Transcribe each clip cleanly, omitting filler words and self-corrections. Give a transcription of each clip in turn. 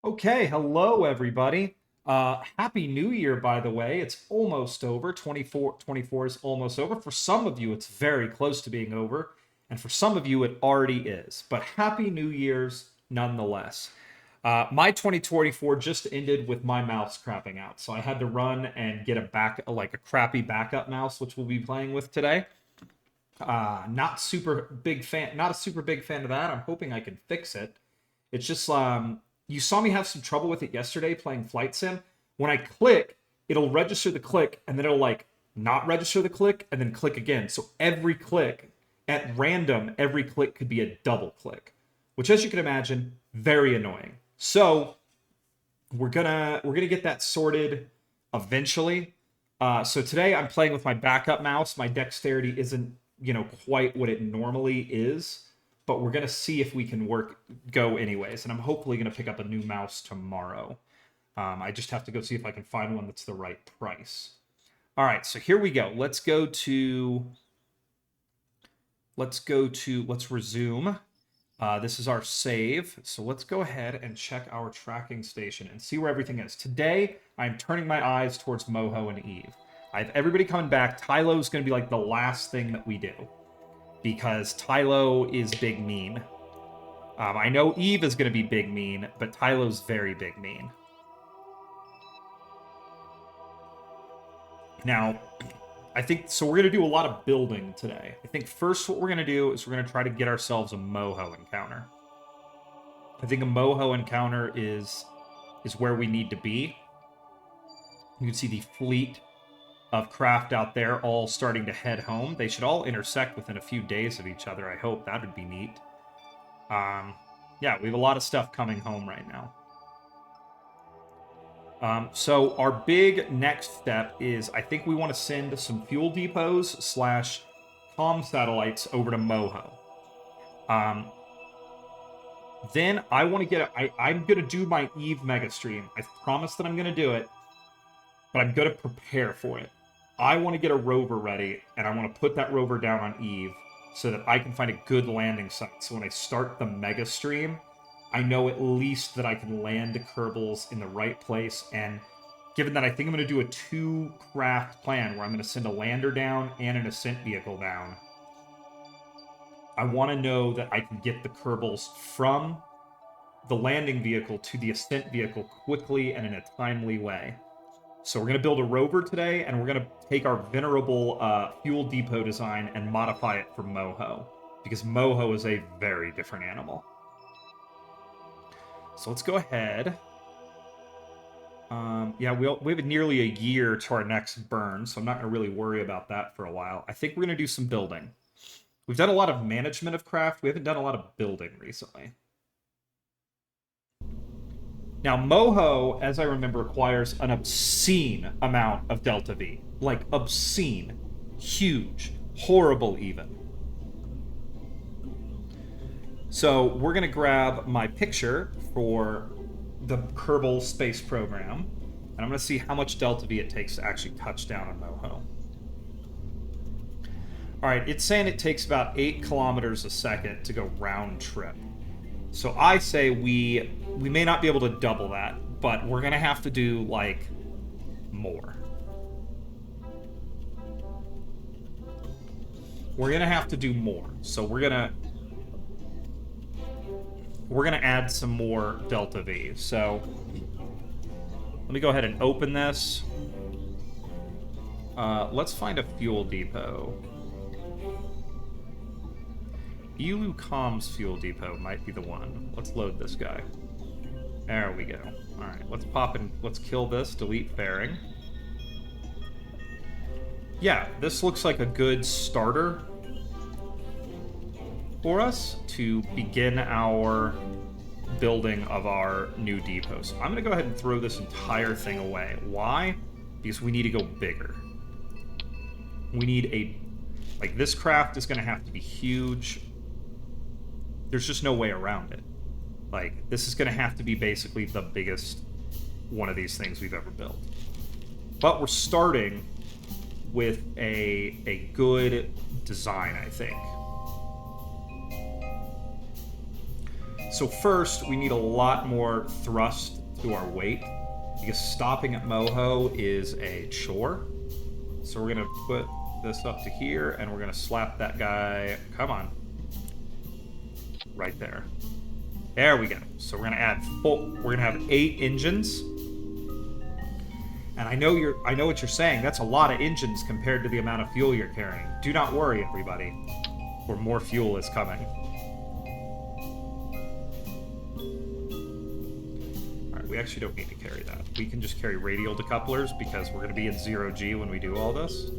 Okay, hello everybody. Happy New Year, by the way. It's almost over. 24 is almost over. For some of you, it's very close to being over. And for some of you, it already is. But Happy New Year's nonetheless. My 2024 just ended with my mouse crapping out. So I had to run and get a crappy backup mouse, which we'll be playing with today. Not a super big fan of that. I'm hoping I can fix it. It's just you saw me have some trouble with it yesterday playing Flight Sim. When I click, it'll register the click and then it'll like not register the click and then click again. So every click at random, every click could be a double click, which as you can imagine, very annoying. So we're gonna get that sorted eventually. So today I'm playing with my backup mouse. My dexterity isn't, quite what it normally is, but we're gonna see if we can go anyways. And I'm hopefully gonna pick up a new mouse tomorrow. I just have to go see if I can find one that's the right price. All right, so here we go. Let's resume. This is our save. So let's go ahead and check our tracking station and see where everything is. Today, I'm turning my eyes towards Moho and Eve. I have everybody coming back. Tylo's going to be like the last thing that we do, because Tylo is big mean. I know Eve is going to be big mean, but Tylo's very big mean. Now, I think, so we're going to do a lot of building today. I think first what we're going to do is we're going to try to get ourselves a Moho encounter. I think a Moho encounter is where we need to be. You can see the fleet of craft out there all starting to head home. They should all intersect within a few days of each other, I hope. That would be neat. Yeah, we have a lot of stuff coming home right now. So our big next step is, I think we want to send some fuel depots / comm satellites over to Moho. Then I want to I'm going to do my Eve mega stream. I promise that I'm going to do it, but I'm going to prepare for it. I want to get a rover ready, and I want to put that rover down on Eve so that I can find a good landing site. So when I start the mega stream, I know at least that I can land Kerbals in the right place. And given that I think I'm going to do a 2-craft plan where I'm going to send a lander down and an ascent vehicle down, I want to know that I can get the Kerbals from the landing vehicle to the ascent vehicle quickly and in a timely way. So we're going to build a rover today, and we're going to take our venerable fuel depot design and modify it for Moho, because Moho is a very different animal. So let's go ahead. Yeah, we have nearly a year to our next burn, so I'm not going to really worry about that for a while. I think we're going to do some building. We've done a lot of management of craft. We haven't done a lot of building recently. Now, Moho, as I remember, requires an obscene amount of Delta V. Like, obscene. Huge. Horrible, even. So, we're going to grab my picture for the Kerbal space program, and I'm going to see how much Delta V it takes to actually touch down on Moho. Alright, it's saying it takes about 8 kilometers a second to go round trip. So I say we may not be able to double that, but we're going to have to do, like, more. We're going to have to do more. So we're going to add some more Delta V. So let me go ahead and open this. Let's find a fuel depot. Elu Comms Fuel Depot might be the one. Let's load this guy. There we go. Alright, let's pop in. Let's kill this. Delete fairing. Yeah, this looks like a good starter for us to begin our building of our new depot. So I'm going to go ahead and throw this entire thing away. Why? Because we need to go bigger. We need like, this craft is going to have to be huge. There's just no way around it. Like, this is going to have to be basically the biggest one of these things we've ever built. But we're starting with a good design, I think. So first, we need a lot more thrust to our weight, because stopping at Moho is a chore. So we're gonna put this up to here, and we're gonna slap that guy, come on, right there. There we go. So we're gonna add we're gonna have 8 engines. And I know what you're saying. That's a lot of engines compared to the amount of fuel you're carrying. Do not worry, everybody, for more fuel is coming. Alright, we actually don't need to carry that. We can just carry radial decouplers because we're gonna be in 0G when we do all this.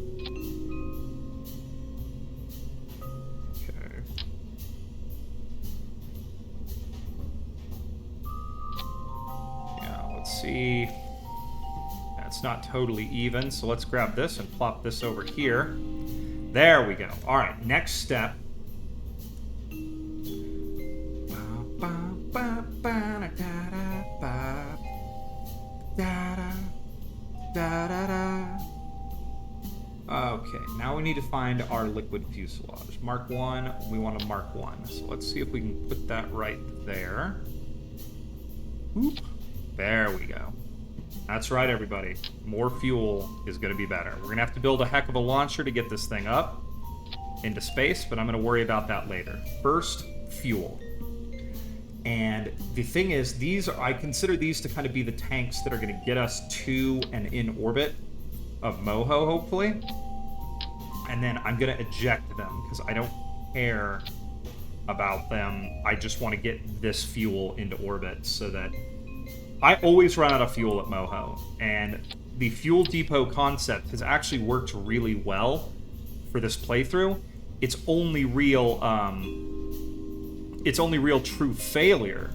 See, that's not totally even, so let's grab this and plop this over here. There we go. All right, next step. Okay, now we need to find our liquid fuselage. Mark 1, we want to mark 1. So let's see if we can put that right there. Oop. There we go. That's right, everybody. More fuel is going to be better. We're going to have to build a heck of a launcher to get this thing up into space, but I'm going to worry about that later. First, fuel. And the thing is, I consider these to kind of be the tanks that are going to get us to and in orbit of Moho, hopefully. And then I'm going to eject them, because I don't care about them. I just want to get this fuel into orbit so that I always run out of fuel at Moho, and the fuel depot concept has actually worked really well for this playthrough. Its only real true failure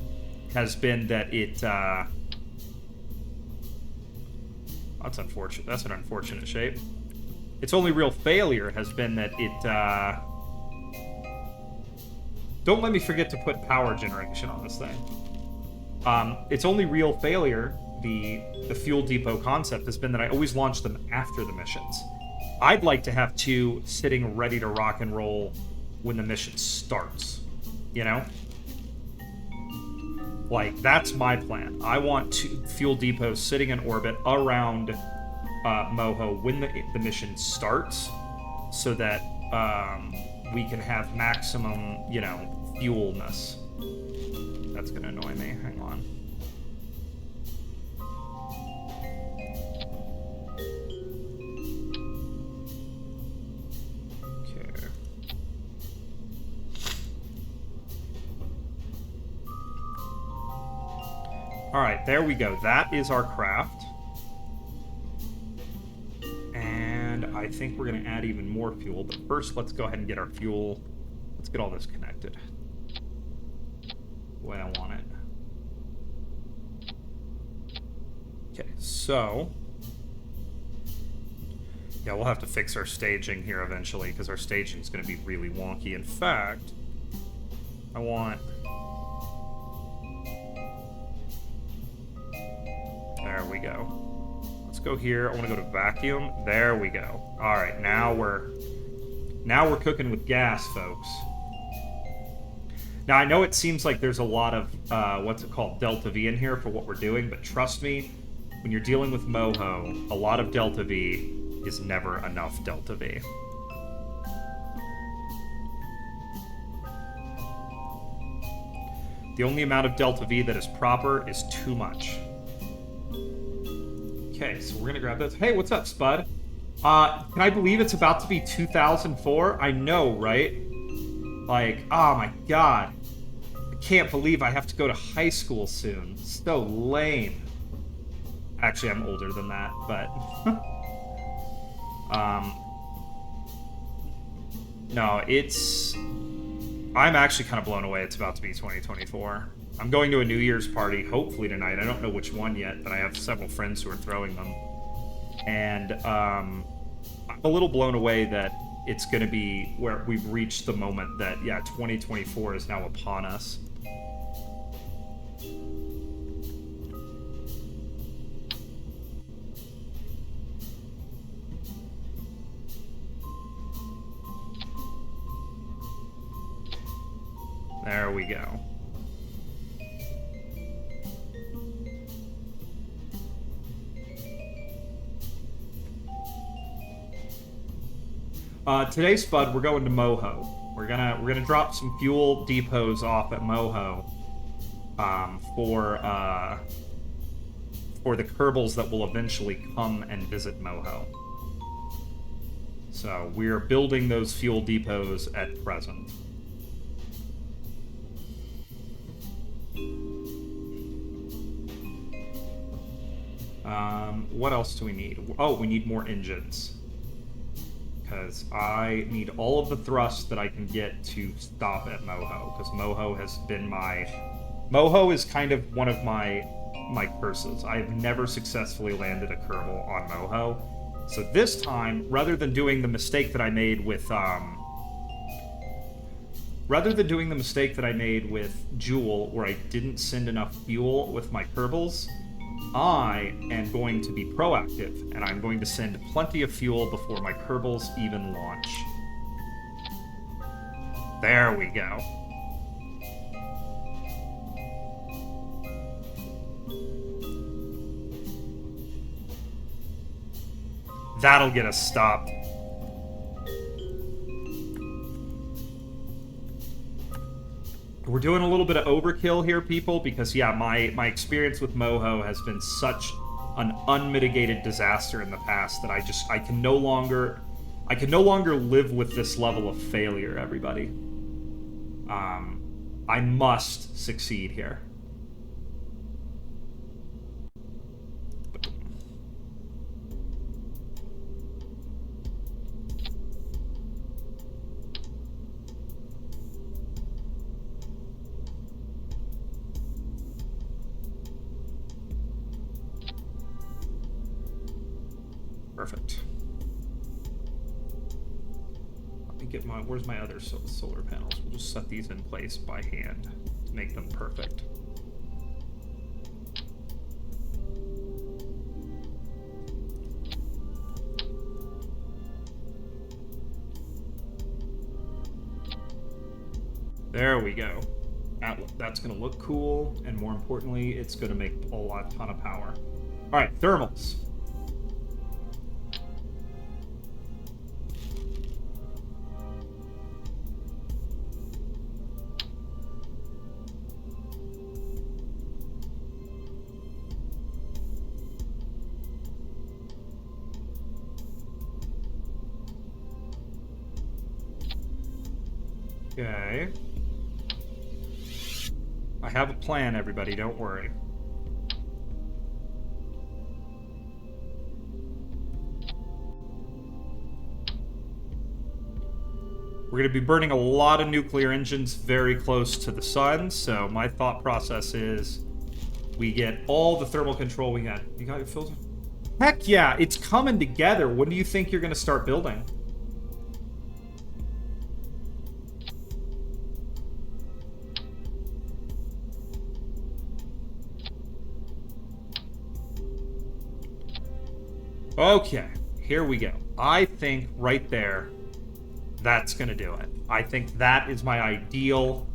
has been that it, that's unfortunate. That's an unfortunate shape. Its only real failure has been that it, don't let me forget to put power generation on this thing. Its only real failure, the fuel depot concept, has been that I always launch them after the missions. I'd like to have 2 sitting ready to rock and roll when the mission starts, you know? Like, that's my plan. I want 2 fuel depots sitting in orbit around Moho when the mission starts, so that we can have maximum, you know, fuelness. That's gonna annoy me. Hang on. Okay. Alright, there we go. That is our craft. And I think we're gonna add even more fuel, but first let's go ahead and get our fuel. Let's get all this connected the way I want it. Okay, so yeah, we'll have to fix our staging here eventually, because our staging is going to be really wonky. In fact, I want... There we go. Let's go here. I want to go to vacuum. There we go. All right, now we're cooking with gas, folks. Now, I know it seems like there's a lot of, what's it called, Delta V in here for what we're doing, but trust me, when you're dealing with Moho, a lot of Delta V is never enough Delta V. The only amount of Delta V that is proper is too much. Okay, so we're gonna grab this. Hey, what's up, Spud? Can I believe it's about to be 2004? I know, right? Like, oh my god. I can't believe I have to go to high school soon. So lame. Actually, I'm older than that, but... no, it's... I'm actually kind of blown away it's about to be 2024. I'm going to a New Year's party, hopefully tonight. I don't know which one yet, but I have several friends who are throwing them. And, I'm a little blown away that it's going to be where we've reached the moment that, yeah, 2024 is now upon us. There we go. Today, Spud, we're going to Moho. We're gonna drop some fuel depots off at Moho for the Kerbals that will eventually come and visit Moho. So we're building those fuel depots at present. What else do we need? Oh, we need more engines. Because I need all of the thrust that I can get to stop at Moho. Because Moho has been my... Moho is kind of one of my curses. I've never successfully landed a Kerbal on Moho. So this time, rather than doing the mistake that I made with... Jewel, where I didn't send enough fuel with my Kerbals, I am going to be proactive, and I'm going to send plenty of fuel before my Kerbals even launch. There we go. That'll get us stopped. We're doing a little bit of overkill here, people, because, yeah, my experience with Moho has been such an unmitigated disaster in the past that I can no longer live with this level of failure, everybody. I must succeed here. Perfect. Let me get where's my other solar panels? We'll just set these in place by hand to make them perfect. There we go. That's going to look cool, and more importantly, it's going to make a ton of power. All right, thermals. Okay. I have a plan, everybody, don't worry. We're going to be burning a lot of nuclear engines very close to the sun, so my thought process is we get all the thermal control we got. You got your filter? Heck yeah, it's coming together. When do you think you're going to start building? Okay, here we go. I think right there, that's going to do it. I think that is my ideal.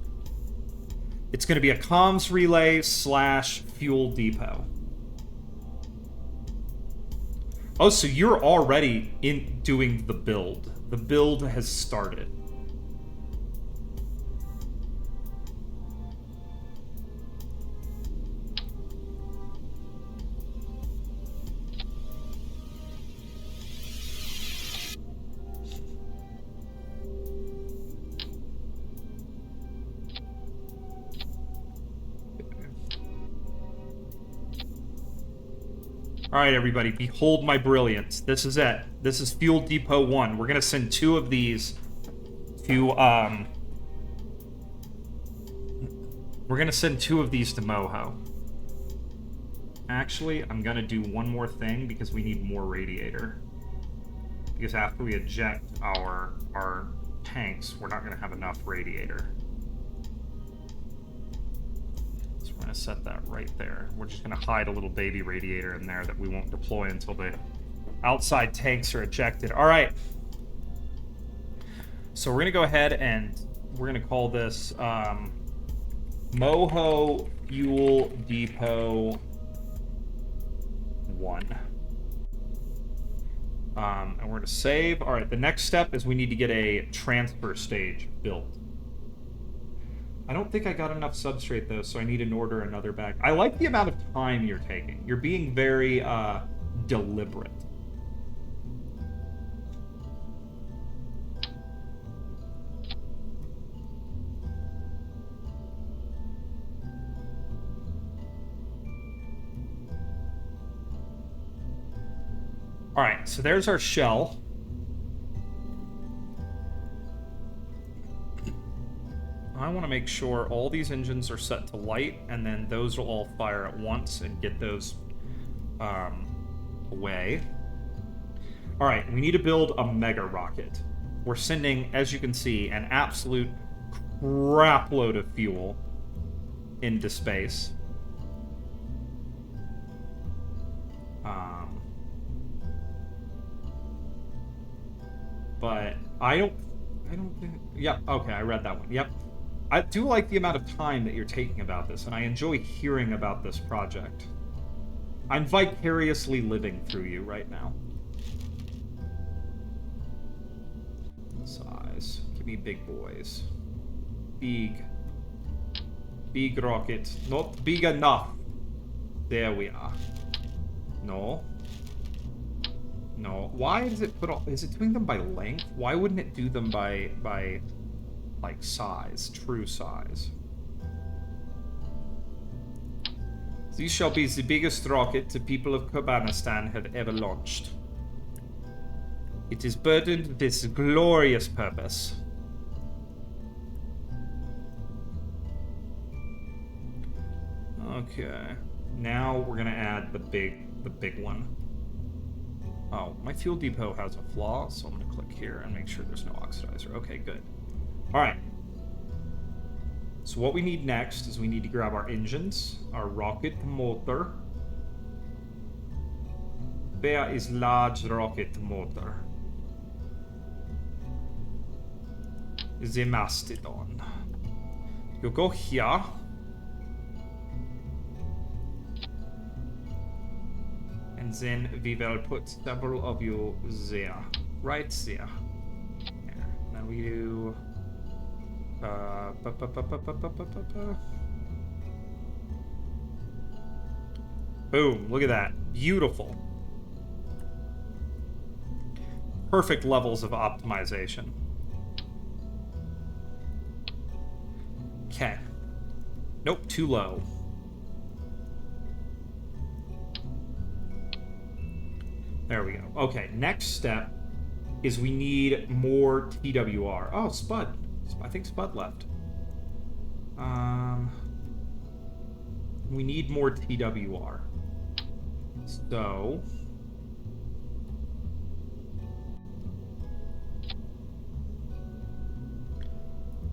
It's going to be a comms relay / fuel depot. Oh, so you're already doing the build. The build has started. All right, everybody, behold my brilliance. This is it. This is Fuel Depot 1. We're going to send 2 of these to, we're going to send 2 of these to Moho. Actually, I'm going to do one more thing because we need more radiator. Because after we eject our tanks, we're not going to have enough radiator. We're going to set that right there. We're just going to hide a little baby radiator in there that we won't deploy until the outside tanks are ejected. All right. So we're going to go ahead and we're going to call this Moho Fuel Depot 1. And we're going to save. All right, the next step is we need to get a transfer stage built. I don't think I got enough substrate, though, so I need to order another bag. I like the amount of time you're taking. You're being very deliberate. All right, so there's our shell. I want to make sure all these engines are set to light, and then those will all fire at once and get those away. All right, we need to build a mega rocket. We're sending, as you can see, an absolute crap load of fuel into space. But I don't think... Yep, okay, I read that one. Yep. I do like the amount of time that you're taking about this, and I enjoy hearing about this project. I'm vicariously living through you right now. Size. Give me big boys. Big. Big rocket. Not big enough. There we are. No. No. Why does it put all... Is it doing them by length? Why wouldn't it do them by like, size? True size. This shall be the biggest rocket the people of Kurbanistan have ever launched. It is burdened with this glorious purpose. Okay. Now we're gonna add the big one. Oh, my fuel depot has a flaw, so I'm gonna click here and make sure there's no oxidizer. Okay, good. Alright. So what we need next is we need to grab our engines, our rocket motor. Where is large rocket motor? The Mastodon. You go here. And then we will put several of you there. Right there. There. Now we do... Boom, look at that. Beautiful. Perfect levels of optimization. Okay. Nope, too low. There we go. Okay, next step is we need more TWR. Oh, Spud. I think Spud left. We need more TWR. So...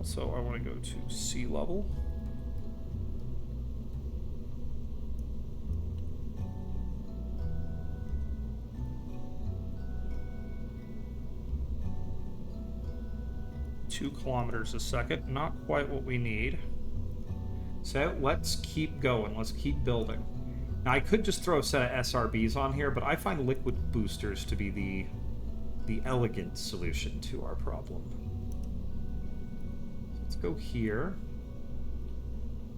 So I want to go to sea level. Two kilometers a second, not quite what we need. So let's keep going, let's keep building. Now I could just throw a set of SRBs on here, but I find liquid boosters to be the elegant solution to our problem. Let's go here.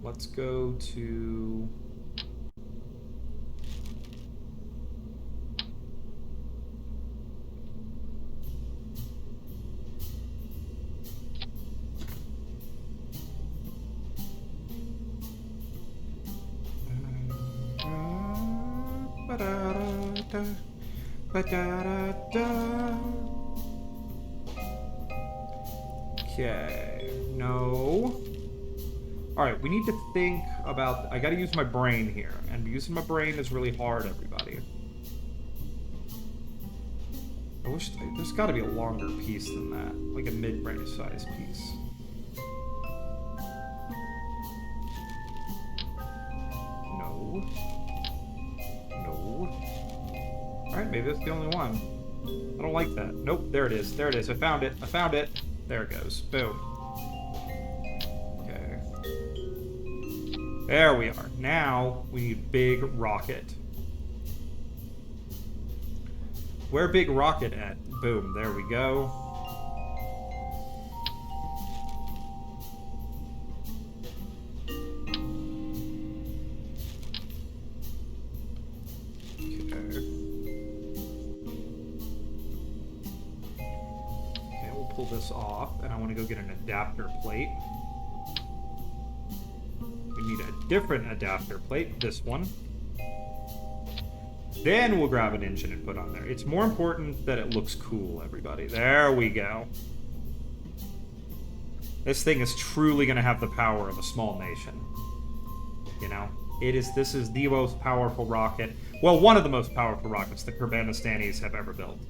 Let's go to... Okay, no. Alright, we need to think about... I gotta use my brain here, and using my brain is really hard, everybody. I wish... There's gotta be a longer piece than that, like a mid-brain size piece. No. No. Alright, maybe that's the only one. I don't like that. Nope, there it is. There it is. I found it. I found it. There it goes. Boom. Okay. There we are. Now we need big rocket. Where big rocket at? Boom, there we go. Okay, we'll pull this off, and I want to go get an adapter plate. We need a different adapter plate, this one. Then we'll grab an engine and put on there. It's more important that it looks cool, everybody. There we go. This thing is truly going to have the power of a small nation. You know? This is the most powerful rocket. Well, one of the most powerful rockets the Kerbalistanis have ever built.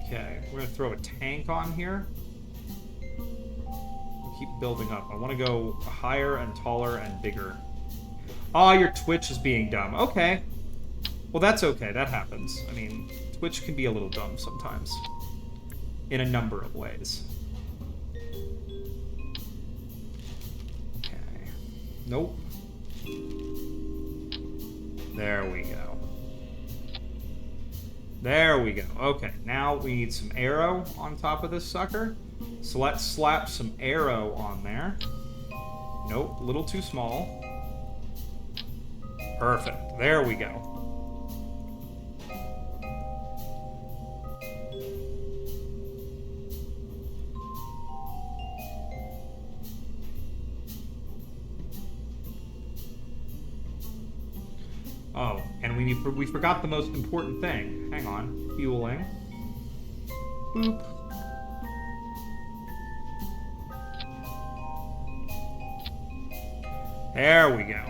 Okay, we're going to throw a tank on here. We'll keep building up. I want to go higher and taller and bigger. Oh, your Twitch is being dumb. Okay. Well, that's okay. That happens. I mean, Twitch can be a little dumb sometimes. In a number of ways. Okay. Nope. There we go. There we go. Okay, now we need some arrow on top of this sucker. So let's slap some arrow on there. Nope, a little too small. Perfect. There we go. Oh, and we forgot the most important thing. Hang on. Fueling. Boop. There we go.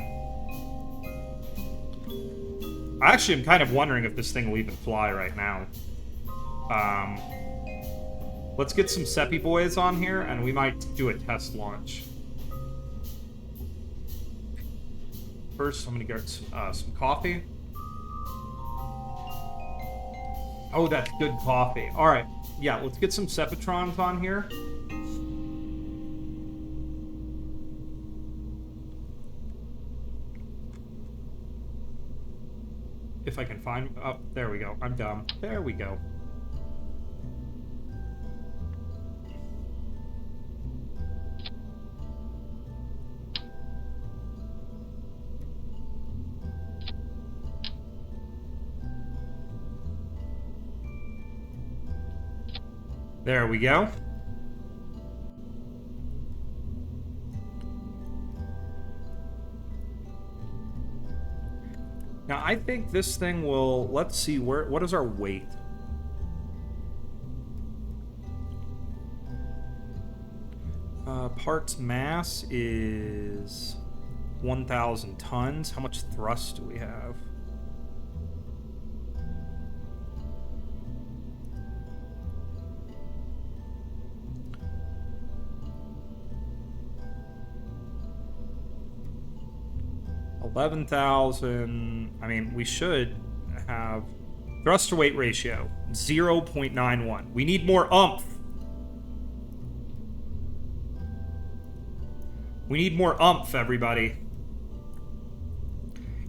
Actually, I'm kind of wondering if this thing will even fly right now. Let's get some Seppi boys on here, and we might do a test launch. First, I'm gonna get some coffee. Oh, that's good coffee. All right, yeah, let's get some Seppatrons on here. If I can find... Oh, there we go. I'm dumb. There we go. There we go. Now, I think this thing will... Let's see, what is our weight? Parts mass is 1,000 tons. How much thrust do we have? $11,000. I mean, we should have thrust to weight ratio 0.91. We need more oomph. We need more oomph, everybody.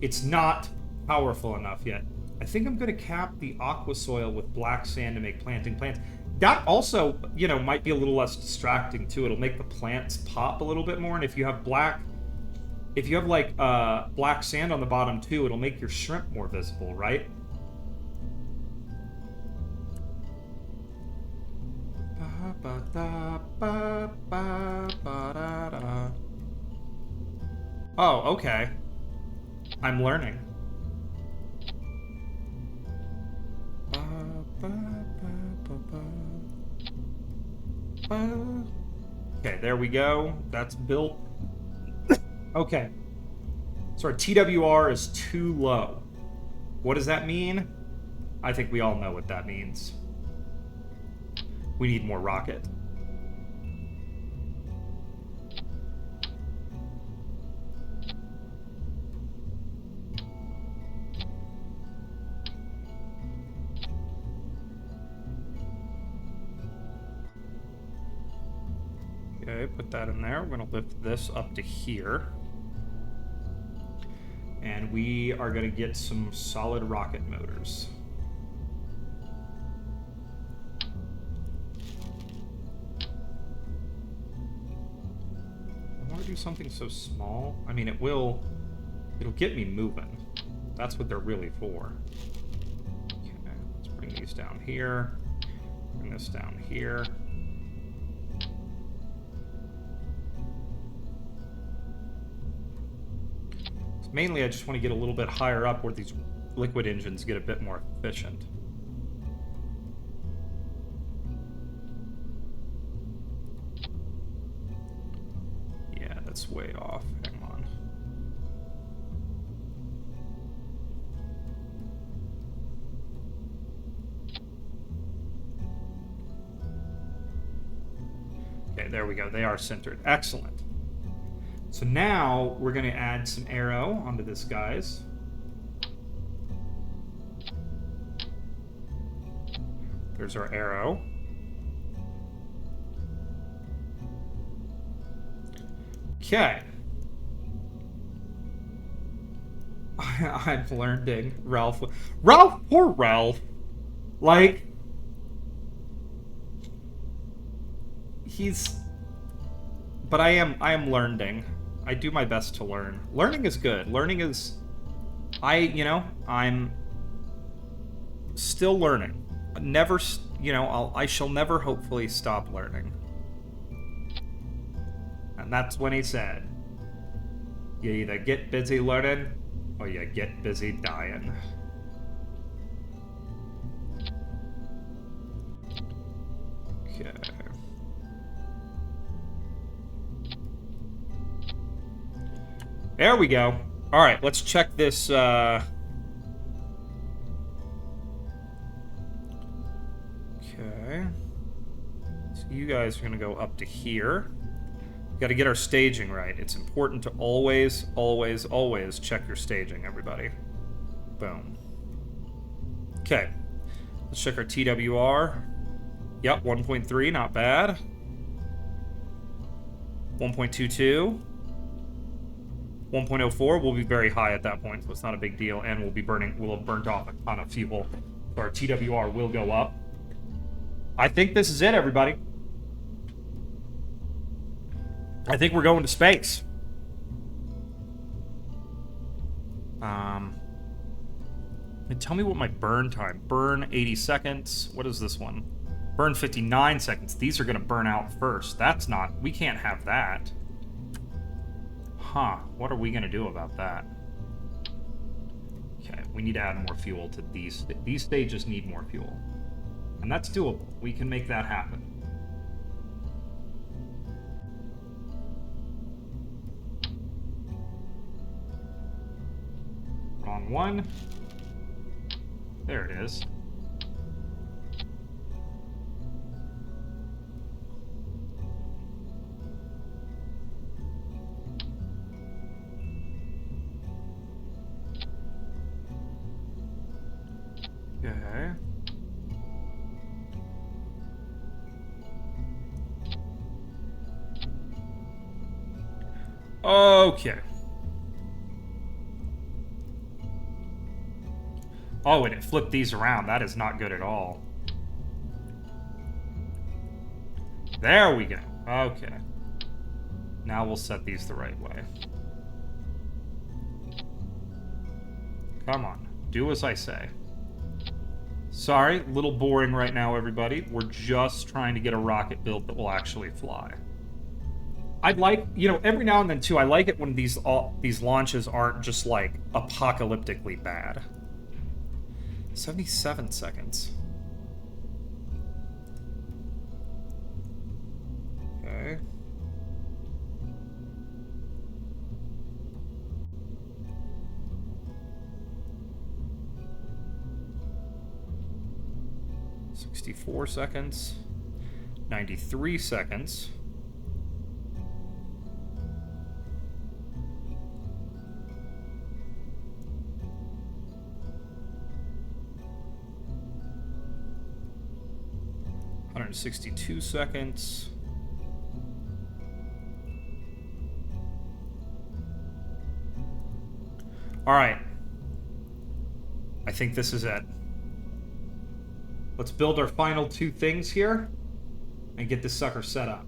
It's not powerful enough yet. I think I'm going to cap the aqua soil with black sand to make planting plants. That also, you know, might be a little less distracting too. It'll make the plants pop a little bit more. And if you have black sand on the bottom too, it'll make your shrimp more visible, right? Oh, okay. I'm learning. Okay, there we go. That's built. Okay. So our TWR is too low. What does that mean? I think we all know what that means. We need more rocket. Okay, put that in there. We're going to lift this up to here. And we are going to get some solid rocket motors. I want to do something so small. I mean, it'll get me moving. That's what they're really for. Okay, let's bring these down here. Bring this down here. So mainly, I just want to get a little bit higher up where these liquid engines get a bit more efficient. Yeah, that's way off. Hang on. Okay, there we go. They are centered. Excellent. So now we're going to add some aero onto this, guys. There's our aero. Okay. I'm learning Ralph. Ralph, poor Ralph. Like, but I am learning. I do my best to learn. Learning is good. Learning is, I'm still learning. Never, I shall never hopefully stop learning. And that's when he said, you either get busy learning or you get busy dying. Okay. There we go. All right, let's check this. Okay. So you guys are going to go up to here. Got to get our staging right. It's important to always, always, always check your staging, everybody. Boom. Okay. Let's check our TWR. Yep, 1.3, not bad. 1.22. 1.04 will be very high at that point, so it's not a big deal, and we'll have burnt off a ton of fuel, so our TWR will go up. I think this is it, everybody. I think we're going to space. Tell me what my burn time. Burn 80 seconds. What is this one? Burn 59 seconds. These are going to burn out first. That's not... We can't have that. Huh. What are we going to do about that? Okay, we need to add more fuel to these. These stages need more fuel. And that's doable. We can make that happen. Wrong one. There it is. Okay. Okay. Oh, and it flipped these around. That is not good at all. There we go. Okay. Now we'll set these the right way. Come on. Do as I say. Sorry, a little boring right now, everybody. We're just trying to get a rocket built that will actually fly. I'd like, every now and then, too, I like it when these launches aren't just, like, apocalyptically bad. 77 seconds. Okay. $64 seconds. 93 seconds. $162 seconds. All right. I think this is it. Let's build our final two things here and get this sucker set up.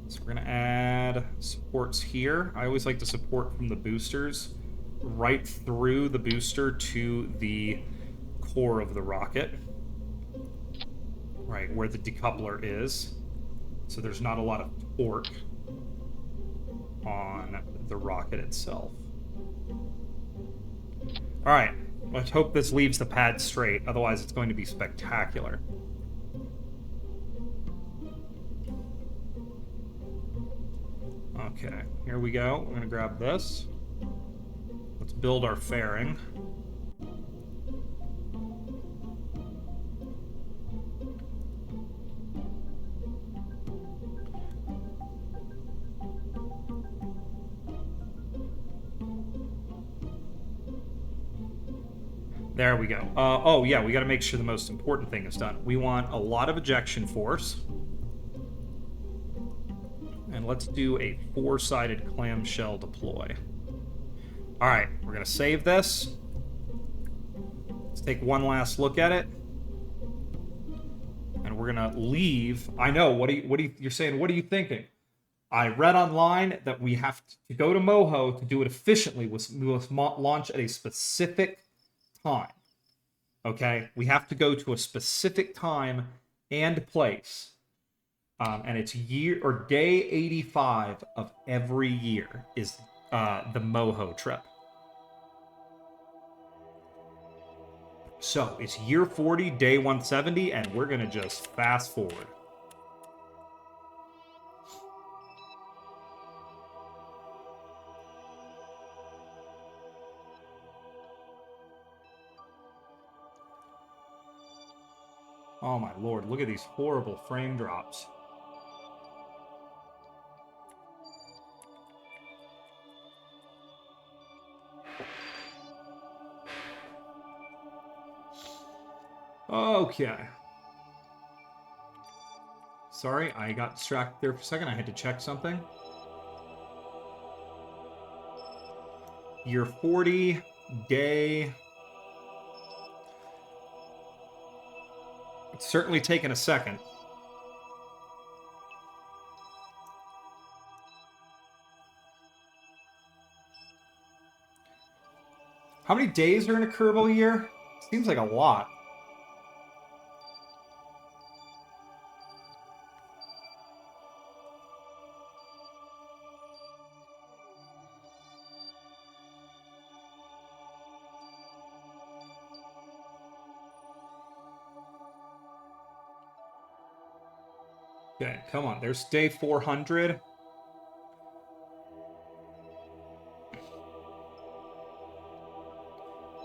So we're going to add supports here. I always like to support from the boosters right through the booster to the core of the rocket. Right, where the decoupler is. So there's not a lot of torque on the rocket itself. Alright, let's hope this leaves the pad straight, otherwise it's going to be spectacular. Okay, here we go. We're going to grab this. Let's build our fairing. There we go. Oh, yeah, we got to make sure the most important thing is done. We want a lot of ejection force. And let's do a 4-sided clamshell deploy. All right, we're going to save this. Let's take one last look at it. And we're going to leave. I know, you're saying, what are you thinking? I read online that we have to go to Moho to do it efficiently. We must launch at a specific time. Okay, we have to go to a specific time and place, and it's day 85 of every year is the Moho trip. So it's year 40, day 170, and we're gonna just fast forward. Oh my lord, look at these horrible frame drops. Okay. Sorry, I got distracted there for a second. I had to check something. Year 40, day... It's certainly taken a second. How many days are in a Kerbal year? Seems like a lot. Okay, come on. There's day 400.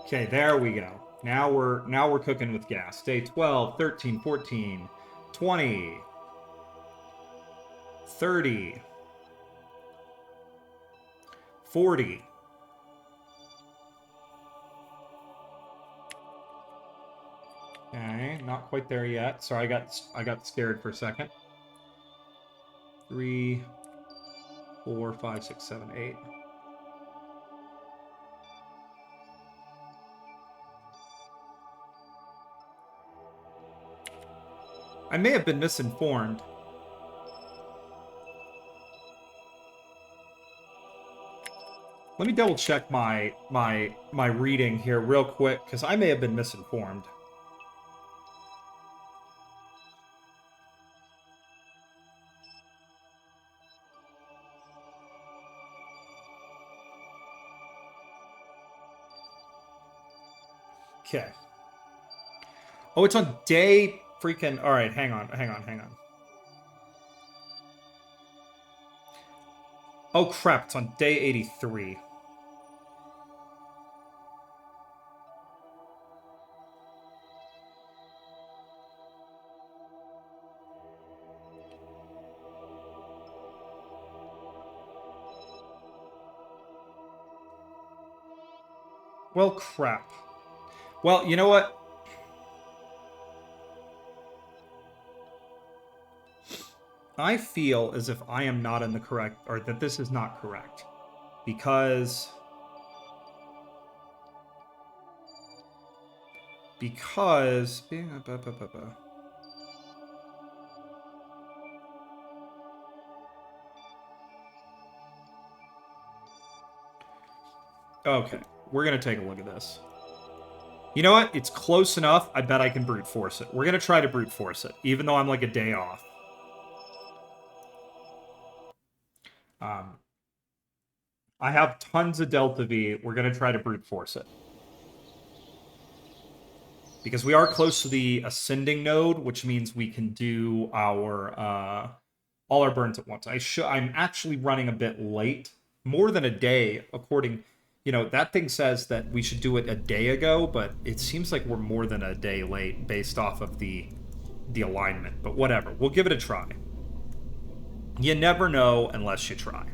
Okay, there we go. Now we're cooking with gas. Day 12, 13, 14, 20, 30, 40. Okay, not quite there yet. Sorry, I got scared for a second. 3, 4, 5, 6, 7, 8. I may have been misinformed. Let me double check my reading here real quick, because I may have been misinformed. Okay. Oh, it's on day freaking... All right, hang on. Oh, crap, it's on day 83. Well, crap. Well, you know what? I feel as if I am not in the correct, or that this is not correct. Because Because... Okay, we're going to take a look at this. You know what? It's close enough. I bet I can brute force it. We're going to try to brute force it, even though I'm like a day off. I have tons of Delta V. We're going to try to brute force it. Because we are close to the ascending node, which means we can do our all our burns at once. I'm actually running a bit late. More than a day, according... You know, that thing says that we should do it a day ago, but it seems like we're more than a day late based off of the alignment. But whatever. We'll give it a try. You never know unless you try.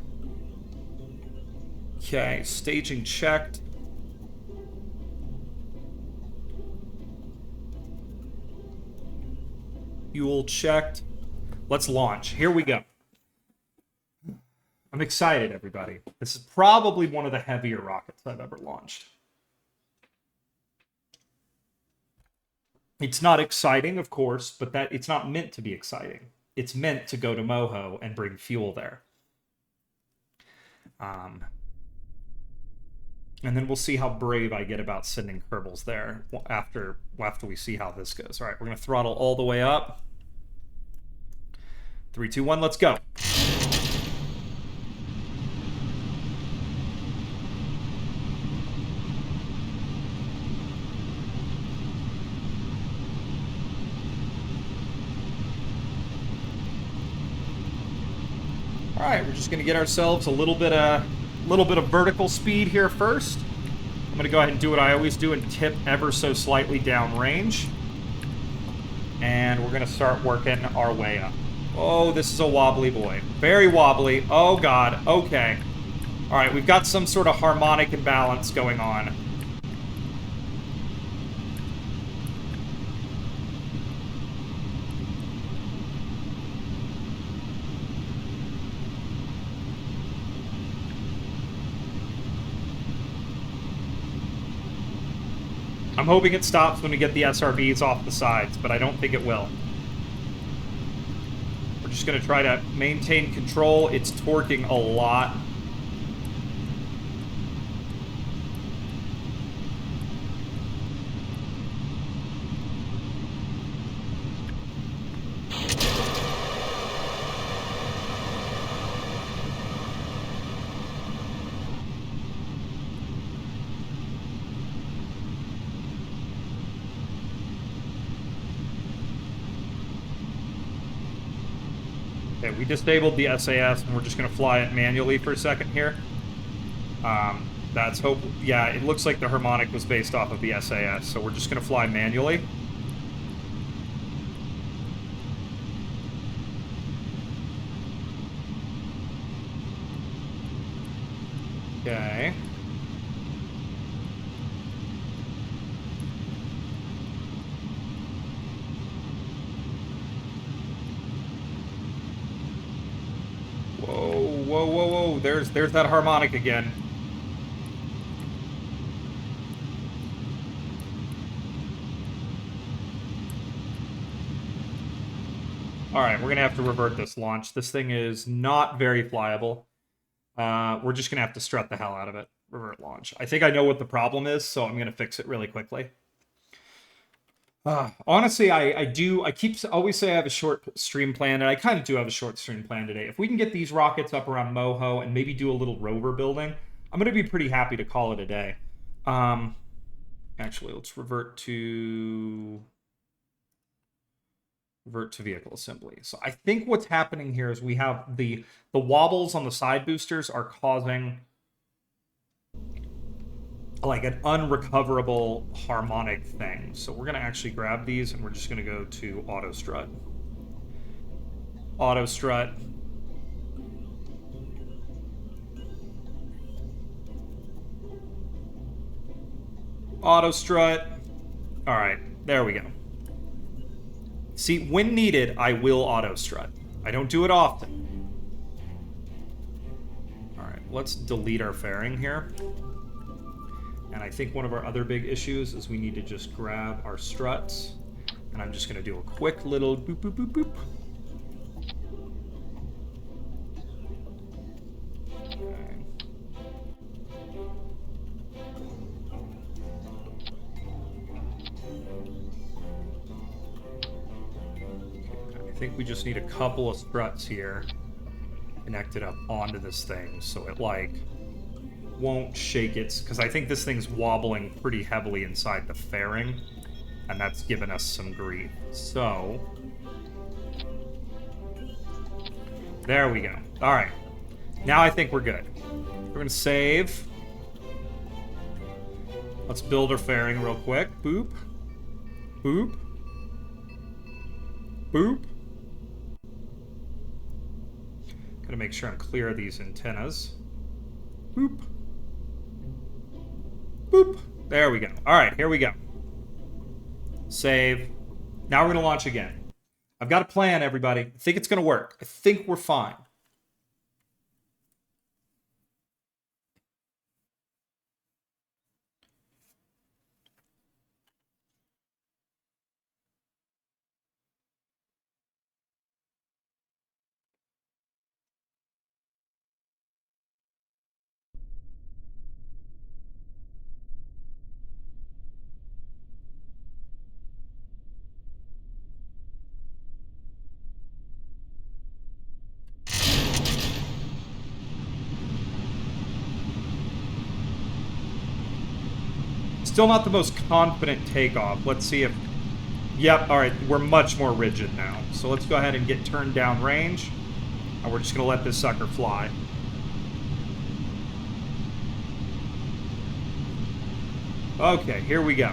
Okay, staging checked. Fuel checked. Let's launch. Here we go. I'm excited, everybody. This is probably one of the heavier rockets I've ever launched. It's not exciting, of course, but it's not meant to be exciting. It's meant to go to Moho and bring fuel there. And then we'll see how brave I get about sending Kerbals there after we see how this goes. All right, we're going to throttle all the way up. 3, 2, 1, let's go. All right, we're just going to get ourselves a little bit of vertical speed here first. I'm going to go ahead and do what I always do and tip ever so slightly downrange. And we're going to start working our way up. Oh, this is a wobbly boy. Very wobbly. Oh, God. Okay. All right, we've got some sort of harmonic imbalance going on. I'm hoping it stops when we get the SRBs off the sides, but I don't think it will. We're just going to try to maintain control. It's torquing a lot. Okay, we disabled the SAS, and we're just going to fly it manually for a second here. That's hope. Yeah, it looks like the harmonic was based off of the SAS, so we're just going to fly manually. Okay. Whoa, whoa, whoa, whoa. There's that harmonic again. Alright, we're going to have to revert this launch. This thing is not very flyable. We're just going to have to strut the hell out of it. Revert launch. I think I know what the problem is, so I'm going to fix it really quickly. Honestly, I always say I have a short stream plan, and I kind of do have a short stream plan today. If we can get these rockets up around Moho and maybe do a little rover building, I'm going to be pretty happy to call it a day. Actually, let's revert to vehicle assembly. So I think what's happening here is we have the wobbles on the side boosters are causing like an unrecoverable harmonic thing. So we're going to actually grab these and we're just going to go to auto strut. Auto strut. Auto strut. All right, there we go. See, when needed, I will auto strut. I don't do it often. All right, let's delete our fairing here. And I think one of our other big issues is we need to just grab our struts. And I'm just going to do a quick little boop, boop, boop, boop. Okay. I think we just need a couple of struts here connected up onto this thing so it, like, won't shake it. Because I think this thing's wobbling pretty heavily inside the fairing. And that's given us some grief. So, there we go. All right. Now I think we're good. We're going to save. Let's build our fairing real quick. Boop. Boop. Boop. Gotta make sure I'm clear of these antennas. Boop. Boop. There we go. All right, here we go. Save. Now we're going to launch again. I've got a plan, everybody. I think it's going to work. I think we're fine. Still not the most confident takeoff. Let's see if... Yep, alright, we're much more rigid now. So let's go ahead and get turned down range. And we're just going to let this sucker fly. Okay, here we go.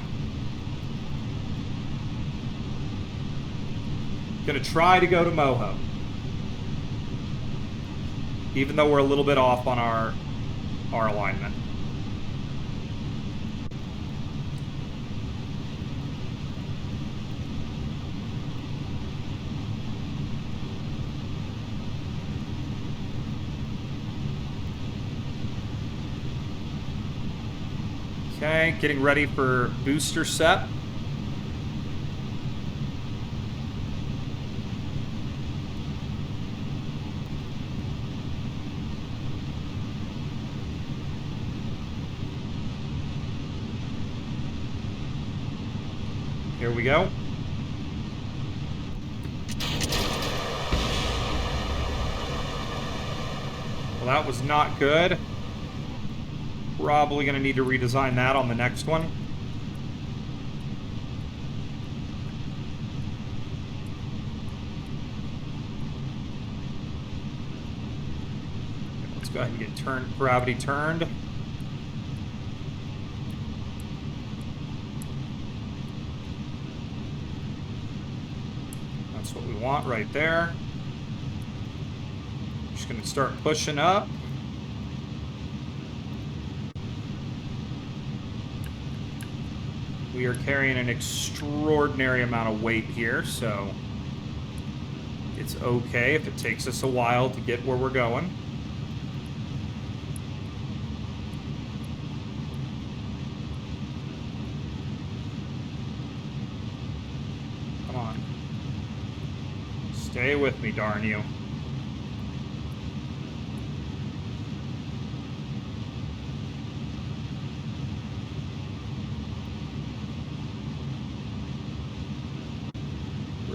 Gonna try to go to Moho. Even though we're a little bit off on our alignment. Okay, getting ready for booster set. Here we go. Well, that was not good. Probably going to need to redesign that on the next one. Let's go ahead and get gravity turned. That's what we want right there. Just going to start pushing up. We are carrying an extraordinary amount of weight here, so it's okay if it takes us a while to get where we're going. Come on. Stay with me, darn you.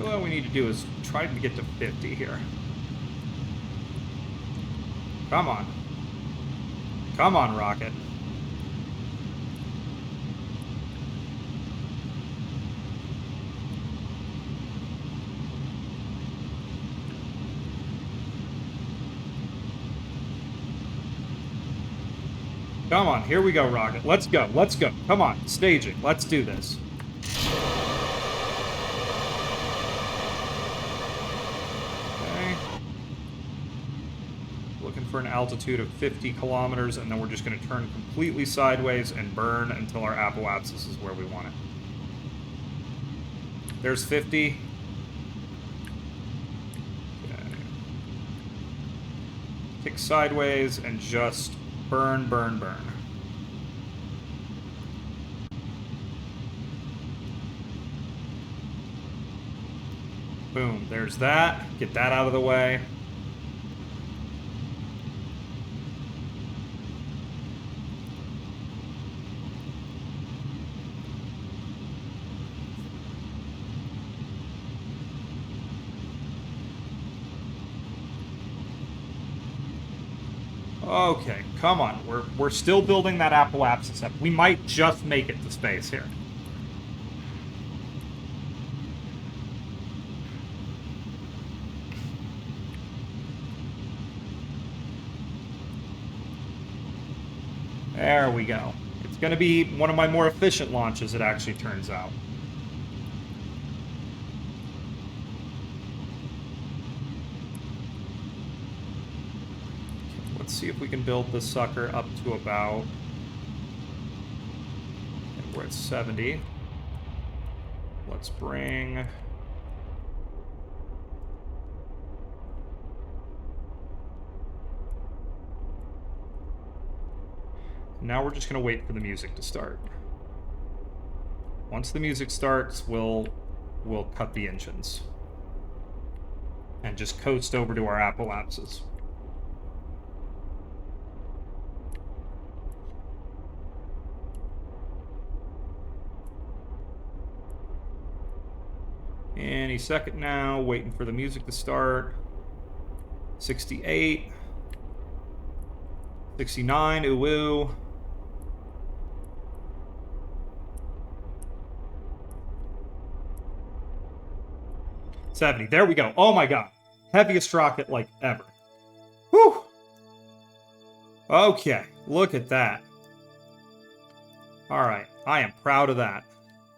All we need to do is try to get to 50 here. Come on. Come on, rocket. Come on, here we go, rocket. Let's go, let's go. Come on, staging. Let's do this. For an altitude of 50 kilometers, and then we're just going to turn completely sideways and burn until our apoapsis is where we want it. There's 50. Okay. Kick sideways and just burn, burn, burn. Boom, there's that. Get that out of the way. Okay, come on. We're still building that Appalachia up. We might just make it to space here. There we go. It's going to be one of my more efficient launches, it actually turns out. Let's see if we can build this sucker up to about... And we're at 70. Let's bring... Now we're just going to wait for the music to start. Once the music starts, we'll cut the engines. And just coast over to our Appalachias. Any second now, waiting for the music to start. 68. 69, ooh. 70. There we go. Oh my god. Heaviest rocket like ever. Whew. Okay. Look at that. Alright. I am proud of that.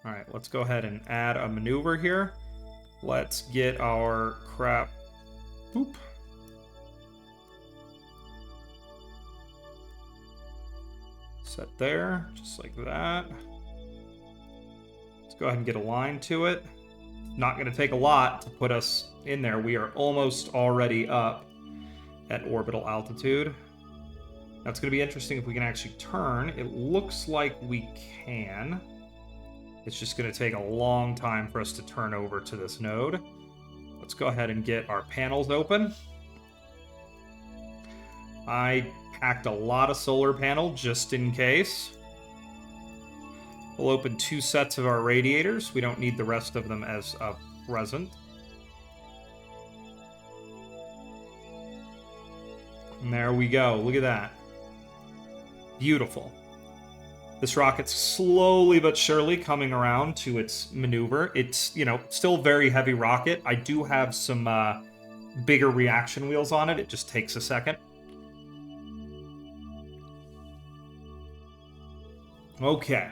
Alright. Let's go ahead and add a maneuver here. Let's get our crap. Boop. Set there. Just like that. Let's go ahead and get a line to it. Not going to take a lot to put us in there. We are almost already up at orbital altitude. That's going to be interesting if we can actually turn. It looks like we can. It's just going to take a long time for us to turn over to this node. Let's go ahead and get our panels open. I packed a lot of solar panel just in case. We'll open 2 sets of our radiators. We don't need the rest of them as of present. And there we go. Look at that. Beautiful. This rocket's slowly but surely coming around to its maneuver. It's, you know, still a very heavy rocket. I do have some bigger reaction wheels on it. It just takes a second. Okay.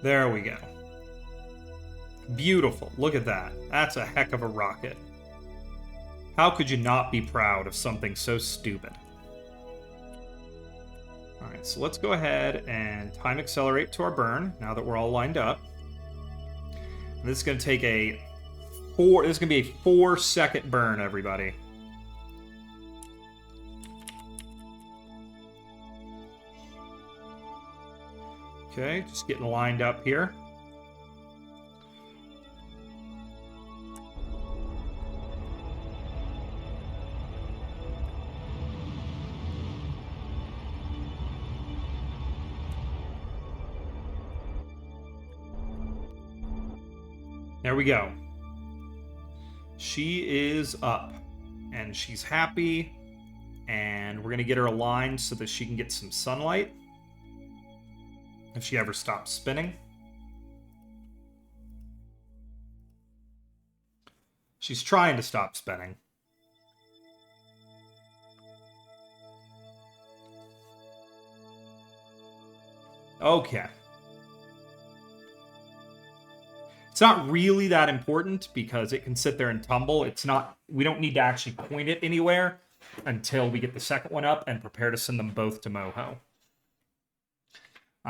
There we go. Beautiful. Look at that. That's a heck of a rocket. How could you not be proud of something so stupid? Alright, so let's go ahead and time accelerate to our burn, now that we're all lined up. And this is going to take a 4-second burn, everybody. Okay, just getting lined up here. There we go. She is up, and she's happy, and we're going to get her aligned so that she can get some sunlight. If she ever stops spinning. She's trying to stop spinning. Okay. It's not really that important because it can sit there and tumble. It's not, we don't need to actually point it anywhere until we get the second one up and prepare to send them both to Moho.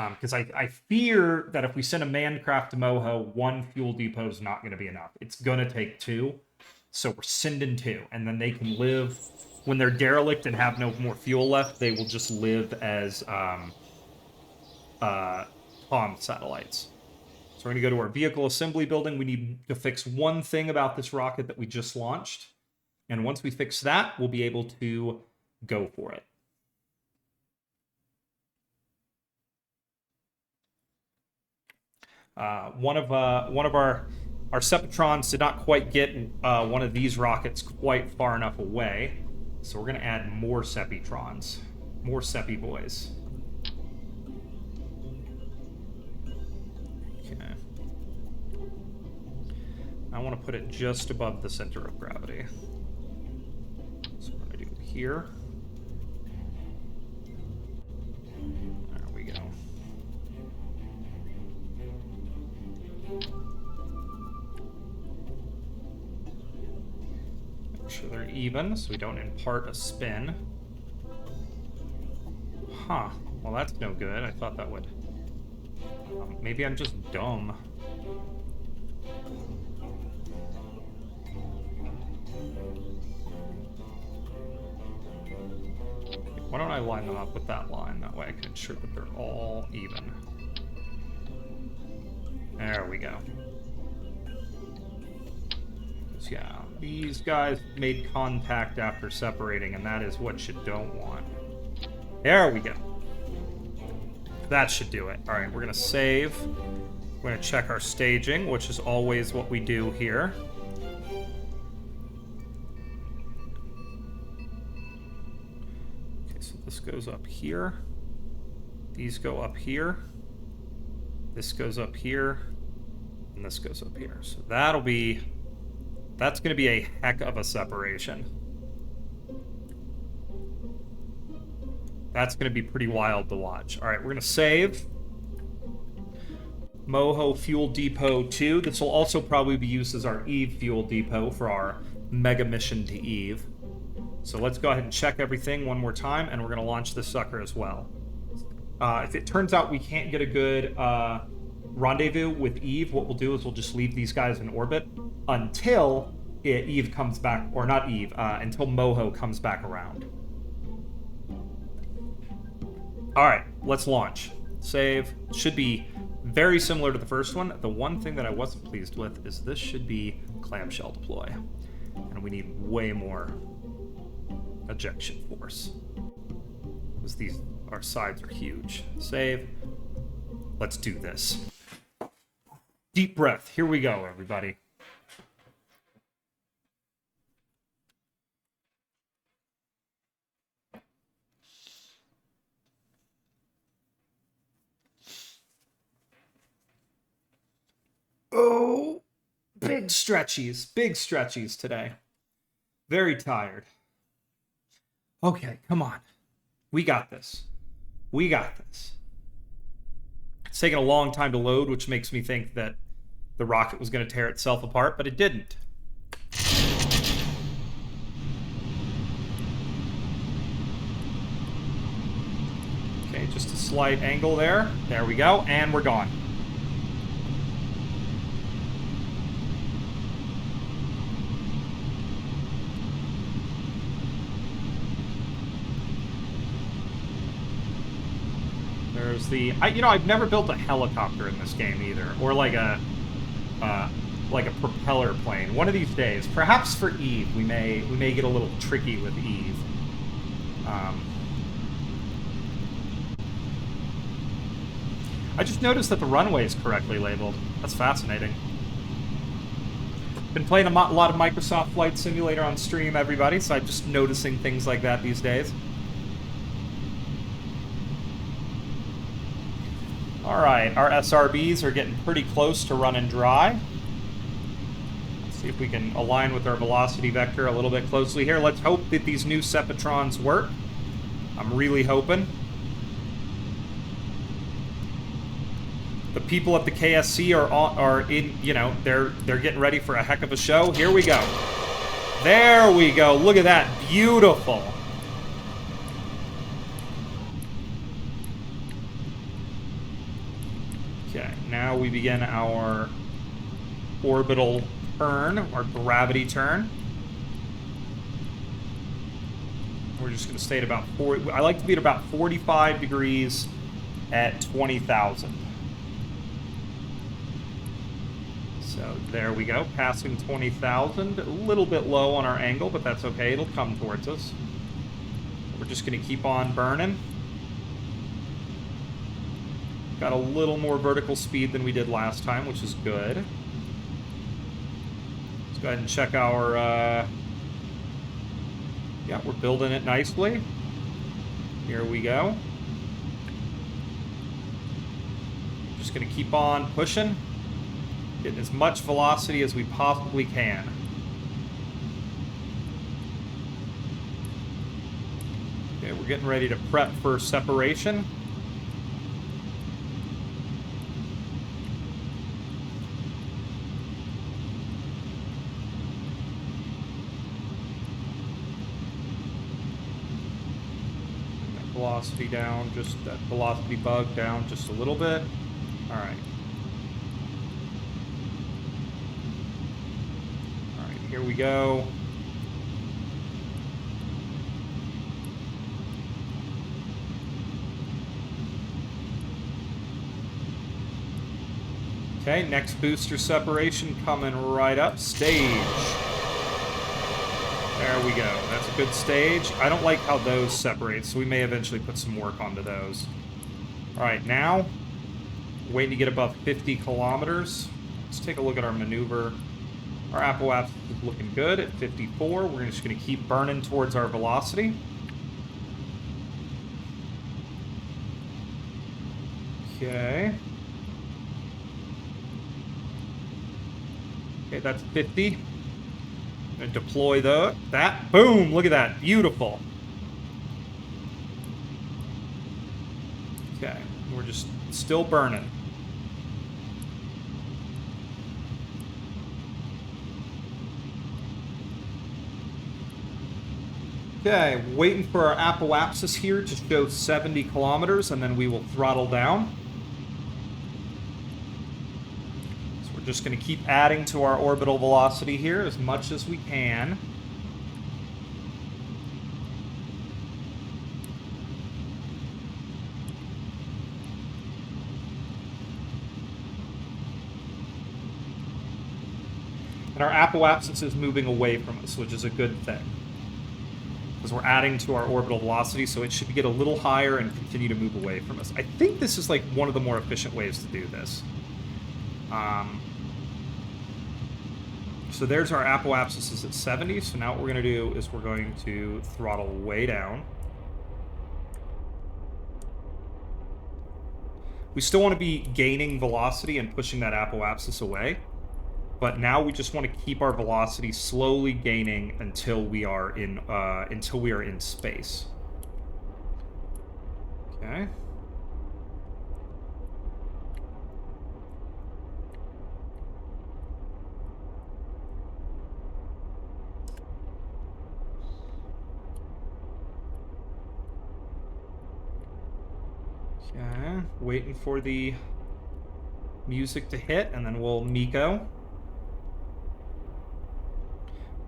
Because I fear that if we send a manned craft to Moho, 1 fuel depot is not going to be enough. It's going to take 2. So we're sending 2, and then they can live when they're derelict and have no more fuel left. They will just live as comm satellites. So we're going to go to our vehicle assembly building. We need to fix one thing about this rocket that we just launched. And once we fix that, we'll be able to go for it. One of our Seppatrons did not quite get one of these rockets quite far enough away. So we're going to add more Seppitrons. More Seppi boys. Okay. I want to put it just above the center of gravity. So I'm going to do it here. There we go. Make sure they're even so we don't impart a spin. Huh. Well, that's no good. I thought that would... maybe I'm just dumb. Why don't I line them up with that line? That way I can ensure that they're all even. There we go. Yeah, these guys made contact after separating, and that is what you don't want. There we go. That should do it. All right, we're going to save. We're going to check our staging, which is always what we do here. Okay, so this goes up here. These go up here. This goes up here. And this goes up here. So that'll be... that's going to be a heck of a separation. That's going to be pretty wild to watch. All right, we're going to save. Moho Fuel Depot 2. This will also probably be used as our Eve Fuel Depot for our mega mission to Eve. So let's go ahead and check everything one more time, and we're going to launch this sucker as well. If it turns out we can't get a good rendezvous with Eve, what we'll do is we'll just leave these guys in orbit until Eve comes back, or not Eve, until Moho comes back around. All right, let's launch. Save. Should be very similar to the first one. The one thing that I wasn't pleased with is this should be clamshell deploy. And we need way more ejection force. Because our sides are huge. Save. Let's do this. Deep breath. Here we go, everybody. Oh, big stretchies today. Very tired. Okay, come on. We got this. We got this. It's taken a long time to load, which makes me think that the rocket was going to tear itself apart, but it didn't. Okay, just a slight angle there. There we go, and we're gone. There's the... I've never built a helicopter in this game either, or like a propeller plane. One of these days, perhaps for Eve, we may get a little tricky with Eve. I just noticed that the runway is correctly labeled. That's fascinating. Been playing a lot of Microsoft Flight Simulator on stream, everybody, so I'm just noticing things like that these days. Alright, our SRBs are getting pretty close to running dry. Let's see if we can align with our velocity vector a little bit closely here. Let's hope that these new Seppatrons work. I'm really hoping. The people at the KSC are in, they're getting ready for a heck of a show. Here we go. There we go. Look at that. Beautiful. Okay, now we begin our orbital turn, our gravity turn. We're just going to stay at about 40. I like to be at about 45 degrees at 20,000. So there we go, passing 20,000. A little bit low on our angle, but that's okay. It'll come towards us. We're just going to keep on burning. Got a little more vertical speed than we did last time, which is good. Let's go ahead and check our... Yeah, we're building it nicely. Here we go. Just going to keep on pushing. Getting as much velocity as we possibly can. Okay, we're getting ready to prep for separation. Velocity down, just that velocity bug down just a little bit. All right. All right, here we go. Okay, next booster separation coming right up. Stage. There we go. That's a good stage. I don't like how those separate, so we may eventually put some work onto those. All right, now, waiting to get above 50 kilometers. Let's take a look at our maneuver. Our apoapsis is looking good at 54. We're just going to keep burning towards our velocity. Okay. Okay, that's 50. And deploy that. Boom! Look at that. Beautiful. Okay. We're just still burning. Okay. Waiting for our apoapsis here to show 70 kilometers, and then we will throttle down. Just going to keep adding to our orbital velocity here as much as we can. And our apoapsis is moving away from us, which is a good thing. Because we're adding to our orbital velocity, so it should get a little higher and continue to move away from us. I think this is like one of the more efficient ways to do this. So there's our apoapsis is at 70. So now what we're going to do is we're going to throttle way down. We still want to be gaining velocity and pushing that apoapsis away. But now we just want to keep our velocity slowly gaining until we are in space. Okay. Okay, waiting for the music to hit, and then we'll Miko.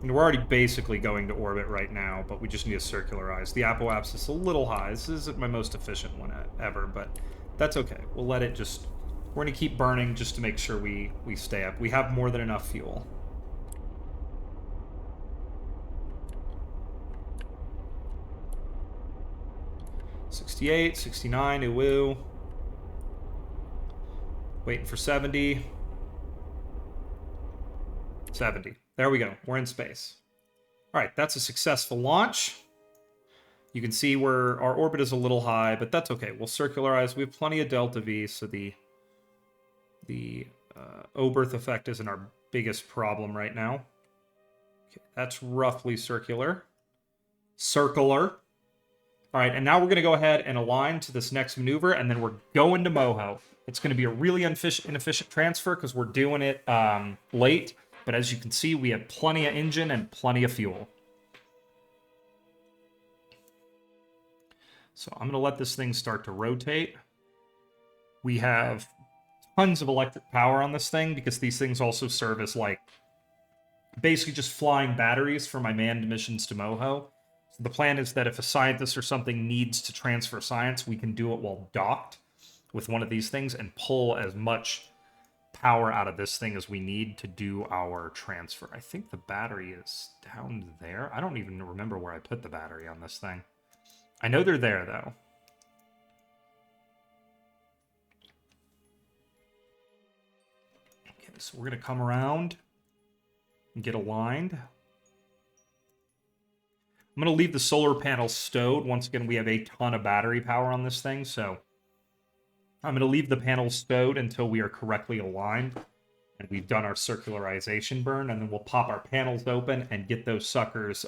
And we're already basically going to orbit right now, but we just need to circularize. The apoapsis is a little high. This isn't my most efficient one ever, but that's okay. We'll let it just... We're going to keep burning just to make sure we stay up. We have more than enough fuel. $68, $69, ooh. Waiting for 70. 70. There we go. We're in space. All right, that's a successful launch. You can see where our orbit is a little high, but that's okay. We'll circularize. We have plenty of delta V, so the Oberth effect isn't our biggest problem right now. Okay, that's roughly circular. All right, and now we're going to go ahead and align to this next maneuver, and then we're going to Moho. It's going to be a really inefficient transfer because we're doing it late. But as you can see, we have plenty of engine and plenty of fuel. So I'm going to let this thing start to rotate. We have tons of electric power on this thing because these things also serve as like basically just flying batteries for my manned missions to Moho. So the plan is that if a scientist or something needs to transfer science, we can do it while docked with one of these things and pull as much power out of this thing as we need to do our transfer. I think the battery is down there. I don't even remember where I put the battery on this thing. I know they're there, though. Okay, so we're going to come around and get aligned. I'm going to leave the solar panels stowed. Once again, we have a ton of battery power on this thing, so I'm going to leave the panels stowed until we are correctly aligned and we've done our circularization burn, and then we'll pop our panels open and get those suckers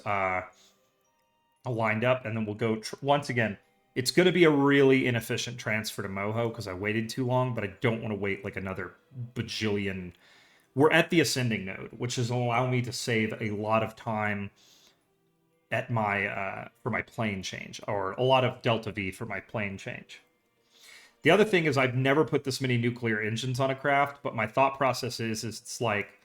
lined up, and then we'll go... Once again, it's going to be a really inefficient transfer to Moho because I waited too long, but I don't want to wait like another bajillion... We're at the ascending node, which is allowing me to save a lot of time at my for my plane change, or a lot of delta V for my plane change. The other thing is I've never put this many nuclear engines on a craft, but my thought process is it's like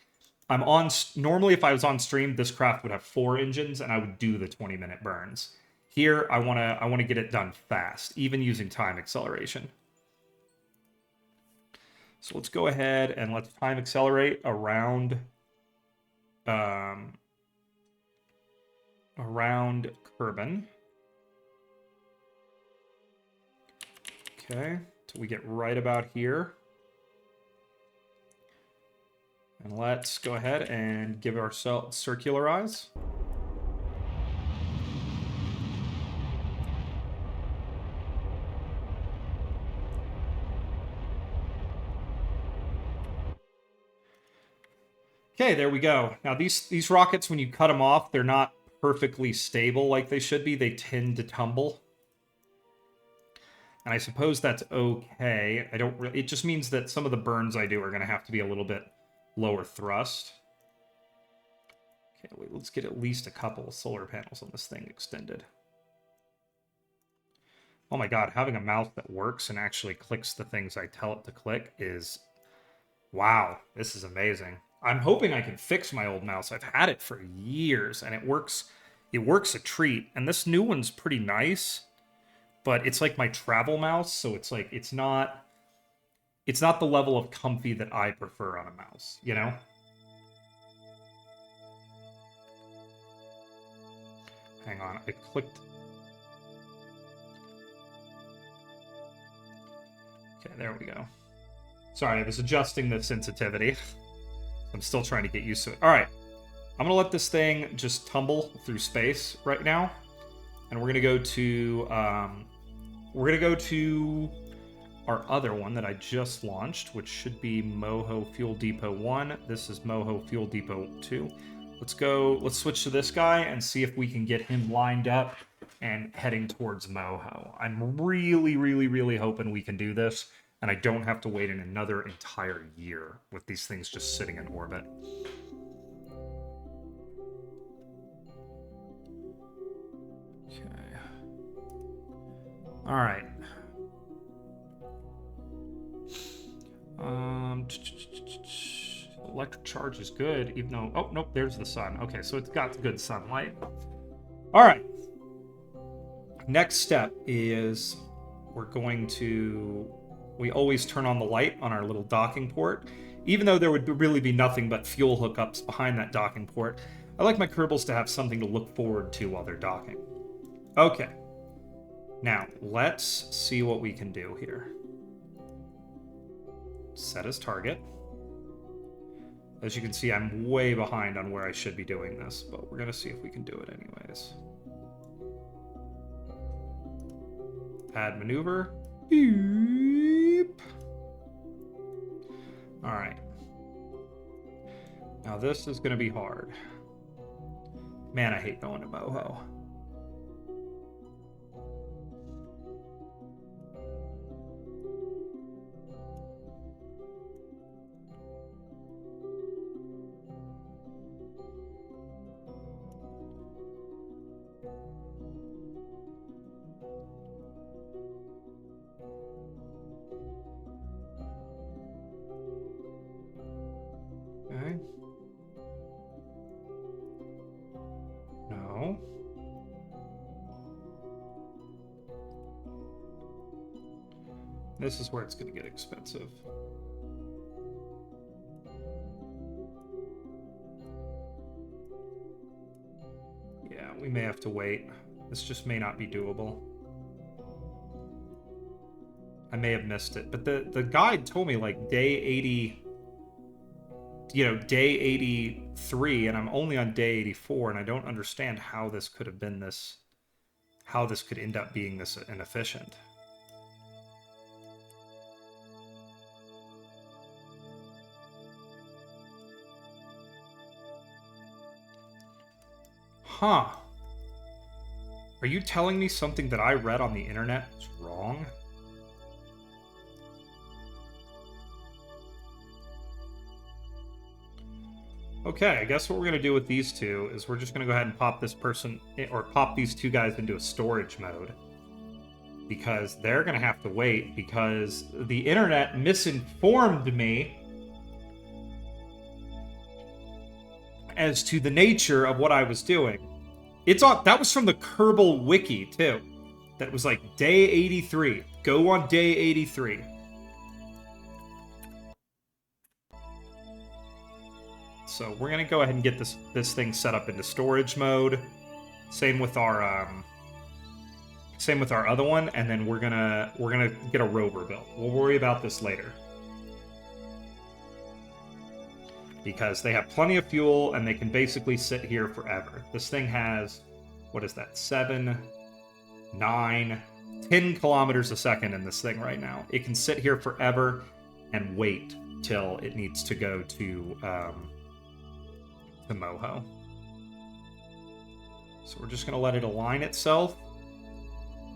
I'm on... Normally, if I was on stream, this craft would have 4 engines, and I would do the 20-minute burns. Here, I want to get it done fast, even using time acceleration. So let's go ahead and let's time accelerate around Kerbin. Okay, so we get right about here. And let's go ahead and give ourselves circularize. Okay, there we go. Now these rockets, when you cut them off, they're not perfectly stable like they should be. They tend to tumble. And I suppose that's okay. I don't really... It just means that some of the burns I do are going to have to be a little bit lower thrust. Okay, wait, let's get at least a couple of solar panels on this thing extended. Oh my god, having a mouse that works and actually clicks the things I tell it to click is... Wow, this is amazing. I'm hoping I can fix my old mouse. I've had it for years, and it works a treat. And this new one's pretty nice, but it's like my travel mouse, so it's like it's not the level of comfy that I prefer on a mouse, you know? Hang on, I clicked... Okay, there we go. Sorry, I was adjusting the sensitivity. I'm still trying to get used to it. All right, I'm gonna let this thing just tumble through space right now, and we're gonna go to our other one that I just launched, which should be Moho Fuel Depot 1. This is Moho Fuel Depot 2. Let's switch to this guy and see if we can get him lined up and heading towards Moho. I'm really, really, really hoping we can do this, and I don't have to wait another entire year with these things just sitting in orbit. Okay. All right. Electric charge is good, even though... Oh, nope, there's the sun. Okay, so it's got good sunlight. All right. Next step is we're going to... We always turn on the light on our little docking port, even though there would really be nothing but fuel hookups behind that docking port. I like my Kerbals to have something to look forward to while they're docking. Okay. Now, let's see what we can do here. Set as target. As you can see, I'm way behind on where I should be doing this, but we're going to see if we can do it anyways. Add maneuver. Beep. All right. Now this is going to be hard. Man, I hate going to Moho. Okay. No. This is where it's going to get expensive. Yeah, we may have to wait. This just may not be doable. I may have missed it, but the guide told me like day 80, you know, day 83, and I'm only on day 84, and I don't understand how this could have been this, how this could end up being this inefficient. Huh. Are you telling me something that I read on the internet is wrong? Okay, I guess what we're going to do with these two is we're just going to go ahead and pop this person, or pop these two guys into a storage mode. Because they're going to have to wait, because the internet misinformed me as to the nature of what I was doing. It's on, that was from the Kerbal wiki, too. That was like day 83. Go on day 83. So we're gonna go ahead and get this thing set up into storage mode. Same with our other one, and then we're gonna get a rover built. We'll worry about this later. Because they have plenty of fuel and they can basically sit here forever. This thing has, what is that, 7, 9, 10 kilometers a second in this thing right now. It can sit here forever and wait till it needs to go to Moho. So we're just going to let it align itself.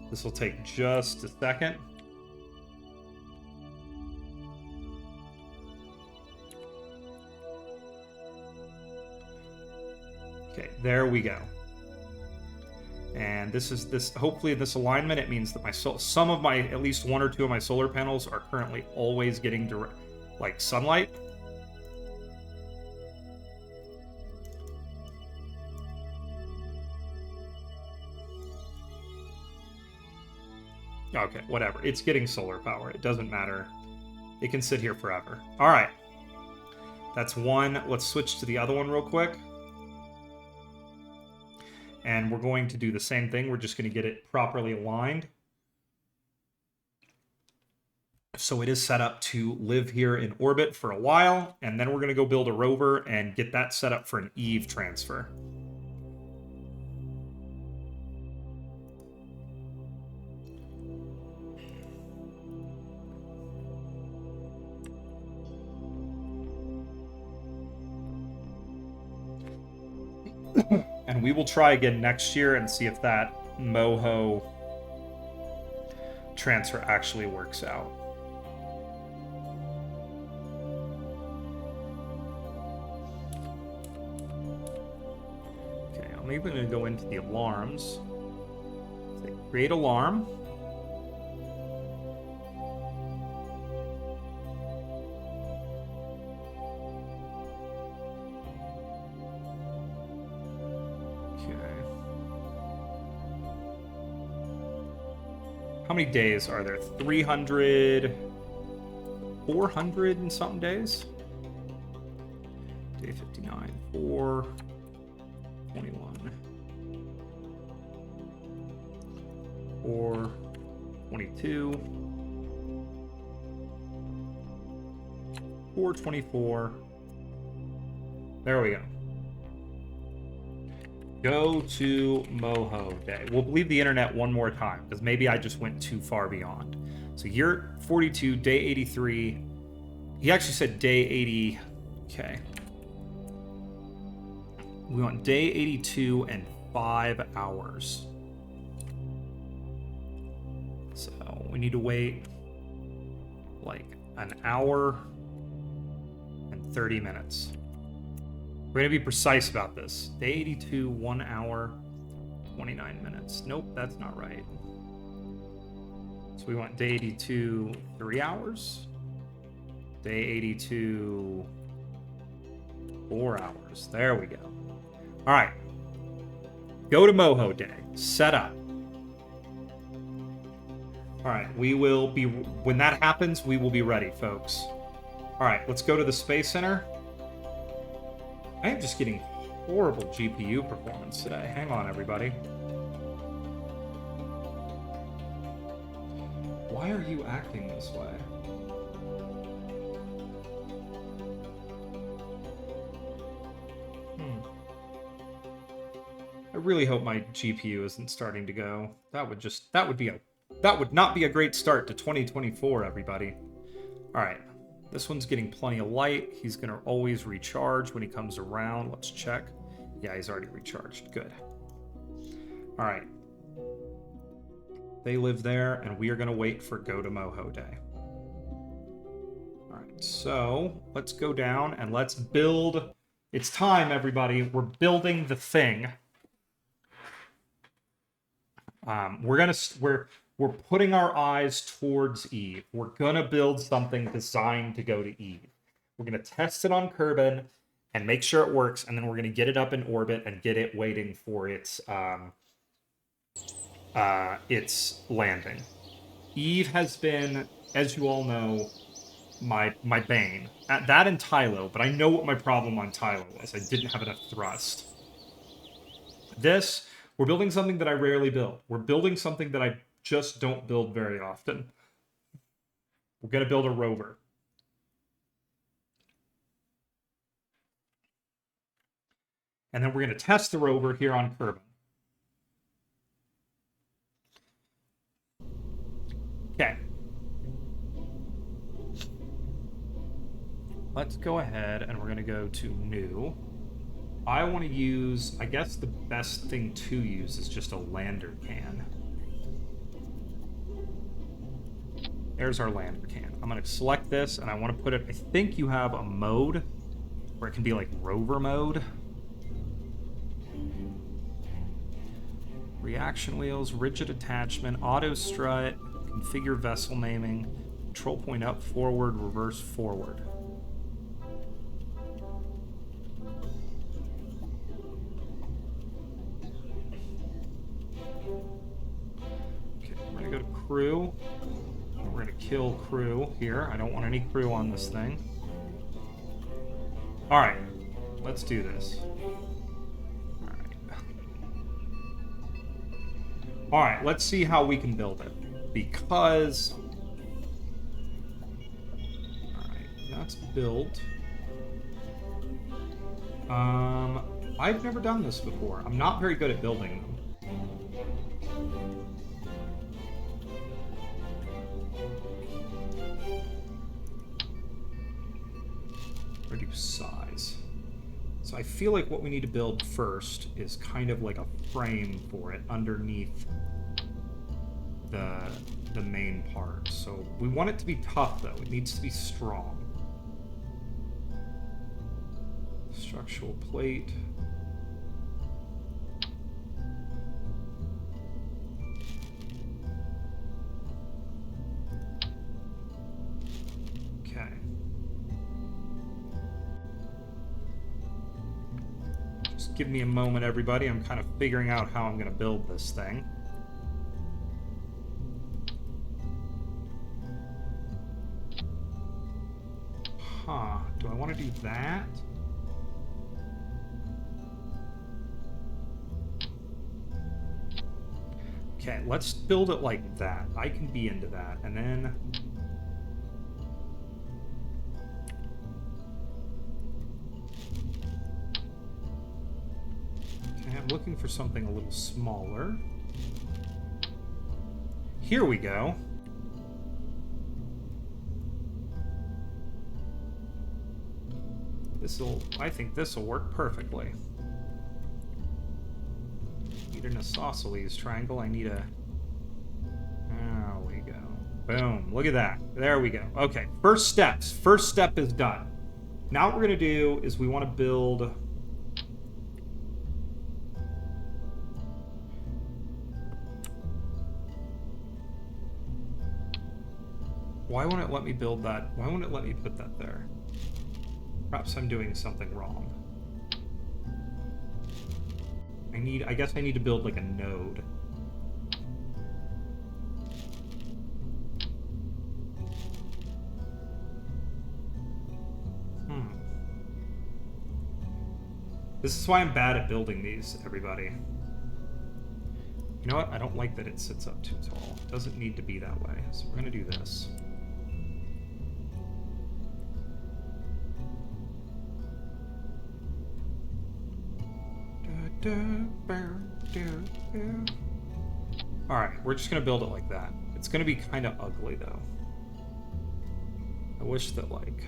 This will take just a second. Okay, there we go. And hopefully this alignment, it means that at least one or two of my solar panels are currently always getting direct, like, sunlight. Okay, whatever. It's getting solar power. It doesn't matter. It can sit here forever. All right. That's one. Let's switch to the other one real quick. And we're going to do the same thing. We're just going to get it properly aligned. So it is set up to live here in orbit for a while. And then we're going to go build a rover and get that set up for an Eve transfer. And we will try again next year and see if that Moho transfer actually works out. Okay, I'm even going to go into the alarms. Say, create alarm. How many days are there? 300, 400 and something days? Day 59, 4, 21, 4, 22, 424. There we go. Go to Moho Day. We'll leave the internet one more time, because maybe I just went too far beyond. So year 42, day 83. He actually said day 80. Okay. We want day 82 and 5 hours. So we need to wait like an hour and 30 minutes. We're going to be precise about this. Day 82, 1 hour, 29 minutes. Nope, that's not right. So we want day 82, 3 hours. Day 82, 4 hours. There we go. All right. Go to Moho Day. Set up. All right, we will be... When that happens, we will be ready, folks. All right, let's go to the Space Center. I am just getting horrible GPU performance today. Hang on, everybody. Why are you acting this way? I really hope my GPU isn't starting to go. That would not be a great start to 2024, everybody. All right. This one's getting plenty of light. He's going to always recharge when he comes around. Let's check. Yeah, he's already recharged. Good. All right. They live there, and we are going to wait for Go to Moho Day. All right, so let's go down and let's build. It's time, everybody. We're building the thing. We're putting our eyes towards Eve. We're gonna build something designed to go to Eve. We're gonna test it on Kerbin and make sure it works, and then we're gonna get it up in orbit and get it waiting for its landing. Eve has been, as you all know, my bane. At that and Tylo, but I know what my problem on Tylo was. I didn't have enough thrust. We're building something that I rarely build. We're building something that I just don't build very often. We're going to build a rover. And then we're going to test the rover here on Kerbin. Okay. Let's go ahead and we're going to go to new. I want to use, I guess the best thing to use is just a lander can. There's our lander can. I'm going to select this and I want to put it, I think you have a mode where it can be like rover mode. Reaction wheels, rigid attachment, auto strut, configure vessel naming, control point up, forward, reverse, forward. Go to crew. We're going to kill crew here. I don't want any crew on this thing. All right, let's do this. All right, let's see how we can build it. Because... All right, that's built. I've never done this before. I'm not very good at building them. Reduce size. So I feel like what we need to build first is kind of like a frame for it underneath the main part. So we want it to be tough though. It needs to be strong. Structural plate. Okay. Just give me a moment, everybody. I'm kind of figuring out how I'm going to build this thing. Huh. Do I want to do that? Okay, let's build it like that. I can be into that. And then... Okay, I'm looking for something a little smaller. Here we go. I think this'll work perfectly. Need an isosceles triangle. I need a... There we go. Boom. Look at that. There we go. Okay. First steps. First step is done. Now what we're going to do is we want to build... Why won't it let me build that? Why won't it let me put that there? Perhaps I'm doing something wrong. I guess I need to build like a node. This is why I'm bad at building these, everybody. You know what? I don't like that it sits up too tall. It doesn't need to be that way. So we're going to do this. Alright, we're just going to build it like that. It's going to be kind of ugly, though. I wish that, like...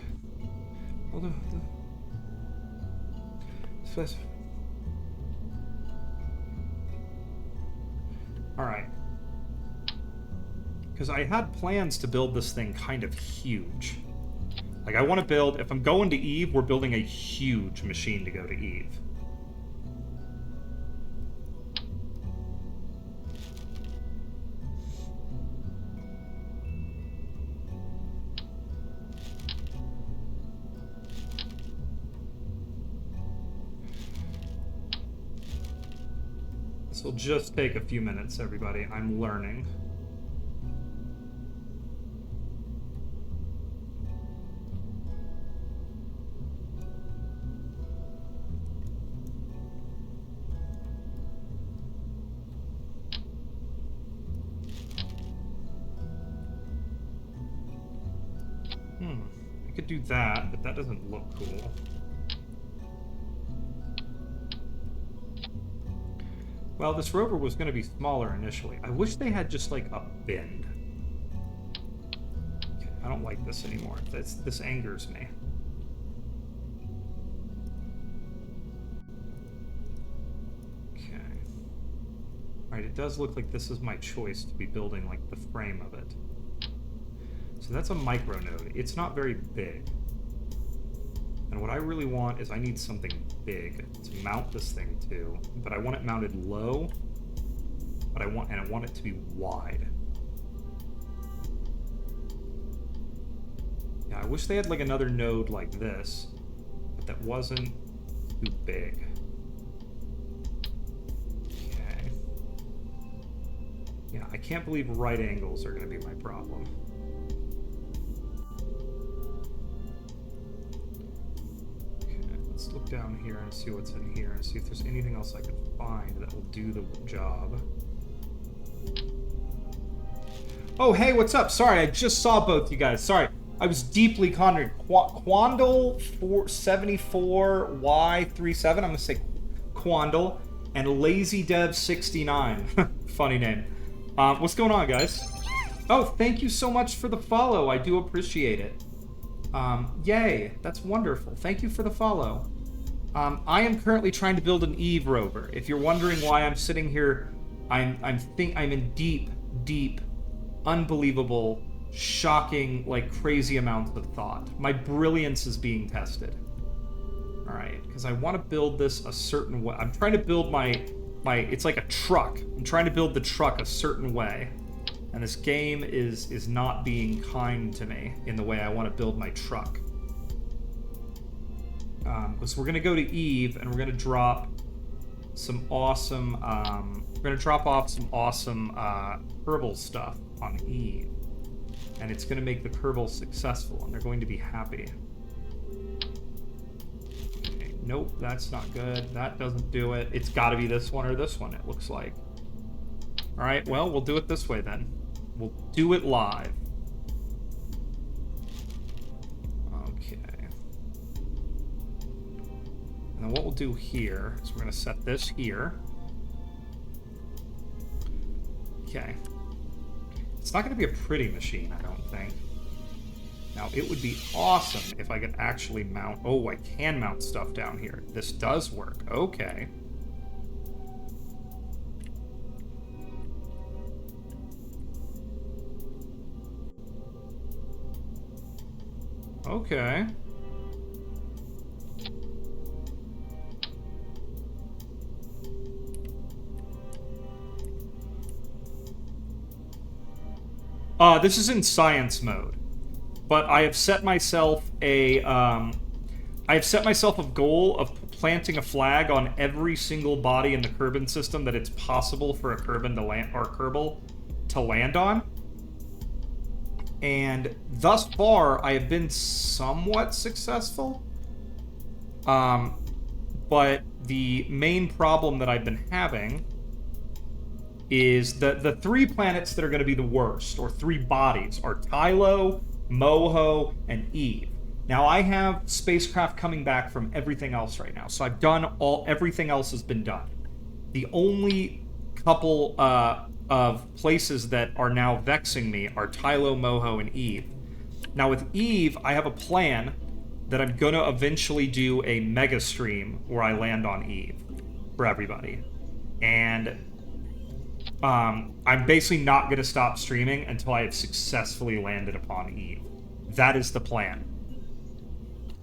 Alright. Because I had plans to build this thing kind of huge. Like, I want to build... If I'm going to Eve, we're building a huge machine to go to Eve. This will just take a few minutes, everybody. I'm learning. I could do that, but that doesn't look cool. Well, this rover was going to be smaller initially. I wish they had just, like, a bend. Okay, I don't like this anymore. This angers me. Okay. Alright, it does look like this is my choice to be building, like, the frame of it. So that's a micro node. It's not very big. And what I really want is I need something big to mount this thing to, but I want it mounted low, but I want it to be wide. Yeah, I wish they had like another node like this, but that wasn't too big. Okay. Yeah, I can't believe right angles are going to be my problem. Let's look down here and see what's in here and see if there's anything else I can find that will do the job. Oh, hey, what's up? Sorry, I just saw both you guys. Sorry, I was deeply conjured. Quandle 474Y37. I'm going to say Quandle. And LazyDev69. Funny name. What's going on, guys? Oh, thank you so much for the follow. I do appreciate it. Yay, that's wonderful. Thank you for the follow. I am currently trying to build an Eve rover. If you're wondering why I'm sitting here, I'm in deep, unbelievable, shocking, like crazy amounts of thought. My brilliance is being tested. All right, because I want to build this a certain way. I'm trying to build my it's like a truck. I'm trying to build the truck a certain way. And this game is not being kind to me in the way I want to build my truck. So we're going to go to Eve, and we're going to drop some awesome... we're going to drop off some awesome Kerbal stuff on Eve. And it's going to make the Kerbals successful, and they're going to be happy. Okay, nope, that's not good. That doesn't do it. It's got to be this one or this one, it looks like. All right, well, we'll do it this way then. We'll do it live. Okay. And then what we'll do here is we're going to set this here. Okay. It's not going to be a pretty machine, I don't think. Now, it would be awesome if I could actually mount... Oh, I can mount stuff down here. This does work. Okay. Okay. This is in science mode, but I have set myself a goal of planting a flag on every single body in the Kerbin system that it's possible for a Kerbin to land or Kerbal to land on. And thus far, I have been somewhat successful. But the main problem that I've been having is the 3 planets that are going to be the worst, or 3 bodies, are Tylo, Moho, and Eve. Now, I have spacecraft coming back from everything else right now, so I've done everything else has been done. The only couple of places that are now vexing me are Tylo, Moho, and Eve. Now, with Eve, I have a plan that I'm going to eventually do a mega stream where I land on Eve for everybody. And I'm basically not going to stop streaming until I have successfully landed upon Eve. That is the plan.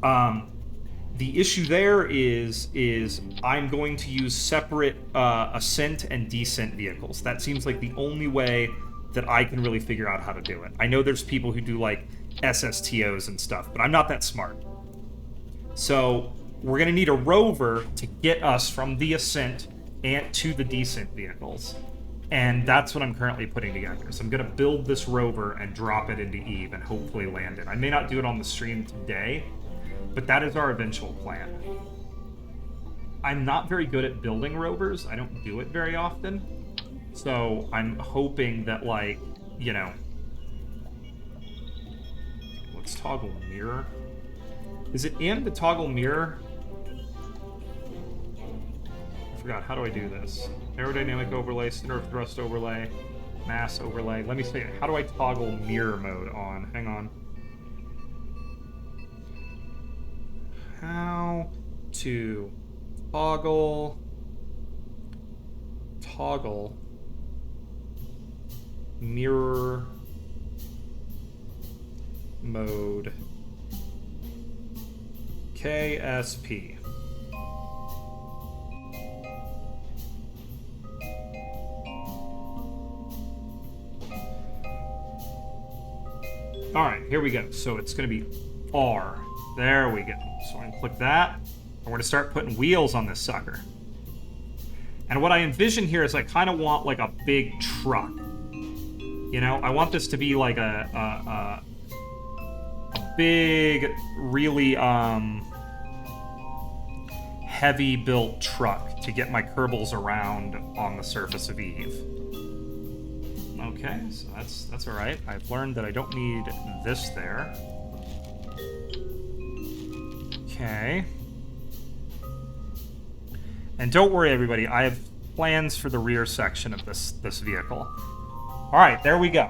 The issue there is I'm going to use separate ascent and descent vehicles. That seems like the only way that I can really figure out how to do it. I know there's people who do like SSTOs and stuff, but I'm not that smart. So we're going to need a rover to get us from the ascent and to the descent vehicles. And that's what I'm currently putting together. So I'm going to build this rover and drop it into Eve and hopefully land it. I may not do it on the stream today, but that is our eventual plan. I'm not very good at building rovers. I don't do it very often. So I'm hoping that, like, you know... Let's toggle mirror. Is it in to toggle mirror? I forgot. How do I do this? Aerodynamic overlay, center of thrust overlay, mass overlay. Let me see. How do I toggle mirror mode on? Hang on. How to toggle mirror mode KSP. All right, here we go. So it's going to be R. There we go. So I'm going to click that, and we're going to start putting wheels on this sucker. And what I envision here is I kind of want like a big truck. You know, I want this to be like a big, really heavy built truck to get my Kerbals around on the surface of Eve. Okay, so that's all right. I've learned that I don't need this there. Okay. And don't worry, everybody. I have plans for the rear section of this vehicle. All right, there we go.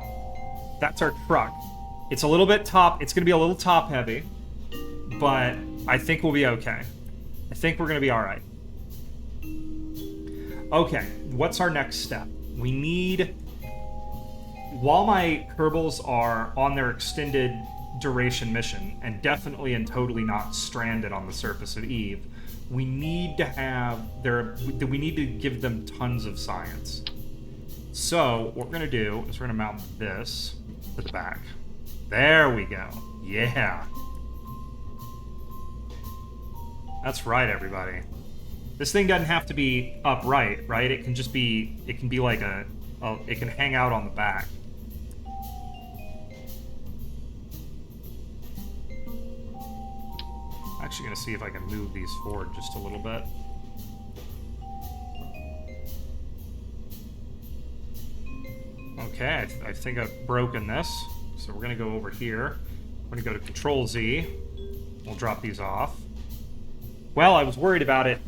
That's our truck. It's a little bit top. It's going to be a little top heavy, but I think we'll be okay. I think we're going to be all right. Okay, what's our next step? We need... While my Kerbals are on their extended duration mission, and definitely and totally not stranded on the surface of Eve, we need to have we need to give them tons of science. So what we're going to do is we're going to mount this to the back. There we go. Yeah. That's right, everybody. This thing doesn't have to be upright, right? It can just be, it can be like it can hang out on the back. I'm actually going to see if I can move these forward just a little bit. Okay, I think I've broken this. So we're going to go over here. We're going to go to Control Z. We'll drop these off. Well, I was worried about it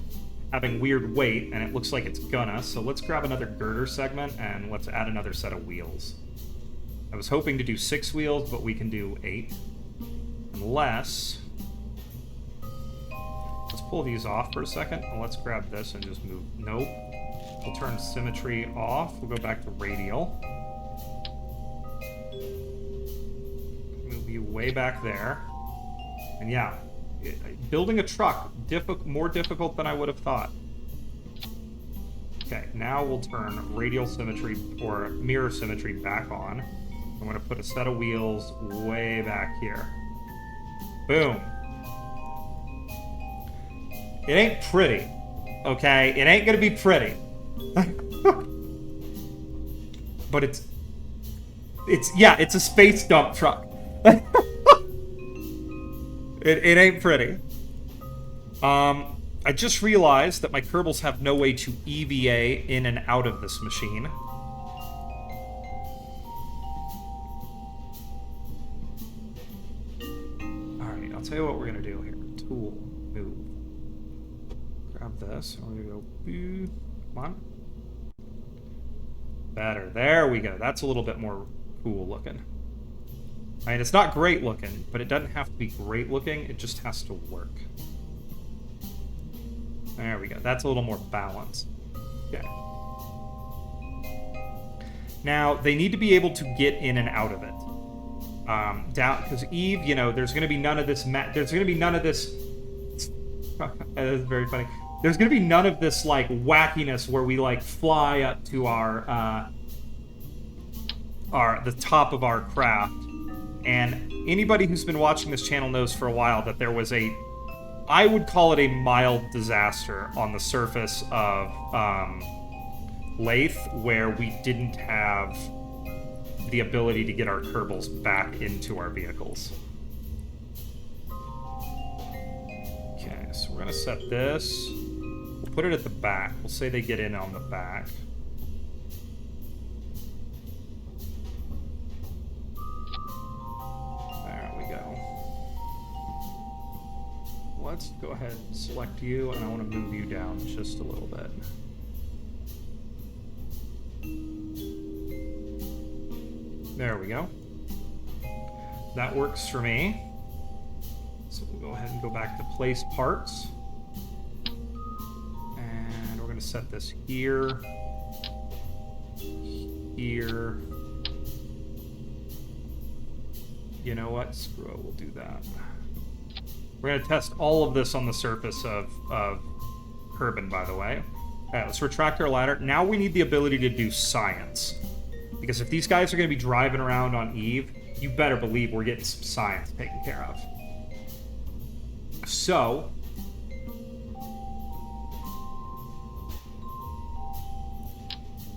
having weird weight, and it looks like it's gonna. So let's grab another girder segment, and let's add another set of wheels. I was hoping to do 6 wheels, but we can do 8. Unless... Let's pull these off for a second, and let's grab this and just move. Nope. We'll turn symmetry off. We'll go back to radial. Move you way back there. And yeah, building a truck, more difficult than I would have thought. Okay, now we'll turn radial symmetry, or mirror symmetry, back on. I'm going to put a set of wheels way back here. Boom. It ain't pretty, okay? It ain't going to be pretty. But it's a space dump truck. It ain't pretty. I just realized that my Kerbals have no way to EVA in and out of this machine. Alright, I'll tell you what we're going to do here. Tool, move. Grab this, and we're going to go... Come on. Better. There we go. That's a little bit more cool looking. I mean, it's not great looking, but it doesn't have to be great looking. It just has to work. There we go. That's a little more balanced. Okay. Now, they need to be able to get in and out of it. Down, because Eve, you know, there's going to be none of this... There's going to be none of this... That's very funny. There's going to be none of this, like, wackiness where we, like, fly up to the top of our craft. And anybody who's been watching this channel knows for a while that there was a... I would call it a mild disaster on the surface of Lathe, where we didn't have the ability to get our Kerbals back into our vehicles. Okay, so we're going to set this. We'll put it at the back. We'll say they get in on the back. There we go. Let's go ahead and select you, and I want to move you down just a little bit. There we go. That works for me. So we'll go ahead and go back to place parts. And we're going to set this here. Here. You know what? Screw it. We'll do that. We're going to test all of this on the surface of Kerbin, by the way. All right, let's retract our ladder. Now we need the ability to do science. Because if these guys are going to be driving around on Eve, you better believe we're getting some science taken care of. So,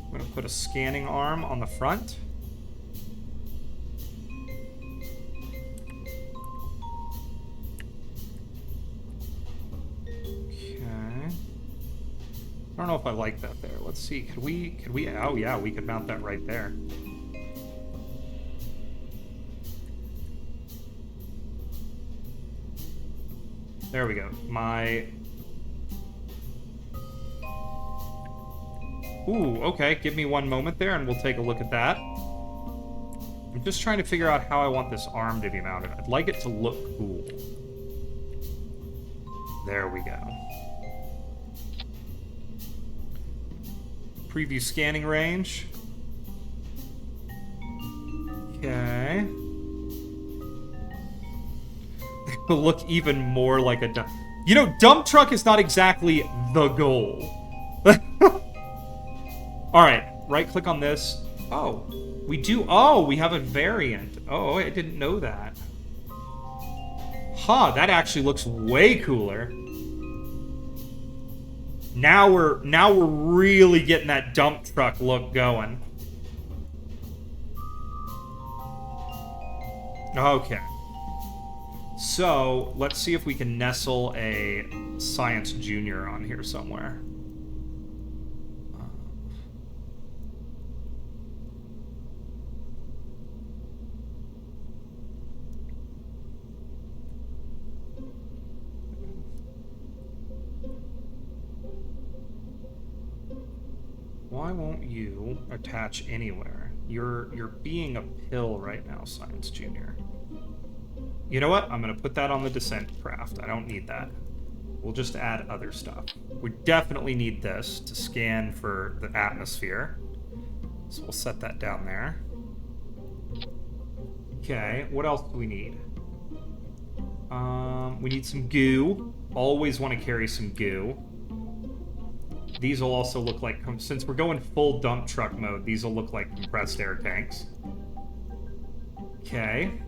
I'm going to put a scanning arm on the front. I don't know if I like that there. Let's see. Could we, oh yeah, we could mount that right there. There we go. Ooh, okay. Give me one moment there and we'll take a look at that. I'm just trying to figure out how I want this arm to be mounted. I'd like it to look cool. There we go. Preview scanning range. Okay. It'll look even more like a dump. You know, dump truck is not exactly the goal. Alright, right click on this. Oh, we do. Oh, we have a variant. Oh, I didn't know that. Huh, that actually looks way cooler. Now we're really getting that dump truck look going. Okay. So, let's see if we can nestle a Science Junior on here somewhere. Why won't you attach anywhere? You're being a pill right now, Science Junior. You know what? I'm going to put that on the Descent craft. I don't need that. We'll just add other stuff. We definitely need this to scan for the atmosphere. So we'll set that down there. Okay, what else do we need? We need some goo. Always want to carry some goo. These will also look like, since we're going full dump truck mode, these will look like compressed air tanks. Okay.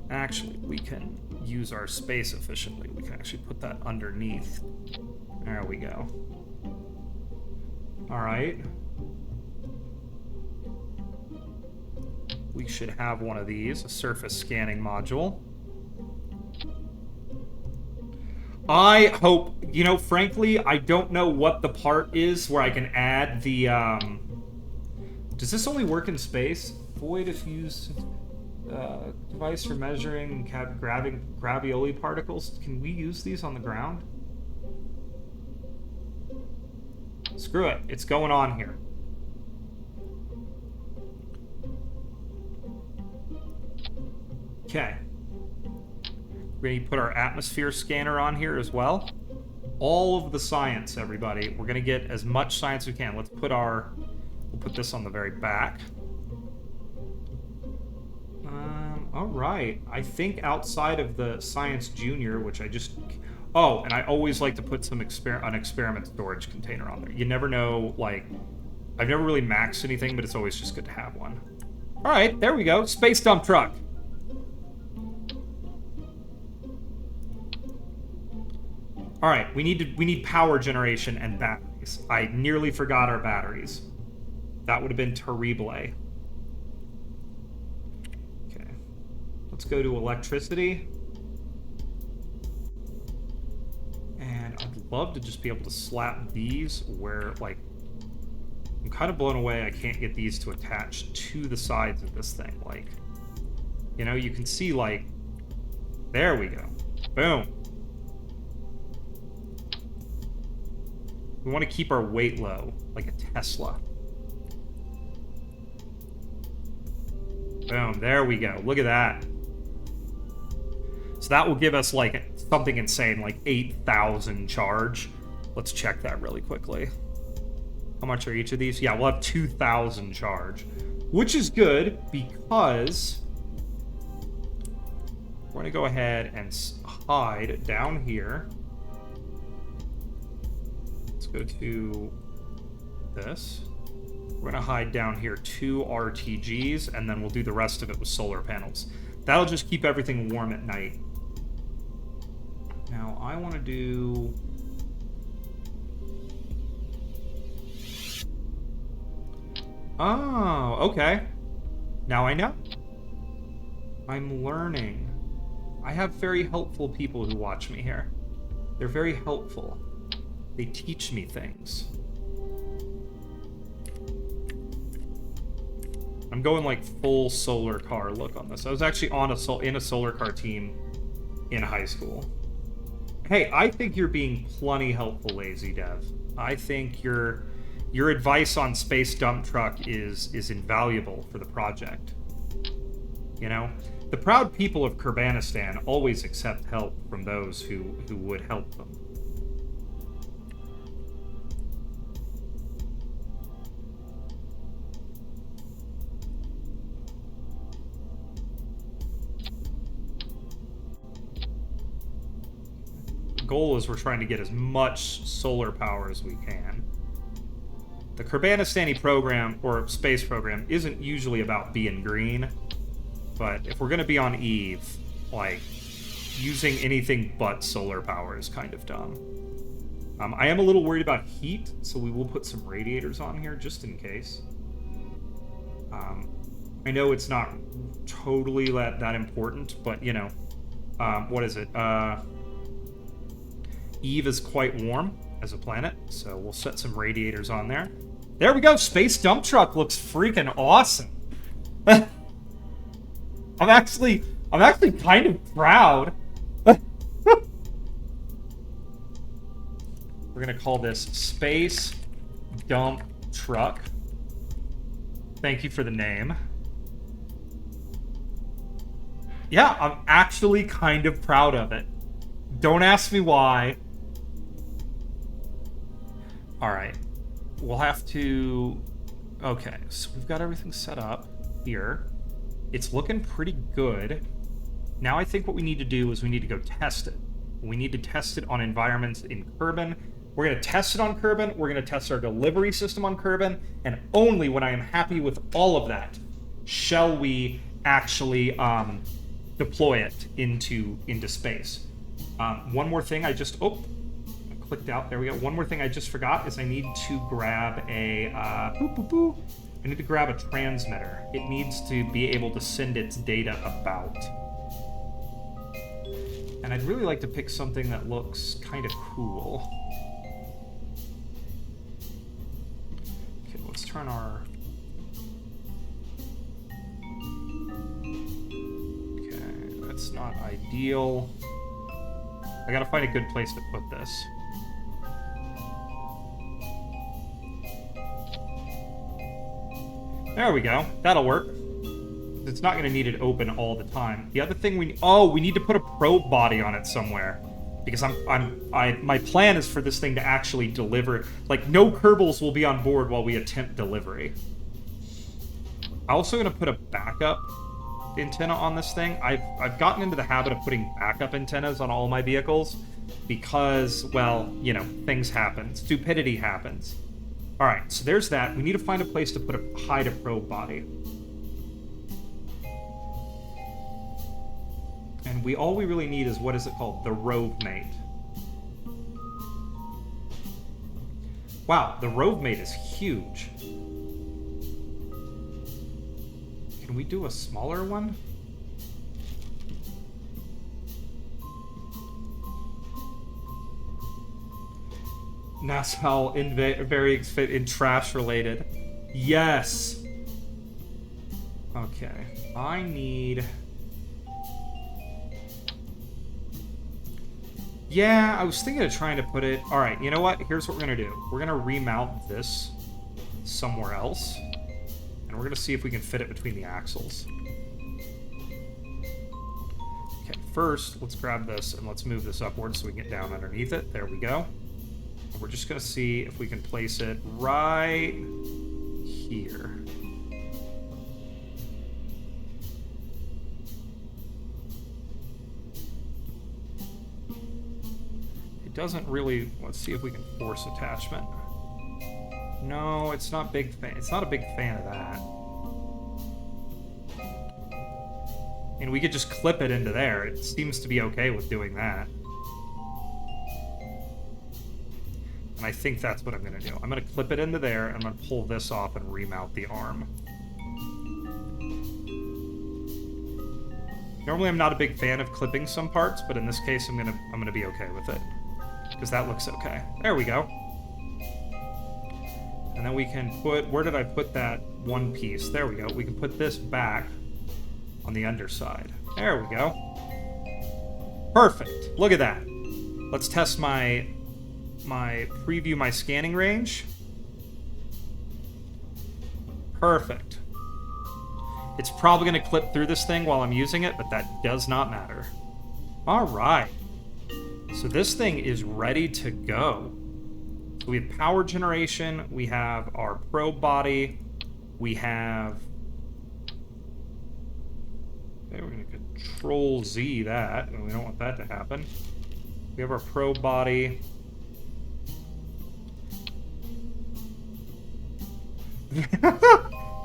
Actually, we can use our space efficiently. We can actually put that underneath. There we go. All right. We should have one of these, a surface scanning module. I hope, you know, frankly, I don't know what the part is where I can add the, does this only work in space? Void if used, device for measuring grabbing gravioli particles. Can we use these on the ground? Screw it. It's going on here. Okay. We're going to put our atmosphere scanner on here as well. All of the science, everybody. We're going to get as much science as we can. Let's put our... We'll put this on the very back. All right. I think outside of the Science Junior, which I just... Oh, and I always like to put some an experiment storage container on there. You never know, like... I've never really maxed anything, but it's always just good to have one. All right, there we go. Space dump truck. All right, we need power generation and batteries. I nearly forgot our batteries. That would have been terrible. Okay. Let's go to electricity. And I'd love to just be able to slap these where, like, I'm kind of blown away I can't get these to attach to the sides of this thing. Like, you know, you can see, like, there we go. Boom. We want to keep our weight low, like a Tesla. Boom, there we go. Look at that. So that will give us, like, something insane, like 8,000 charge. Let's check that really quickly. How much are each of these? Yeah, we'll have 2,000 charge, which is good because we're going to go ahead and hide down here. Let's go to this. We're going to hide down here 2 RTGs, and then we'll do the rest of it with solar panels. That'll just keep everything warm at night. Now, I want to do... Oh, okay. Now I know. I'm learning. I have very helpful people who watch me here. They're very helpful. They teach me things. I'm going like full solar car look on this. I was actually on in a solar car team in high school. Hey, I think you're being plenty helpful, Lazy Dev. I think your advice on Space Dump Truck is invaluable for the project. You know, the proud people of Kerbanistan always accept help from those who would help them. The goal is we're trying to get as much solar power as we can. The Kerbanistani program, or space program, isn't usually about being green, but if we're going to be on Eve, like, using anything but solar power is kind of dumb. I am a little worried about heat, so we will put some radiators on here just in case. I know it's not totally that important, but, you know, what is it? Eve is quite warm as a planet, so we'll set some radiators on there. There we go. Space dump truck looks freaking awesome. I'm actually kind of proud. We're gonna call this Space Dump Truck. Thank you for the name. Yeah, I'm actually kind of proud of it. Don't ask me why. All right. We'll have to... Okay, so we've got everything set up here. It's looking pretty good. Now I think what we need to do is we need to go test it. We need to test it on environments in Kerbin. We're going to test it on Kerbin. We're going to test our delivery system on Kerbin. And only when I am happy with all of that shall we actually deploy it into space. One more thing I just... Oh, I clicked out. There we go. One more thing I just forgot is I need to grab a... I need to grab a transmitter. It needs to be able to send its data about. And I'd really like to pick something that looks kind of cool. Okay, let's turn our... Okay, that's not ideal. I gotta find a good place to put this. There we go. That'll work. It's not going to need it open all the time. The other thing we need to put a probe body on it somewhere, because my plan is for this thing to actually deliver. Like, no Kerbals will be on board while we attempt delivery. I'm also going to put a backup antenna on this thing. I've gotten into the habit of putting backup antennas on all my vehicles because, well, you know, things happen. Stupidity happens. All right, so there's that. We need to find a place to hide a probe body. And all we really need is, what is it called? The rove mate. Wow, the rove mate is huge. Can we do a smaller one? Nassau in trash related. Yes. Okay. I need... Yeah, I was thinking of trying to put it... Alright, you know what? Here's what we're going to do. We're going to remount this somewhere else. And we're going to see if we can fit it between the axles. Okay, first, let's grab this and let's move this upwards so we can get down underneath it. There we go. And we're just going to see if we can place it right here. Doesn't really... Let's see if we can force attachment. No, it's not big fan. It's not a big fan of that. And we could just clip it into there. It seems to be okay with doing that. And I think that's what I'm going to do. I'm going to clip it into there, and I'm going to pull this off and remount the arm. Normally I'm not a big fan of clipping some parts, but in this case I'm gonna be okay with it. Because that looks okay. There we go. And then we can put... Where did I put that one piece? There we go. We can put this back on the underside. There we go. Perfect. Look at that. Let's test my preview my scanning range. Perfect. It's probably going to clip through this thing while I'm using it, but that does not matter. All right. So this thing is ready to go. So we have power generation, we have our probe body, we have... Okay, we're going to Control Z that, and we don't want that to happen. We have our probe body.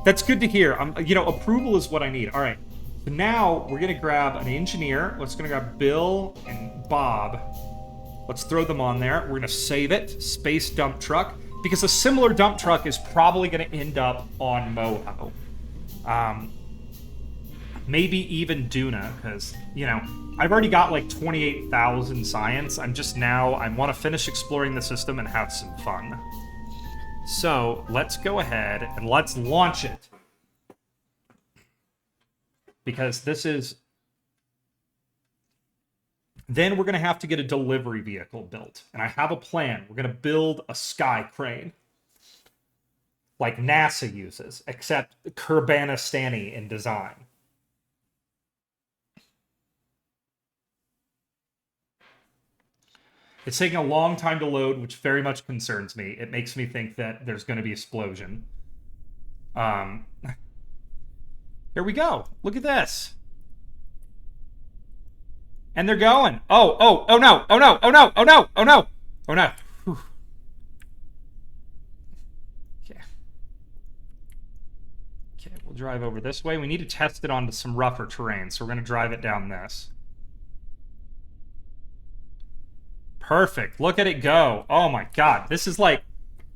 That's good to hear. You know, approval is what I need. All right. So now we're going to grab an engineer. Let's going to grab Bill and Bob. Let's throw them on there. We're going to save it. Space dump truck. Because a similar dump truck is probably going to end up on Moho. Maybe even Duna. Because, you know, I've already got like 28,000 science. I want to finish exploring the system and have some fun. So let's go ahead and let's launch it. Because this is... Then we're going to have to get a delivery vehicle built. And I have a plan. We're going to build a sky crane. Like NASA uses, except Kerbanistani in design. It's taking a long time to load, which very much concerns me. It makes me think that there's going to be an explosion. Here we go. Look at this. And they're going. Oh no, oh no, oh no, oh no, oh no, oh no. Whew. Okay. Okay, we'll drive over this way. We need to test it onto some rougher terrain, so we're going to drive it down this. Perfect. Look at it go. Oh my god. This is like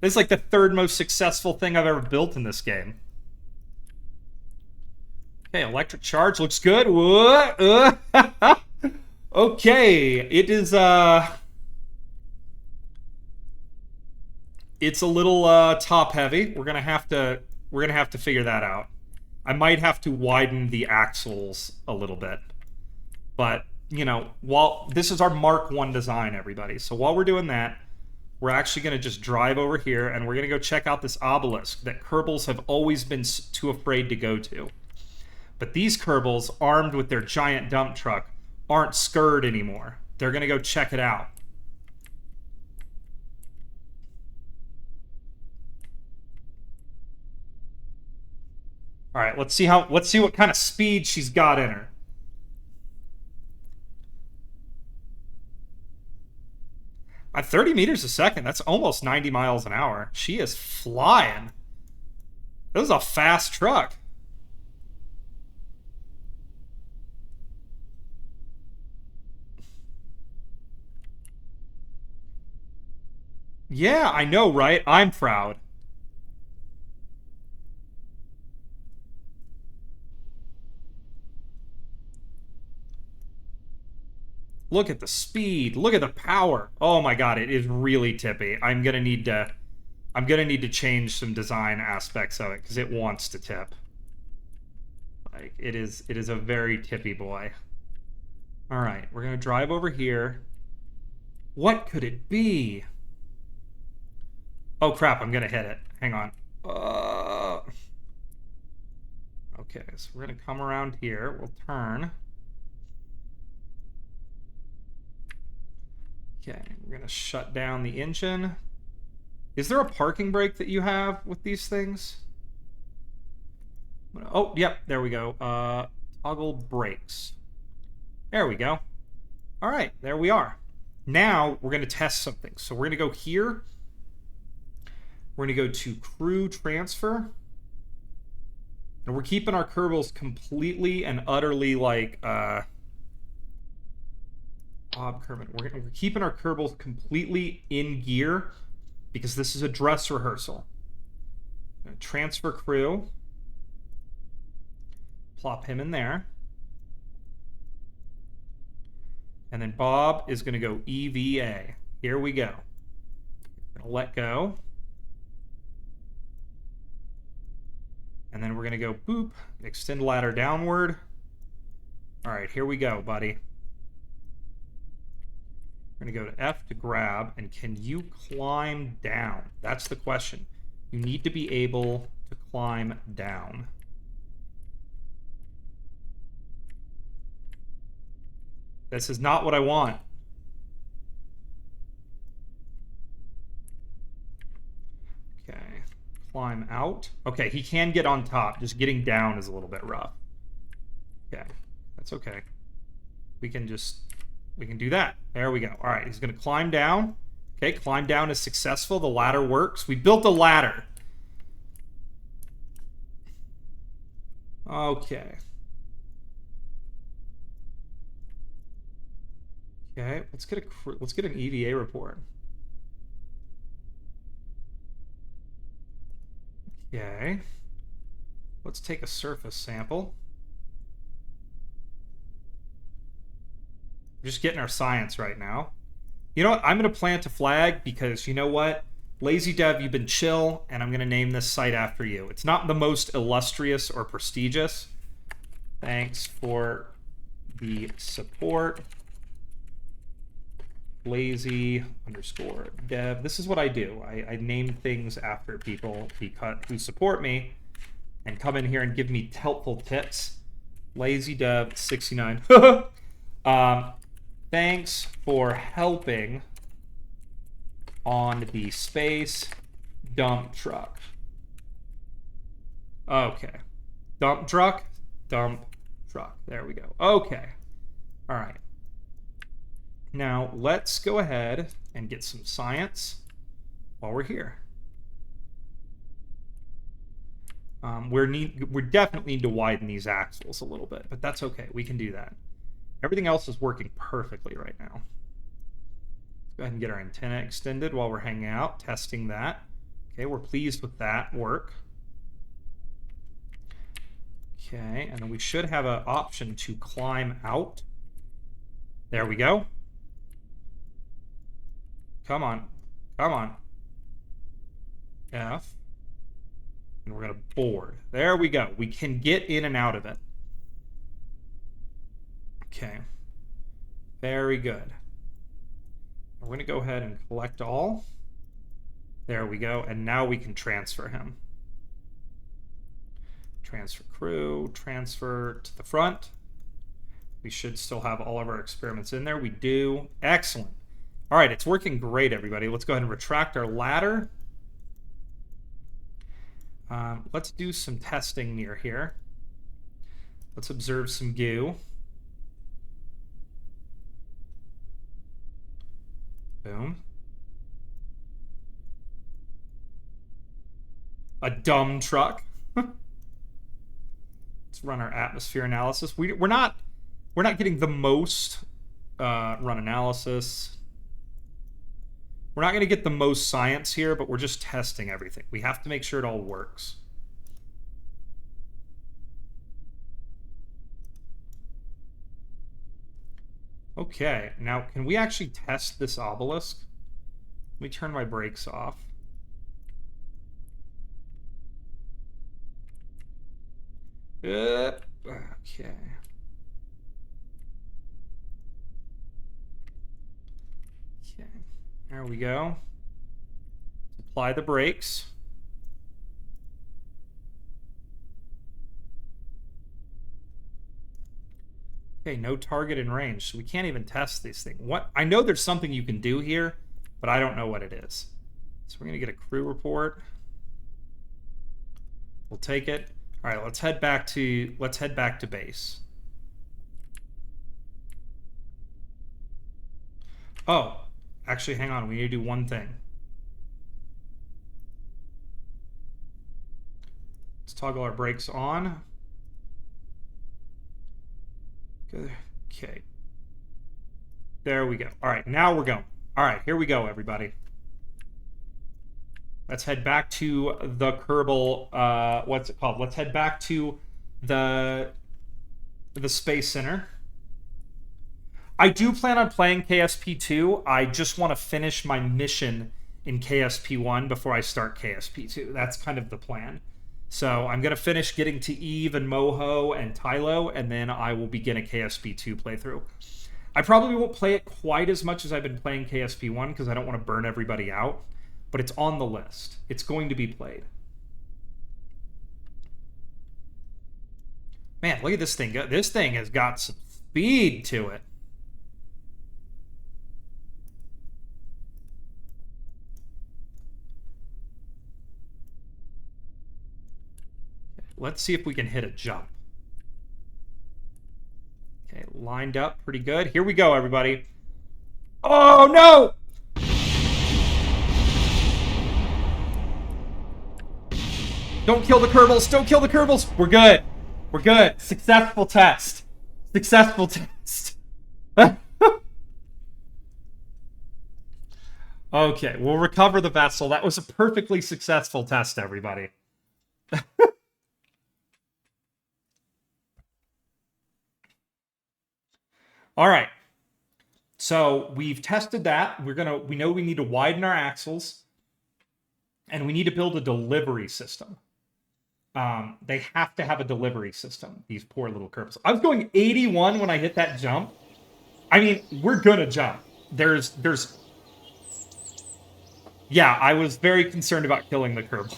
the third most successful thing I've ever built in this game. Okay, electric charge looks good. Okay, it is it's a little top heavy. We're gonna have to figure that out. I might have to widen the axles a little bit. But, you know, while this is our Mark 1 design, everybody. So while we're doing that, we're actually going to just drive over here and we're going to go check out this obelisk that Kerbals have always been too afraid to go to. But these Kerbals, armed with their giant dump truck, aren't scared anymore. They're going to go check it out. All right, let's see what kind of speed she's got in her. At 30 meters a second, that's almost 90 miles an hour. She is flying. This is a fast truck. Yeah, I know, right? I'm proud. Look at the speed. Look at the power. Oh my god, it is really tippy. I'm gonna need to change some design aspects of it because it wants to tip. Like it is a very tippy boy. All right, we're gonna drive over here. What could it be? Oh crap, I'm gonna hit it. Hang on. Okay, so we're gonna come around here. We'll turn. Okay, we're gonna shut down the engine. Is there a parking brake that you have with these things? Oh, yep, there we go. Toggle brakes. There we go. All right, there we are. Now we're gonna test something. So we're gonna go here. We're gonna go to crew transfer. And we're keeping our Kerbals completely and utterly like, Bob Kermit. We're keeping our Kerbals completely in gear because this is a dress rehearsal. Transfer crew. Plop him in there. And then Bob is going to go EVA. Here we go. Gonna let go. And then we're going to go boop, extend ladder downward. All right, here we go, buddy. We're going to go to F to grab, and can you climb down? That's the question. You need to be able to climb down. This is not what I want. Okay, climb out. Okay, he can get on top. Just getting down is a little bit rough. Okay, that's okay. We can do that. There we go. All right, he's going to climb down. Okay, climb down is successful. The ladder works. We built a ladder. Okay. Okay, let's get an EVA report. Okay. Let's take a surface sample. We're just getting our science right now. You know what? I'm going to plant a flag because you know what? Lazy Dev, you've been chill, and I'm going to name this site after you. It's not the most illustrious or prestigious. Thanks for the support. Lazy_dev. This is what I do. I name things after people who support me and come in here and give me helpful tips. LazyDev69. Thanks for helping on the space dump truck. Okay. Dump truck. There we go. Okay. All right. Now, let's go ahead and get some science while we're here. We definitely need to widen these axles a little bit, but that's okay. We can do that. Everything else is working perfectly right now. Let's go ahead and get our antenna extended while we're hanging out, testing that. Okay, we're pleased with that work. Okay, and then we should have an option to climb out. There we go. Come on. Come on. F. And we're going to board. There we go. We can get in and out of it. Okay. Very good. We're going to go ahead and collect all. There we go. And now we can transfer him. Transfer crew. Transfer to the front. We should still have all of our experiments in there. We do. Excellent. All right. It's working great, everybody. Let's go ahead and retract our ladder. Let's do some testing near here. Let's observe some goo. Boom. A dumb truck. Let's run our atmosphere analysis. We're not getting the most run analysis. We're not going to get the most science here, but we're just testing everything. We have to make sure it all works. Okay, now can we actually test this obelisk? Let me turn my brakes off. Okay. Okay, there we go. Apply the brakes. Okay, no target in range, so we can't even test these things. What? I know there's something you can do here, but I don't know what it is. So we're gonna get a crew report. We'll take it. All right, let's head back to base. Oh, actually, hang on. We need to do one thing. Let's toggle our brakes on. Okay. There we go. All right, now we're going. All right, here we go, everybody. Let's head back to the Kerbal, what's it called? Let's head back to the Space Center. I do plan on playing KSP 2. I just want to finish my mission in KSP 1 before I start KSP 2. That's kind of the plan. So I'm going to finish getting to Eve and Moho and Tylo, and then I will begin a KSP 2 playthrough. I probably won't play it quite as much as I've been playing KSP 1 because I don't want to burn everybody out, but it's on the list. It's going to be played. Man, look at this thing. This thing has got some speed to it. Let's see if we can hit a jump. Okay, lined up pretty good. Here we go, everybody. Oh, no! Don't kill the Kerbals. Don't kill the Kerbals. We're good. We're good. Successful test. Successful test. Okay, we'll recover the vessel. That was a perfectly successful test, everybody. All right. So we've tested that. We know we need to widen our axles, and we need to build a delivery system. They have to have a delivery system, these poor little Kerbals. I was going 81 when I hit that jump. I mean, we're gonna jump. Yeah, I was very concerned about killing the Kerbal.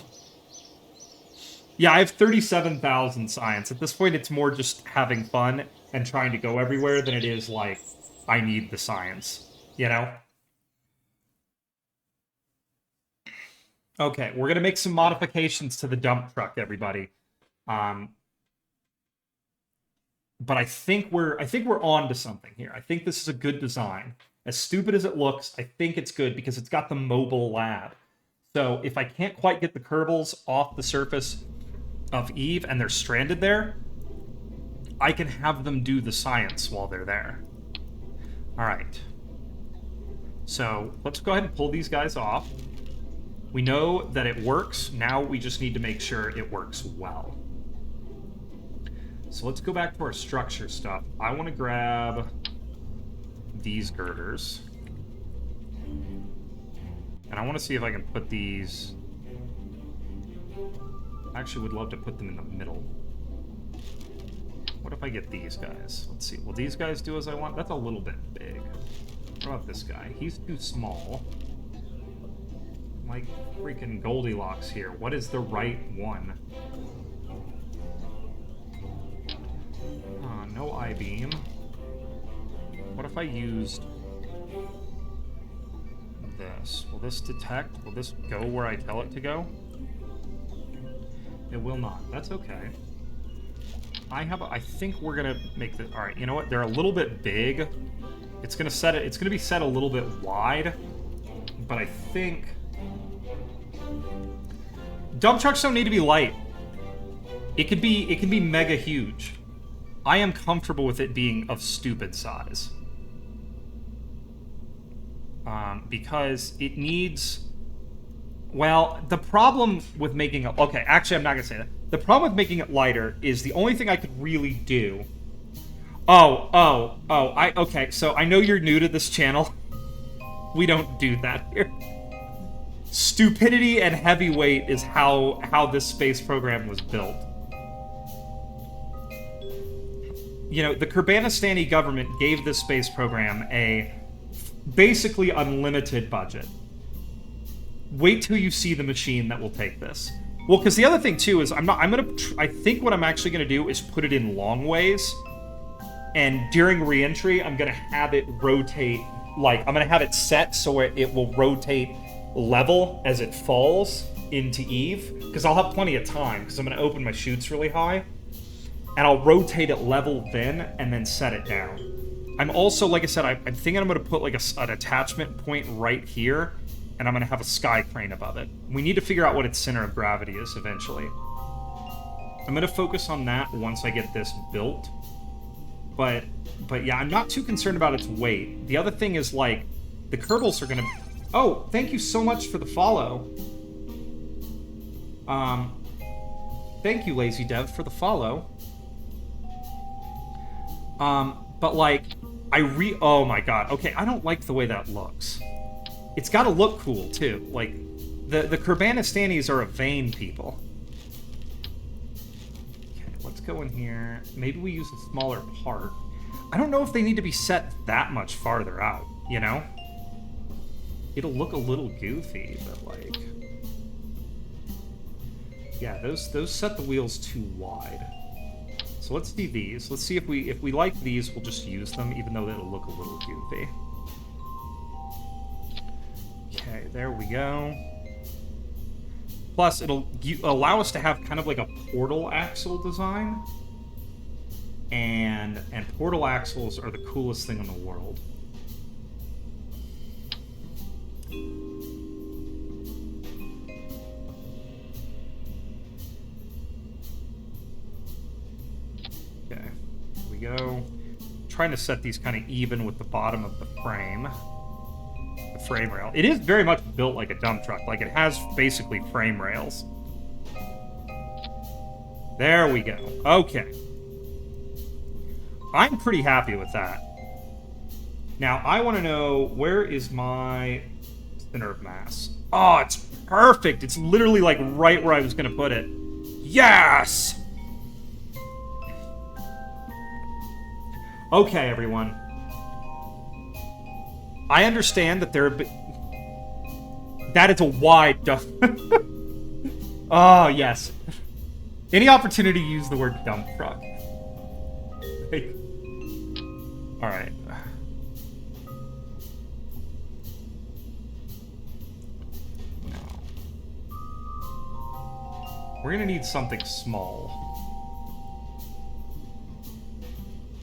Yeah, I have 37,000 science. At this point, it's more just having fun and trying to go everywhere than it is like, I need the science, you know? Okay, we're gonna make some modifications to the dump truck, everybody. But I think we're on to something here. I think this is a good design. As stupid as it looks, I think it's good because it's got the mobile lab. So if I can't quite get the Kerbals off the surface of Eve and they're stranded there, I can have them do the science while they're there. All right. So let's go ahead and pull these guys off. We know that it works. Now we just need to make sure it works well. So let's go back to our structure stuff. I want to grab these girders. And I want to see if I can put these... I actually would love to put them in the middle. What if I get these guys? Let's see. Will these guys do as I want? That's a little bit big. What about this guy? He's too small. Like freaking Goldilocks here. What is the right one? No I-beam. What if I used this? Will this detect? Will this go where I tell it to go? It will not. That's okay. I think we're gonna make the... Alright, you know what? They're a little bit big. It's gonna be set a little bit wide. But I think... Dump trucks don't need to be light. It can be mega huge. I am comfortable with it being of stupid size. Because it needs... Well, the problem with making it... Okay, actually, I'm not going to say that. The problem with making it lighter is the only thing I could really do... Okay, so I know you're new to this channel. We don't do that here. Stupidity and heavyweight is how this space program was built. You know, the Kurbanistani government gave this space program a basically unlimited budget. Wait till you see the machine that will take this. Well, because the other thing too is I think what I'm actually gonna do is put it in long ways, and during re-entry I'm gonna have it rotate. Like I'm gonna have it set so it will rotate level as it falls into Eve, because I'll have plenty of time because I'm gonna open my chutes really high. And I'll rotate it level then, and then set it down. I'm also, like I said, I'm thinking I'm going to put like an attachment point right here, and I'm going to have a sky crane above it. We need to figure out what its center of gravity is eventually. I'm going to focus on that once I get this built. But yeah, I'm not too concerned about its weight. The other thing is, like, the Kerbals are going to... Oh, thank you so much for the follow. Thank you, Lazy Dev, for the follow. But like, oh my god, okay, I don't like the way that looks. It's gotta look cool, too. Like, the Kurbanistanis are a vain people. Okay, let's go in here. Maybe we use a smaller part. I don't know if they need to be set that much farther out, you know? It'll look a little goofy, but like... Yeah, those set the wheels too wide. So let's do these. Let's see if we like these, we'll just use them, even though it'll look a little goofy. Okay, there we go. Plus, it'll allow us to have kind of like a portal axle design. And portal axles are the coolest thing in the world. Okay, here we go. Trying to set these kind of even with the bottom of the frame. The frame rail. It is very much built like a dump truck. Like, it has basically frame rails. There we go. Okay. I'm pretty happy with that. Now, I want to know, where is my center of mass? Oh, it's perfect! It's literally, like, right where I was going to put it. Yes! Okay, everyone. I understand that there are... That is a wide... Oh, yes. Any opportunity to use the word dump truck. Alright. We're gonna need something small.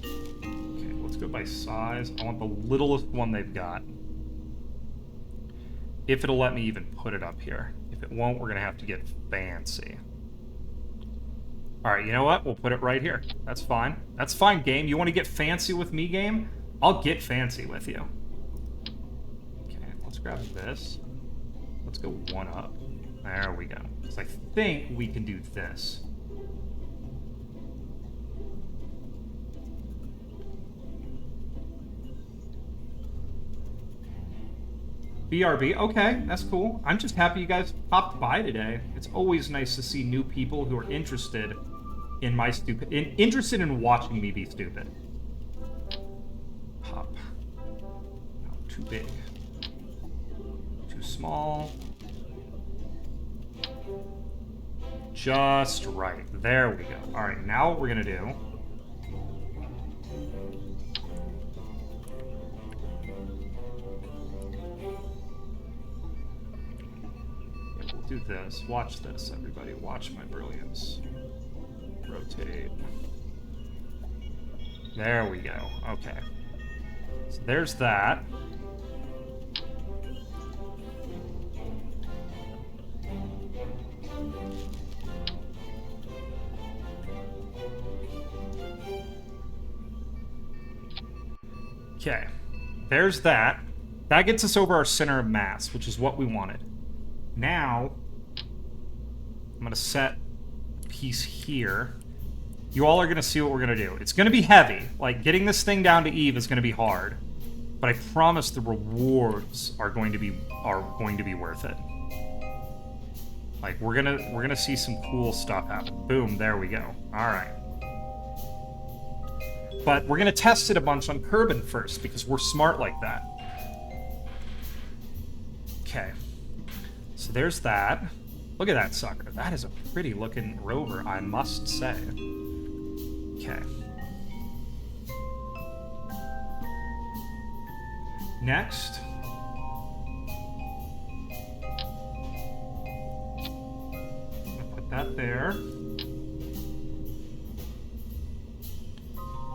Okay, let's go by size. I want the littlest one they've got. If it'll let me even put it up here. If it won't, we're gonna have to get fancy. Alright, you know what? We'll put it right here. That's fine. That's fine, game. You want to get fancy with me, game? I'll get fancy with you. Okay, let's grab this. Let's go one up. There we go. So I think we can do this. BRB. Okay, that's cool. I'm just happy you guys popped by today. It's always nice to see new people who are interested in my interested in watching me be stupid. Pop. Oh, too big. Too small. Just right. There we go. All right, now what we're gonna do. Do this. Watch this, everybody. Watch my brilliance. Rotate. There we go. Okay. So there's that. Okay. There's that. That gets us over our center of mass, which is what we wanted. Now, I'm going to set a piece here. You all are going to see what we're going to do. It's going to be heavy. Like, getting this thing down to Eve is going to be hard. But I promise the rewards are going to be worth it. Like, we're gonna see some cool stuff happen. Boom, there we go. Alright. But we're gonna test it a bunch on Kerbin first, because we're smart like that. Okay. So there's that. Look at that sucker. That is a pretty looking rover, I must say. Okay. Next. Put that there.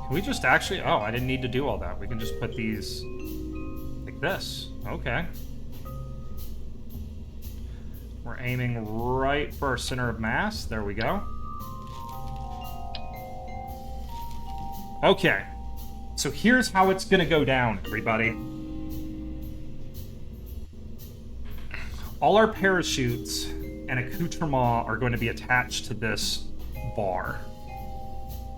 Can we just actually... Oh, I didn't need to do all that. We can just put these like this. Okay. We're aiming right for our center of mass. There we go. Okay. So here's how it's going to go down, everybody. All our parachutes and accoutrement are going to be attached to this bar.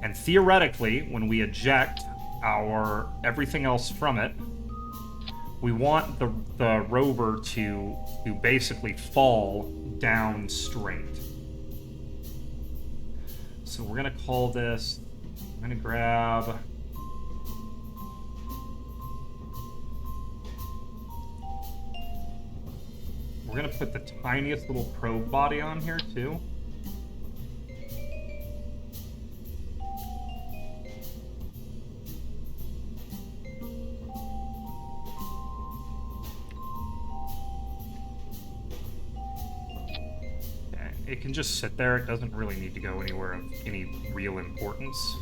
And theoretically, when we eject our everything else from it, we want the rover to basically fall down straight. So we're going to call this... I'm going to grab... We're going to put the tiniest little probe body on here, too. Okay. It can just sit there. It doesn't really need to go anywhere of any real importance.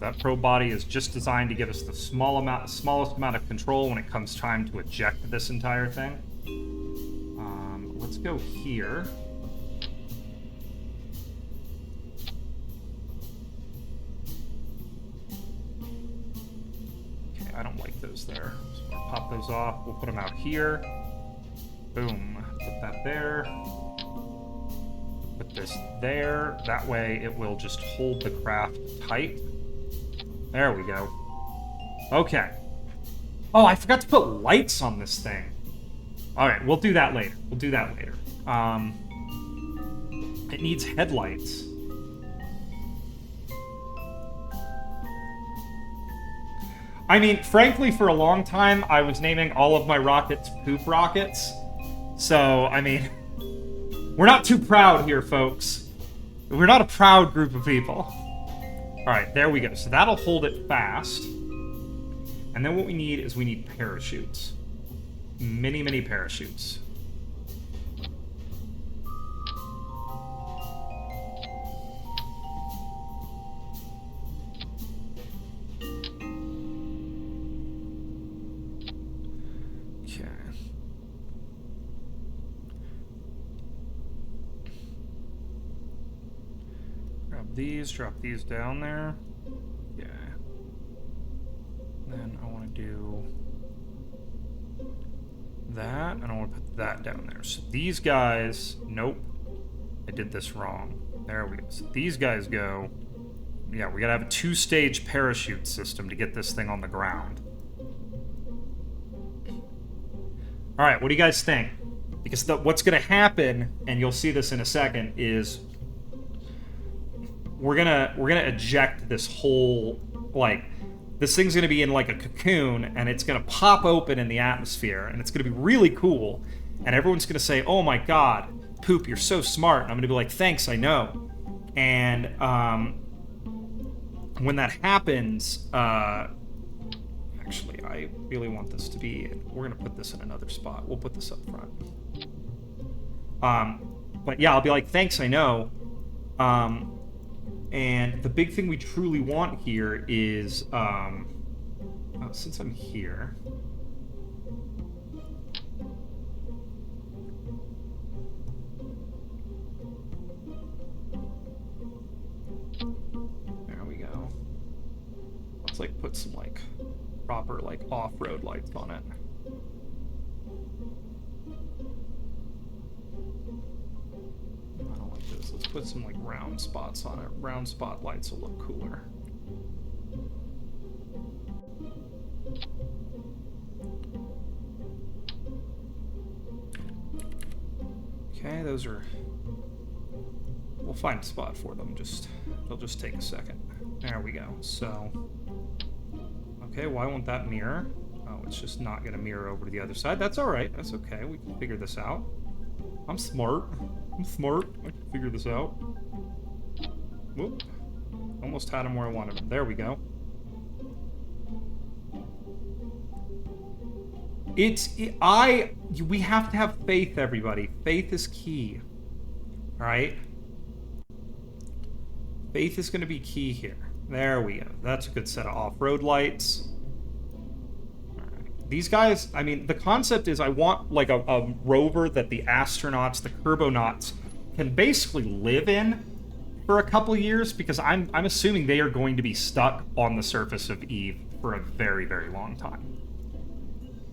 That probe body is just designed to give us the smallest amount of control when it comes time to eject this entire thing. Let's go here. Okay, I don't like those there. So we'll pop those off. We'll put them out here. Boom. Put that there. Put this there. That way it will just hold the craft tight. There we go. Okay. Oh, I forgot to put lights on this thing. Alright, we'll do that later. We'll do that later. It needs headlights. I mean, frankly, for a long time, I was naming all of my rockets poop rockets. So, I mean, we're not too proud here, folks. We're not a proud group of people. Alright, there we go. So that'll hold it fast. And then what we need is we need parachutes. Many parachutes. Okay. Grab these, drop these down there. Yeah. Then I want to do that, and I want to put that down there. So these guys, nope, I did this wrong. There we go. So these guys go, yeah, we gotta have a two-stage parachute system to get this thing on the ground. All right, what do you guys think? Because what's going to happen, and you'll see this in a second, is we're gonna eject this whole, like, this thing's gonna be in like a cocoon, and it's gonna pop open in the atmosphere, and it's gonna be really cool, and everyone's gonna say, "Oh my God, Poop, you're so smart," and I'm gonna be like, "Thanks, I know." And when that happens, actually, I really want this to be. We're gonna put this in another spot. We'll put this up front. But yeah, I'll be like, "Thanks, I know." And the big thing we truly want here is, since I'm here, there we go. Let's like put some like proper like off-road lights on it. I don't like this. Let's put some like round spots on it. Round spotlights will look cooler. Okay, those are... We'll find a spot for them. They'll just take a second. There we go. So... Okay, why won't that mirror? Oh, it's just not going to mirror over to the other side. That's alright. That's okay. We can figure this out. I'm smart. I'm smart. I can figure this out. Whoop. Almost had him where I wanted him. There we go. We have to have faith, everybody. Faith is key. Alright? Faith is going to be key here. There we go. That's a good set of off-road lights. These guys, I mean, the concept is I want like a rover that the astronauts, the Kerbonauts, can basically live in for a couple years, because I'm assuming they are going to be stuck on the surface of Eve for a very, very long time.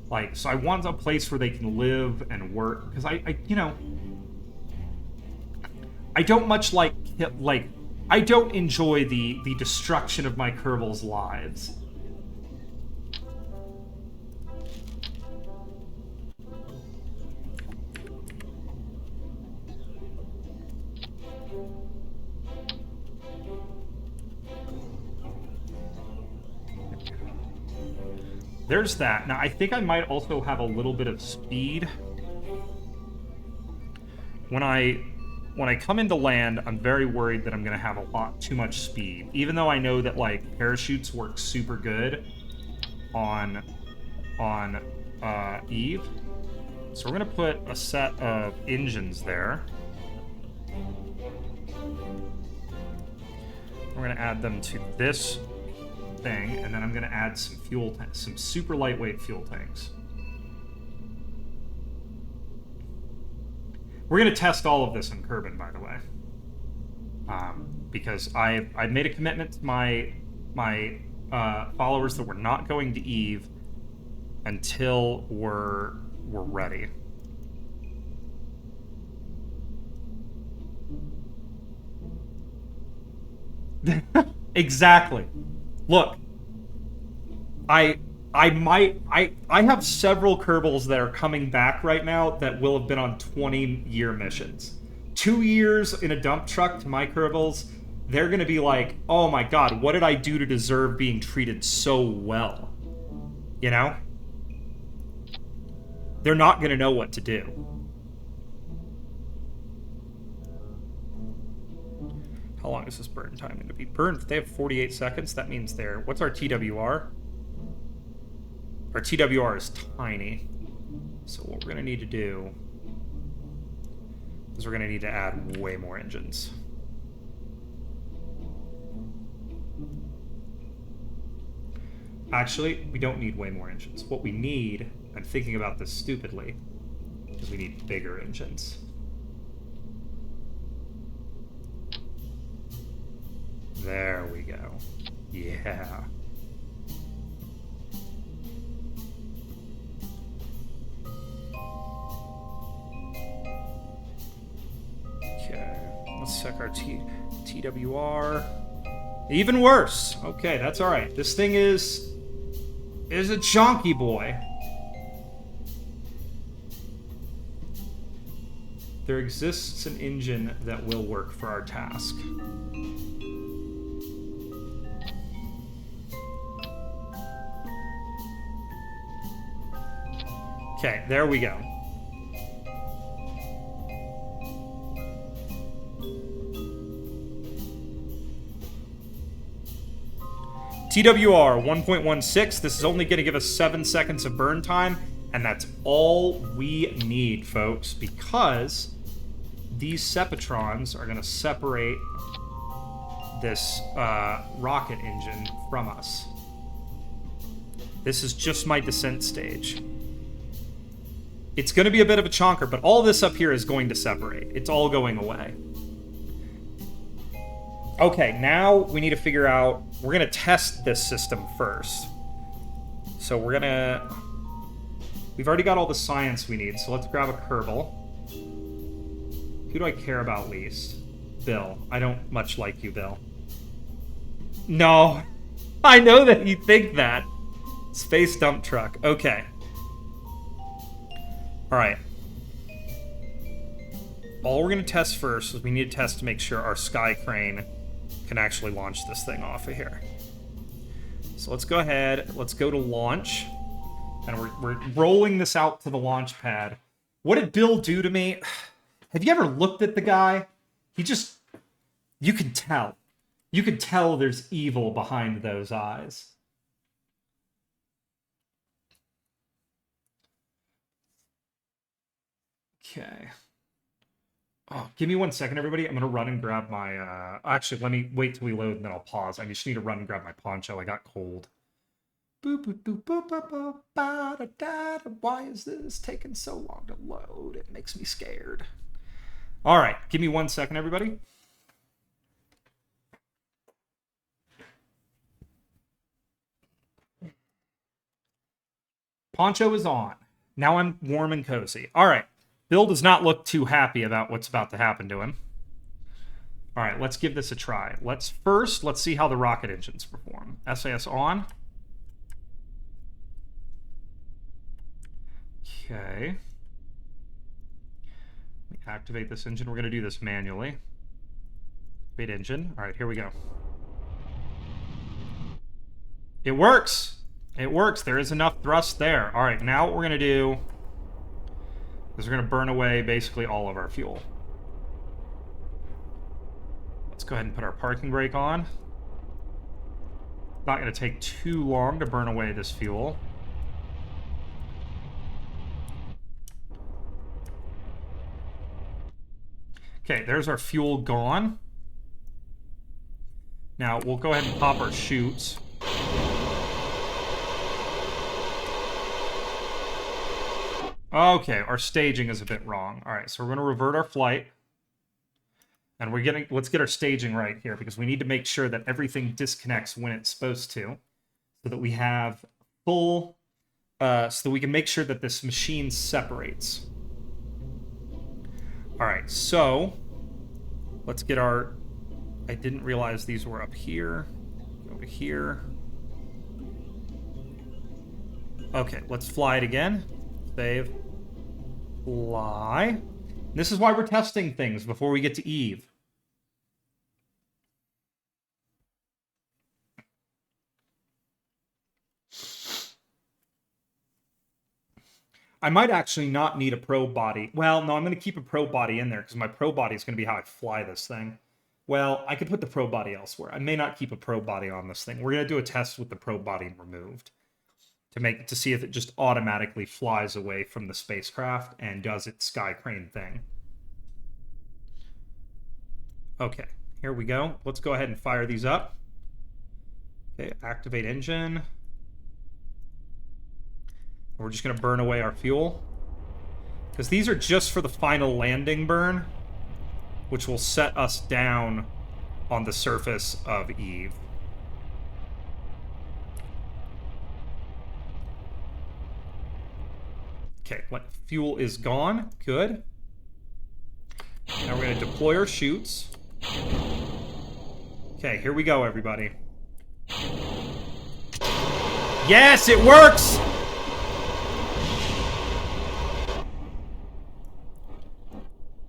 Like, so I want a place where they can live and work, because I you know, I don't much like I don't enjoy the destruction of my Kerbals' lives. There's that. Now, I think I might also have a little bit of speed. When I come into land, I'm very worried that I'm going to have a lot too much speed. Even though I know that, like, parachutes work super good on Eve. So we're going to put a set of engines there. We're going to add them to this thing, and then I'm going to add some some super lightweight fuel tanks. We're going to test all of this in Kerbin, by the way, because I've made a commitment to my followers that we're not going to Eve until we're ready. Exactly. Look, I have several Kerbals that are coming back right now that will have been on 20-year missions. 2 years in a dump truck to my Kerbals, they're going to be like, oh my God, what did I do to deserve being treated so well? You know? They're not going to know what to do. How long is this burn time going to be? Burn, if they have 48 seconds, that means they're... What's our TWR? Our TWR is tiny. So what we're going to need to do is we're going to need to add way more engines. Actually, we don't need way more engines. What we need, I'm thinking about this stupidly, is we need bigger engines. There we go. Yeah. Okay, let's check our TWR. Even worse. Okay, that's all right. This thing is a chonky boy. There exists an engine that will work for our task. Okay, there we go. TWR 1.16. This is only going to give us 7 seconds of burn time, and that's all we need, folks, because these Sepatrons are going to separate this rocket engine from us. This is just my descent stage. It's going to be a bit of a chonker, but all this up here is going to separate. It's all going away. Okay, now we need to figure out... We're going to test this system first. So we're going to... We've already got all the science we need, so let's grab a Kerbal. Who do I care about least? Bill. I don't much like you, Bill. No. I know that you think that. Space dump truck. Okay. Alright. All we're going to test first is we need to test to make sure our sky crane can actually launch this thing off of here. So let's go ahead, let's go to launch, and we're rolling this out to the launch pad. What did Bill do to me? Have you ever looked at the guy? He just, you can tell. You can tell there's evil behind those eyes. Okay. Oh, give me 1 second, everybody. I'm going to run and grab my... Actually, let me wait till we load, and then I'll pause. I just need to run and grab my poncho. I got cold. Why is this taking so long to load? It makes me scared. All right. Give me 1 second, everybody. Poncho is on. Now I'm warm and cozy. All right. Bill does not look too happy about what's about to happen to him. All right, let's give this a try. Let's see how the rocket engines perform. SAS on. Okay. Let me activate this engine. We're going to do this manually. Activate engine. All right, here we go. It works. It works. There is enough thrust there. All right, now what we're going to do is we're going to burn away basically all of our fuel. Let's go ahead and put our parking brake on. Not going to take too long to burn away this fuel. Okay, there's our fuel gone. Now, we'll go ahead and pop our chutes. Okay, our staging is a bit wrong. All right, so we're going to revert our flight. And let's get our staging right here, because we need to make sure that everything disconnects when it's supposed to, so that we have full, so that we can make sure that this machine separates. All right, so let's get our, I didn't realize these were up here, over here. Okay, let's fly it again. Save. Fly. This is why we're testing things before we get to Eve. I might actually not need a probe body. Well, no, I'm going to keep a probe body in there because my probe body is going to be how I fly this thing. Well, I could put the probe body elsewhere. I may not keep a probe body on this thing. We're going to do a test with the probe body removed to see if it just automatically flies away from the spacecraft and does its sky crane thing. Okay, here we go. Let's go ahead and fire these up. Okay, activate engine. We're just going to burn away our fuel, because these are just for the final landing burn, which will set us down on the surface of Eve. Okay, fuel is gone. Good. Now we're going to deploy our chutes. Okay, here we go, everybody. Yes, it works!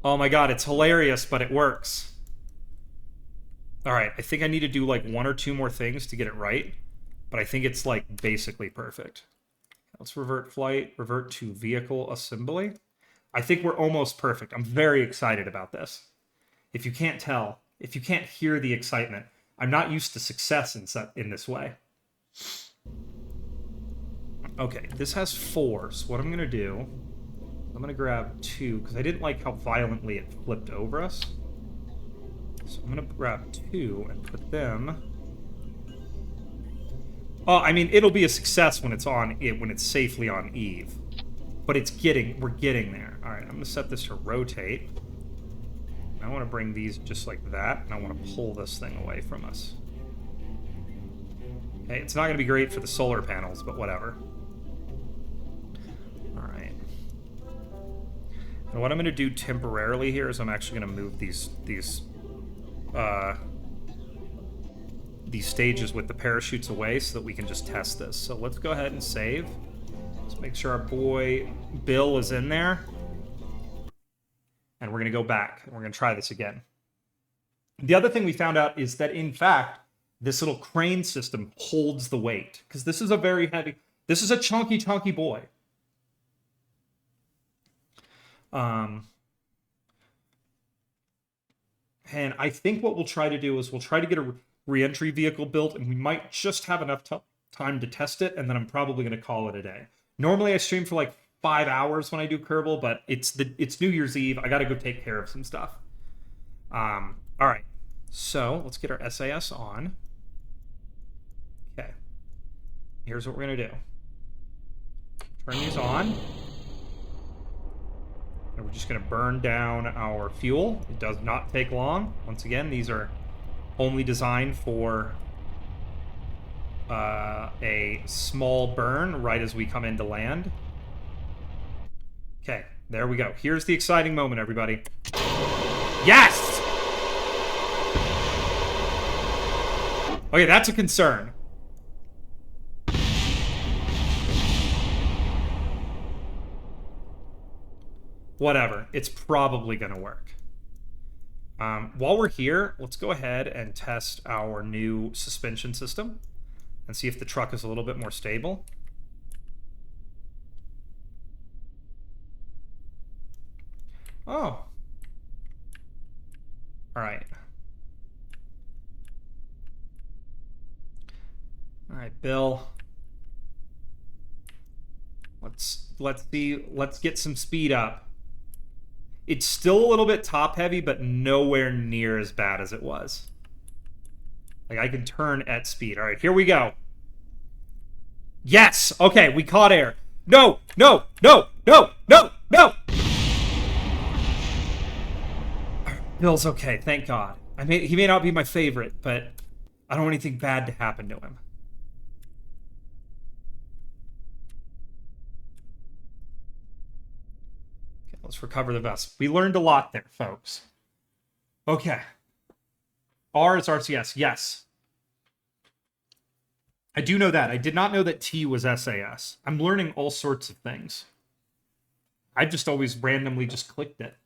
Oh my god, it's hilarious, but it works. Alright, I think I need to do like 1 or 2 more things to get it right. But I think it's like basically perfect. Let's revert flight, revert to vehicle assembly. I think we're almost perfect. I'm very excited about this. If you can't tell, if you can't hear the excitement, I'm not used to success in this way. Okay, this has 4, so what I'm going to do, I'm going to grab 2, because I didn't like how violently it flipped over us. So I'm going to grab 2 and put them... Oh, I mean, it'll be a success when it's on it, when it's safely on Eve. But we're getting there. All right, I'm going to set this to rotate. I want to bring these just like that, and I want to pull this thing away from us. Okay, it's not going to be great for the solar panels, but whatever. All right. And what I'm going to do temporarily here is I'm actually going to move these stages with the parachutes away so that we can just test this. So let's go ahead and save. Let's make sure our boy Bill is in there. And we're going to go back, and we're going to try this again. The other thing we found out is that, in fact, this little crane system holds the weight. Because this is a very heavy... This is a chunky, chunky boy. And I think what we'll try to do is we'll try to get a re-entry vehicle built, and we might just have enough time to test it, and then I'm probably going to call it a day. Normally I stream for like 5 hours when I do Kerbal, but it's New Year's Eve. I got to go take care of some stuff. All right, so let's get our SAS on. Okay, here's what we're going to do. Turn these on. And we're just going to burn down our fuel. It does not take long. Once again, these are only designed for a small burn right as we come into land. Okay, there we go. Here's the exciting moment, everybody. Yes! Okay, that's a concern. Whatever. It's probably going to work. While we're here, let's go ahead and test our new suspension system and see if the truck is a little bit more stable. Oh. All right. All right, Bill. Let's get some speed up. It's still a little bit top heavy, but nowhere near as bad as it was. Like, I can turn at speed. All right, here we go. Yes! Okay, we caught air. No! No! No! No! No! No! Bill's okay, thank God. He may not be my favorite, but I don't want anything bad to happen to him. Let's recover the vessel. We learned a lot there, folks. Okay. R is RCS. Yes. I do know that. I did not know that T was SAS. I'm learning all sorts of things. I just always randomly just clicked it.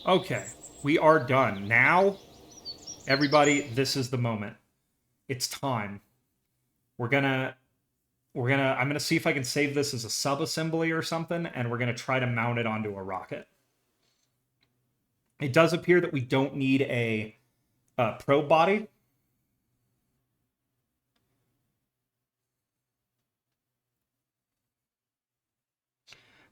Okay, we are done. Now, everybody, this is the moment. It's time. I'm gonna see if I can save this as a sub-assembly or something, and we're gonna try to mount it onto a rocket. It does appear that we don't need a probe body.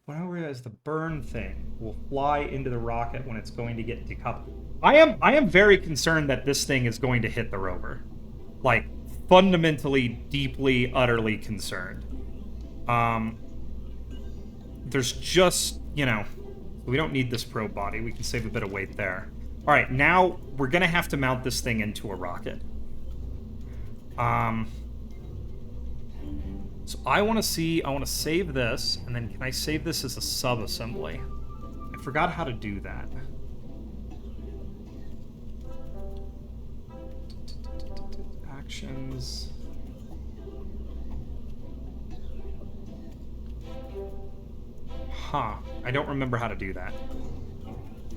When I realize the burn thing will fly into the rocket when it's going to get decoupled. I am very concerned that this thing is going to hit the rover. Like, fundamentally, deeply, utterly concerned. There's just, we don't need this probe body. We can save a bit of weight there. All right, now we're going to have to mount this thing into a rocket. So I want to save this, and then can I save this as a sub-assembly? I forgot how to do that. Actions. Huh. I don't remember how to do that.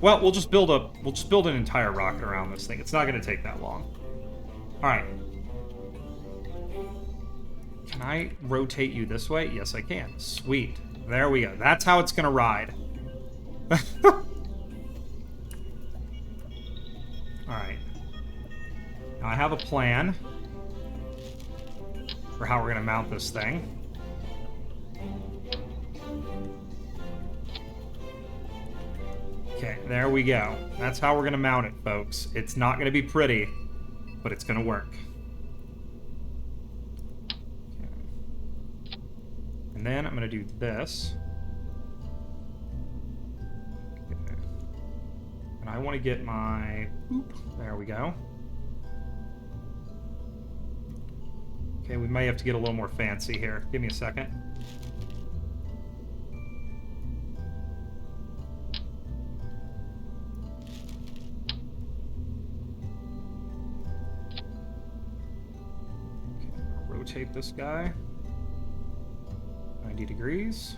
Well, we'll just build an entire rocket around this thing. It's not going to take that long. All right. Can I rotate you this way? Yes, I can. Sweet. There we go. That's how it's going to ride. All right. Now I have a plan for how we're going to mount this thing. Okay, there we go. That's how we're going to mount it, folks. It's not going to be pretty, but it's going to work. Okay. And then I'm going to do this. Okay. And I want to get my... Oop, there we go. Okay, we may have to get a little more fancy here. Give me a second. Rotate this guy 90 degrees.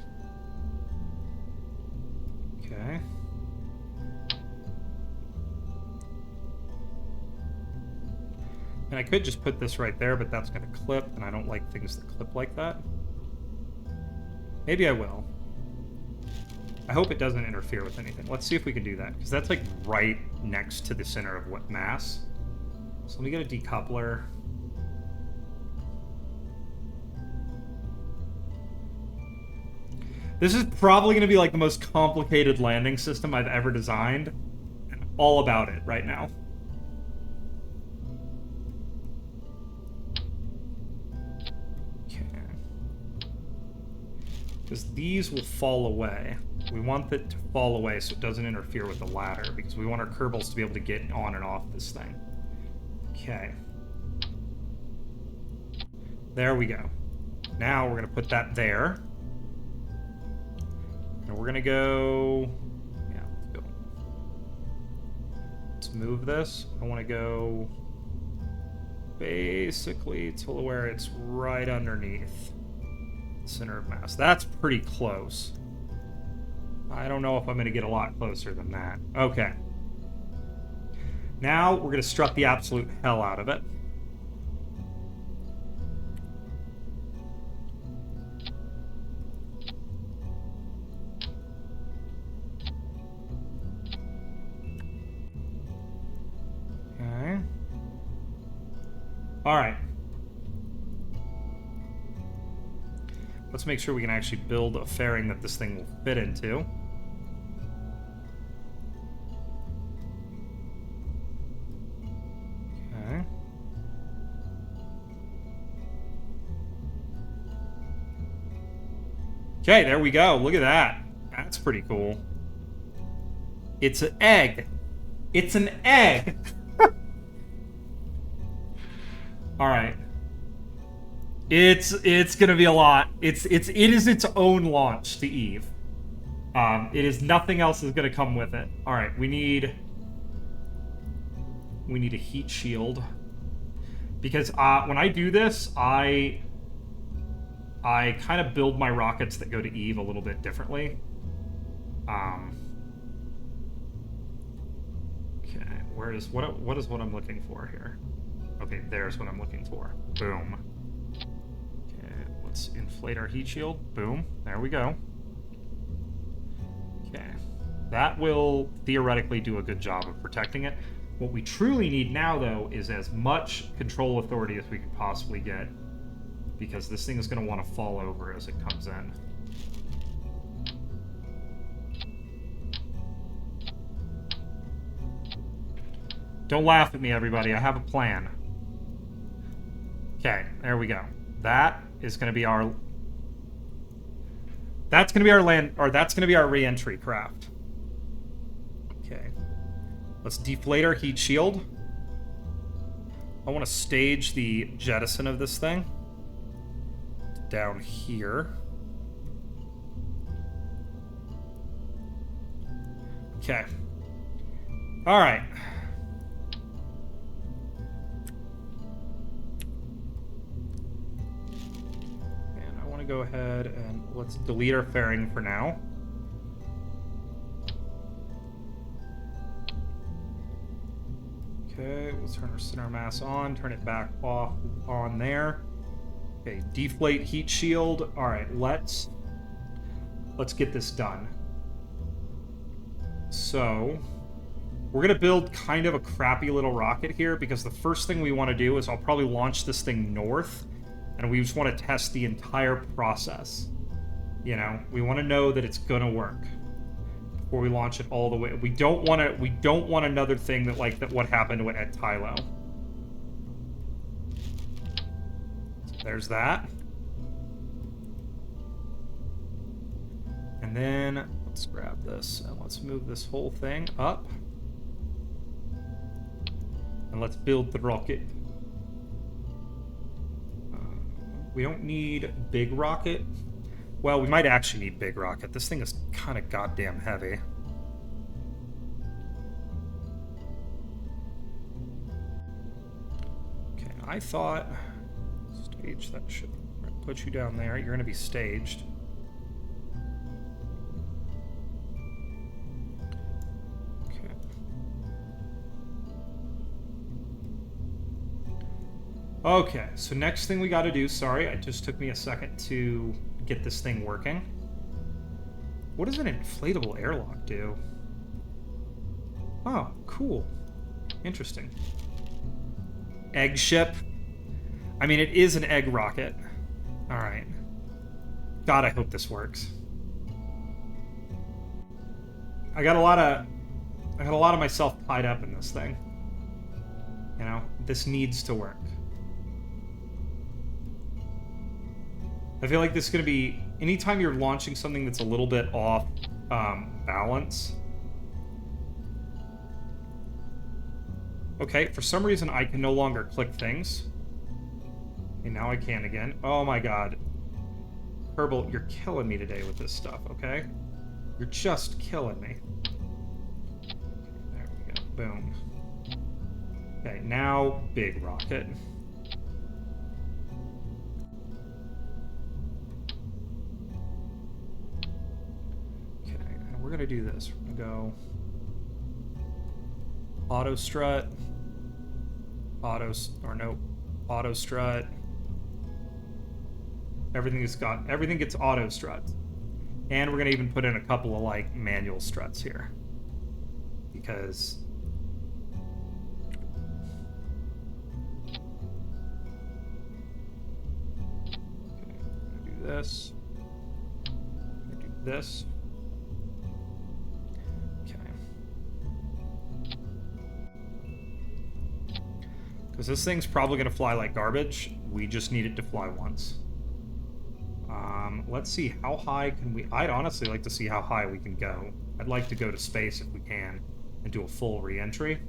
Okay. And I could just put this right there, but that's going to clip, and I don't like things that clip like that. Maybe I will. I hope it doesn't interfere with anything. Let's see if we can do that, because that's like right next to the center of what mass. So let me get a decoupler. This is probably going to be like the most complicated landing system I've ever designed. I'm all about it right now. Okay. Because these will fall away. We want it to fall away so it doesn't interfere with the ladder, because we want our Kerbals to be able to get on and off this thing. Okay. There we go. Now we're going to put that there. And we're gonna go... Yeah, let's go. Let's move this. I want to go basically to where it's right underneath the center of mass. That's pretty close. I don't know if I'm going to get a lot closer than that. Okay. Now we're going to strut the absolute hell out of it. All right. Let's make sure we can actually build a fairing that this thing will fit into. Okay. Okay, there we go. Look at that. That's pretty cool. It's an egg. It's an egg. All right. It's gonna be a lot. It is its own launch to Eve. It is nothing else is gonna come with it. All right, we need a heat shield, because when I do this, I kind of build my rockets that go to Eve a little bit differently. Okay, what is what I'm looking for here? Okay, there's what I'm looking for. Boom. Okay, let's inflate our heat shield. Boom. There we go. Okay. That will theoretically do a good job of protecting it. What we truly need now, though, is as much control authority as we can possibly get, because this thing is going to want to fall over as it comes in. Don't laugh at me, everybody. I have a plan. Okay, there we go. That is going to be our... That's going to be our land... Or that's going to be our re-entry craft. Okay. Let's deflate our heat shield. I want to stage the jettison of this thing. down here. Okay. All right. And I want to go ahead and let's delete our fairing for now. Okay, we'll turn our center mass on, turn it back off on there. Okay, deflate heat shield. All right, let's get this done. So, we're going to build kind of a crappy little rocket here because the first thing we want to do is I'll probably launch this thing north, and we just want to test the entire process. You know, we want to know that it's going to work before we launch it all the way. We don't want another thing that what happened at Tylo. So there's that. And then let's grab this and let's move this whole thing up. And let's build the rocket. We don't need big rocket. Well, we might actually need big rocket. This thing is kind of goddamn heavy. Okay, I thought... Stage, that should put you down there. You're going to be staged. Okay. Okay, so next thing we got to do... Sorry, it just took me a second to get this thing working. What does an inflatable airlock do? Oh, cool. Interesting. Egg ship. I mean, it is an egg rocket. All right. God, I hope this works. I got a lot of myself tied up in this thing. You know, this needs to work. I feel like this is going to be... Anytime you're launching something that's a little bit off balance... Okay, for some reason I can no longer click things. Okay, now I can again. Oh my god. Kerbal, you're killing me today with this stuff, okay? You're just killing me. Okay, there we go. Boom. Okay, now big rocket. We're going to do this. We're going to go auto strut, auto strut. Everything gets auto strut. And we're going to even put in a couple of like manual struts here. Because okay, I'm going to do this. I'm going to do this. Because this thing's probably going to fly like garbage. We just need it to fly once. Let's see, how high can we... I'd honestly like to see how high we can go. I'd like to go to space if we can and do a full re-entry.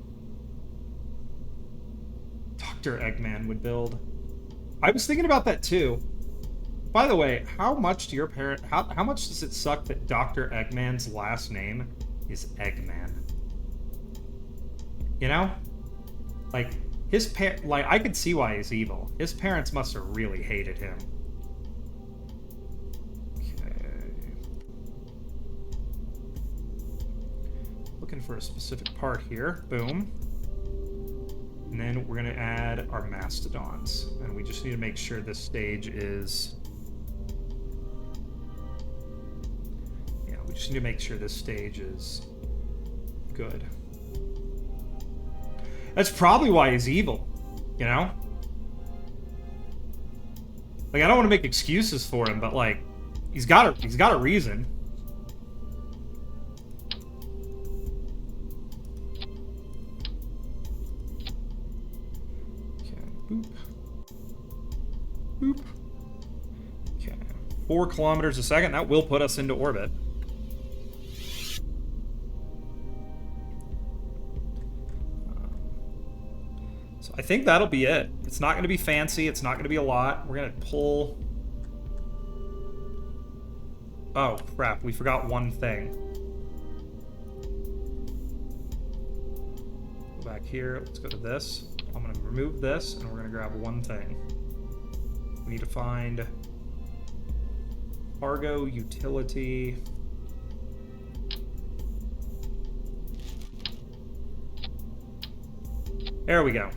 Dr. Eggman would build. I was thinking about that too. By the way, how much do your parent... How much does it suck that Dr. Eggman's last name is Eggman? You know? Like... I could see why he's evil. His parents must have really hated him. Okay. Looking for a specific part here. Boom. And then we're going to add our mastodons. And we just need to make sure this stage is... Yeah, we just need to make sure this stage is good. That's probably why he's evil, you know? Like, I don't want to make excuses for him, but like, he's got a reason. Okay, boop. Boop. Okay, 4 kilometers a second. That will put us into orbit. I think that'll be it. It's not going to be fancy. It's not going to be a lot. We're going to pull Oh, crap. We forgot one thing. Go back here. Let's go to this. I'm going to remove this, and we're going to grab one thing. We need to find cargo utility. There we go.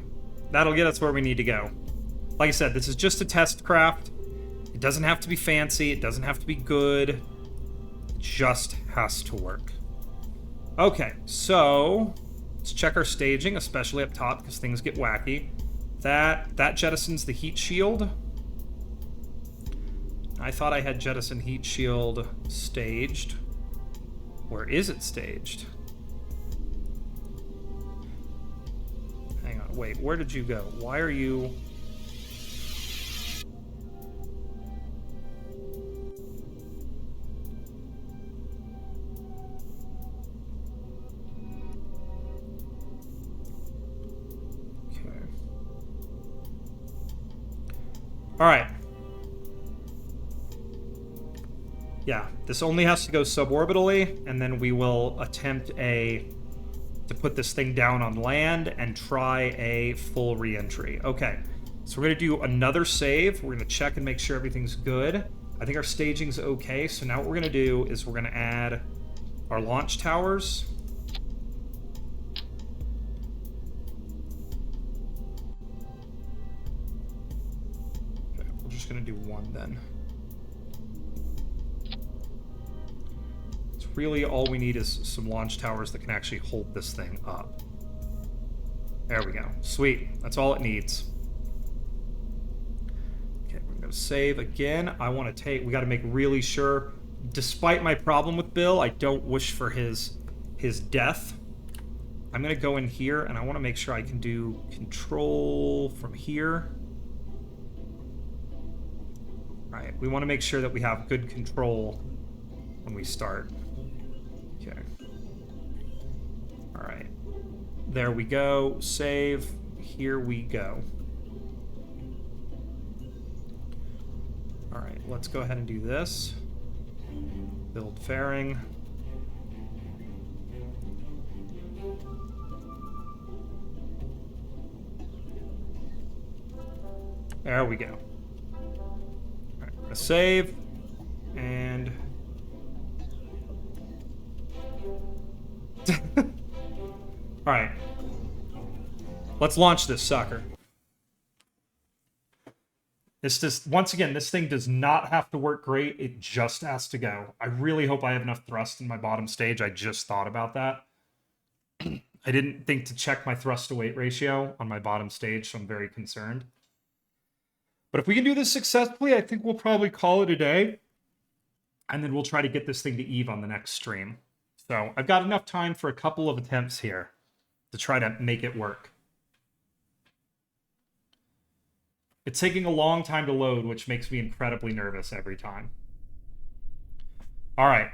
That'll get us where we need to go. Like I said, this is just a test craft. It doesn't have to be fancy. It doesn't have to be good. It just has to work. Okay, so let's check our staging, especially up top because things get wacky. That jettisons the heat shield. I thought I had jettison heat shield staged. Where is it staged? Hang on, wait, where did you go? Why are you... All right. Yeah, this only has to go suborbitally, and then we will attempt to put this thing down on land and try a full re-entry. Okay, so we're gonna do another save. We're gonna check and make sure everything's good. I think our staging's okay, so now what we're gonna do is we're gonna add our launch towers. Gonna do one then. It's really all we need is some launch towers that can actually hold this thing up. There we go. Sweet. That's all it needs. Okay, we're gonna save again. I want to take... We got to make really sure. Despite my problem with Bill, I don't wish for his death. I'm gonna go in here and I want to make sure I can do control from here. Right, we want to make sure that we have good control when we start. Okay. All right. There we go. Save. Here we go. All right, let's go ahead and do this. Build fairing. There we go. Save, and all right, let's launch this sucker. This just, once again, this thing does not have to work great. It just has to go. I really hope I have enough thrust in my bottom stage. I just thought about that. I didn't think to check my thrust to weight ratio on my bottom stage, so I'm very concerned. But if we can do this successfully, I think we'll probably call it a day. And then we'll try to get this thing to Eve on the next stream. So I've got enough time for a couple of attempts here to try to make it work. It's taking a long time to load, which makes me incredibly nervous every time. All right.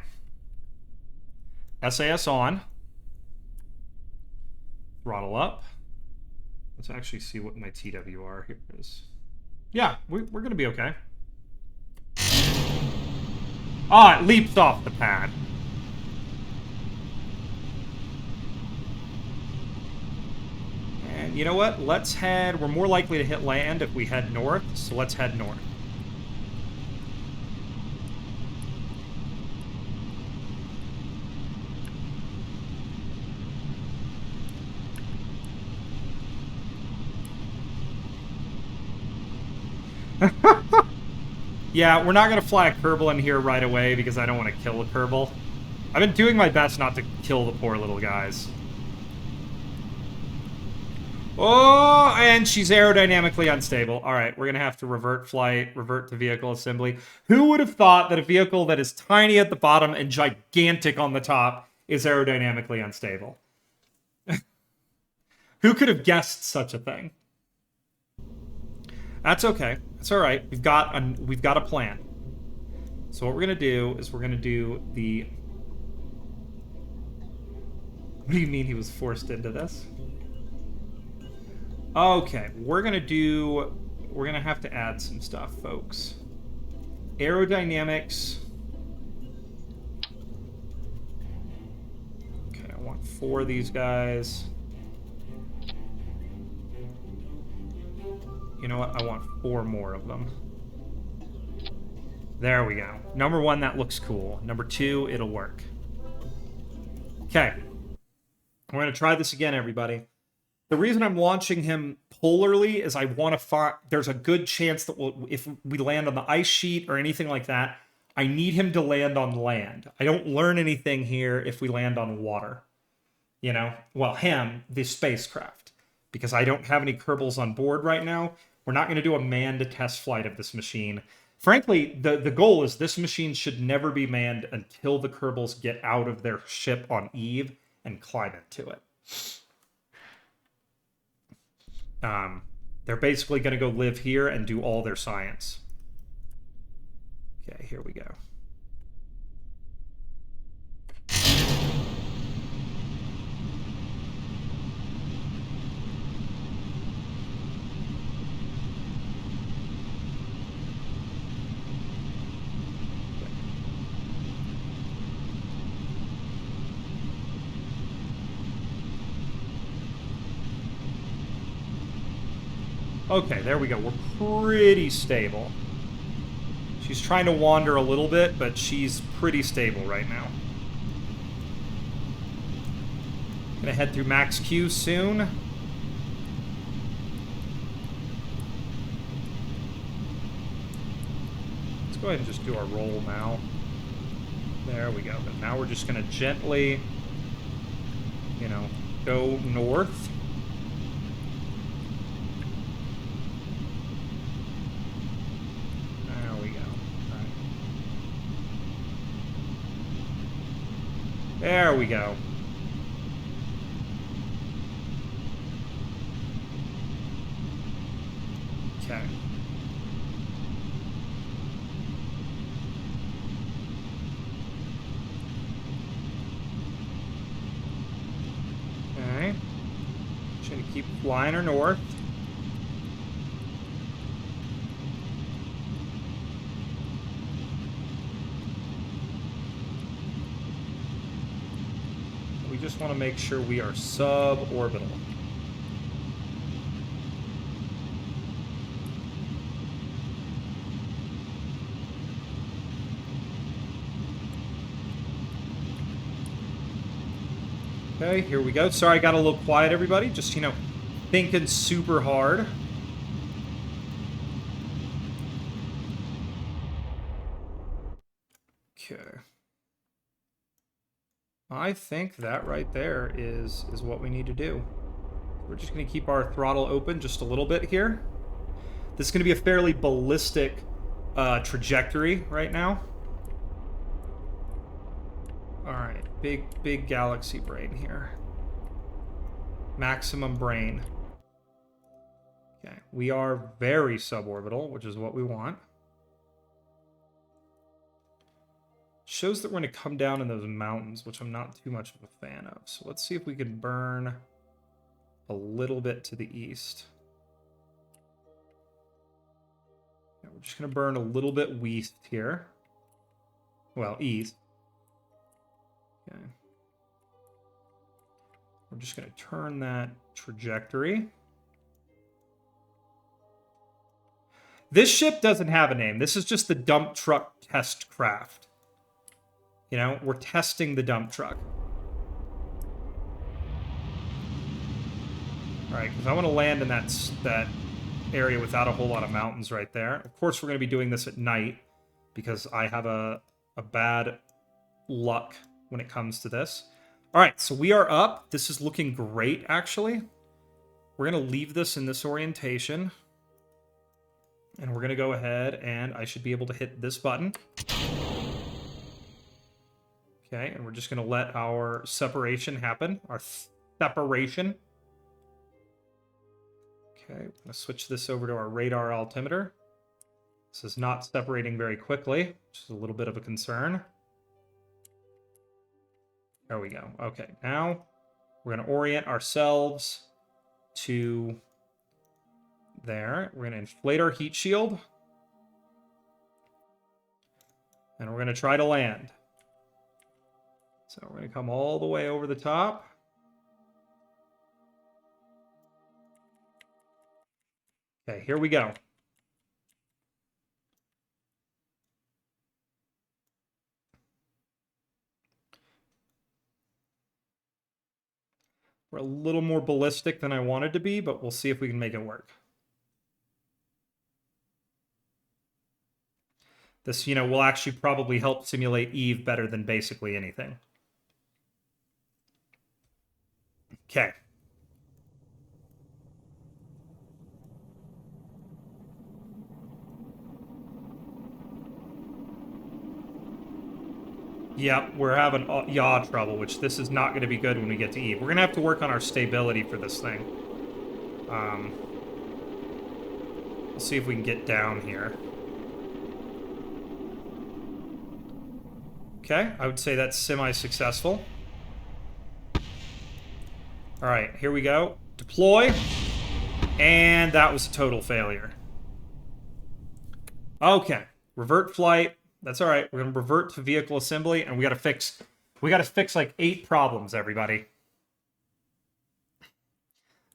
SAS on. Throttle up. Let's actually see what my TWR here is. Yeah, we're going to be okay. Ah, it leaps off the pad. And you know what? Let's head... We're more likely to hit land if we head north, so let's head north. Yeah, we're not going to fly a Kerbal in here right away because I don't want to kill a Kerbal. I've been doing my best not to kill the poor little guys. Oh, and she's aerodynamically unstable. All right, we're going to have to revert flight, revert to vehicle assembly. Who would have thought that a vehicle that is tiny at the bottom and gigantic on the top is aerodynamically unstable? Who could have guessed such a thing? That's okay. That's all right. We've got a plan. So what we're gonna do is we're gonna do the... What do you mean he was forced into this? Okay, we're gonna have to add some stuff, folks. Aerodynamics. 4 of these guys. You know what? I want 4 more of them. There we go. Number 1, that looks cool. Number 2, it'll work. Okay. We're going to try this again, everybody. The reason I'm launching him polarly is I want to find... There's a good chance that if we land on the ice sheet or anything like that, I need him to land on land. I don't learn anything here if we land on water. You know? Well, him, the spacecraft. Because I don't have any Kerbals on board right now. We're not going to do a manned test flight of this machine. Frankly, the goal is this machine should never be manned until the Kerbals get out of their ship on Eve and climb into it. They're basically going to go live here and do all their science. Okay, here we go. Okay, there we go. We're pretty stable. She's trying to wander a little bit, but she's pretty stable right now. Gonna head through max Q soon. Let's go ahead and just do our roll now. There we go. But now we're just gonna gently, you know, go north. There we go. Okay. Okay. Just gonna keep flying her north. Just want to make sure we are suborbital. Okay, here we go. Sorry, I got a little quiet, everybody. Just, you know, thinking super hard. Okay. I think that right there is what we need to do. We're just going to keep our throttle open just a little bit here. This is going to be a fairly ballistic trajectory right now. All right, big galaxy brain here. Maximum brain. Okay, we are very suborbital, which is what we want. Shows that we're going to come down in those mountains, which I'm not too much of a fan of. So let's see if we can burn a little bit to the east. Yeah, we're just going to burn a little bit west here. Well, east. Okay. We're just going to turn that trajectory. This ship doesn't have a name. This is just the dump truck test craft. You know, we're testing the dump truck. All right, because I want to land in that area without a whole lot of mountains right there. Of course, we're going to be doing this at night because I have a bad luck when it comes to this. All right, so we are up. This is looking great, actually. We're going to leave this in this orientation. And we're going to go ahead and I should be able to hit this button. Okay, and we're just going to let our separation happen. Our separation. Okay, I'm going to switch this over to our radar altimeter. This is not separating very quickly, which is a little bit of a concern. There we go. Okay, now we're going to orient ourselves to there. We're going to inflate our heat shield. And we're going to try to land. So we're going to come all the way over the top. Okay, here we go. We're a little more ballistic than I wanted to be, but we'll see if we can make it work. This, you know, will actually probably help simulate Eve better than basically anything. Okay. Yep, we're having yaw trouble, which this is not going to be good when we get to Eve. We're going to have to work on our stability for this thing. We'll see if we can get down here. Okay, I would say that's semi-successful. All right, here we go. Deploy. And that was a total failure. Okay, revert flight. That's all right. We're gonna revert to vehicle assembly, and we gotta fix like 8 problems, everybody.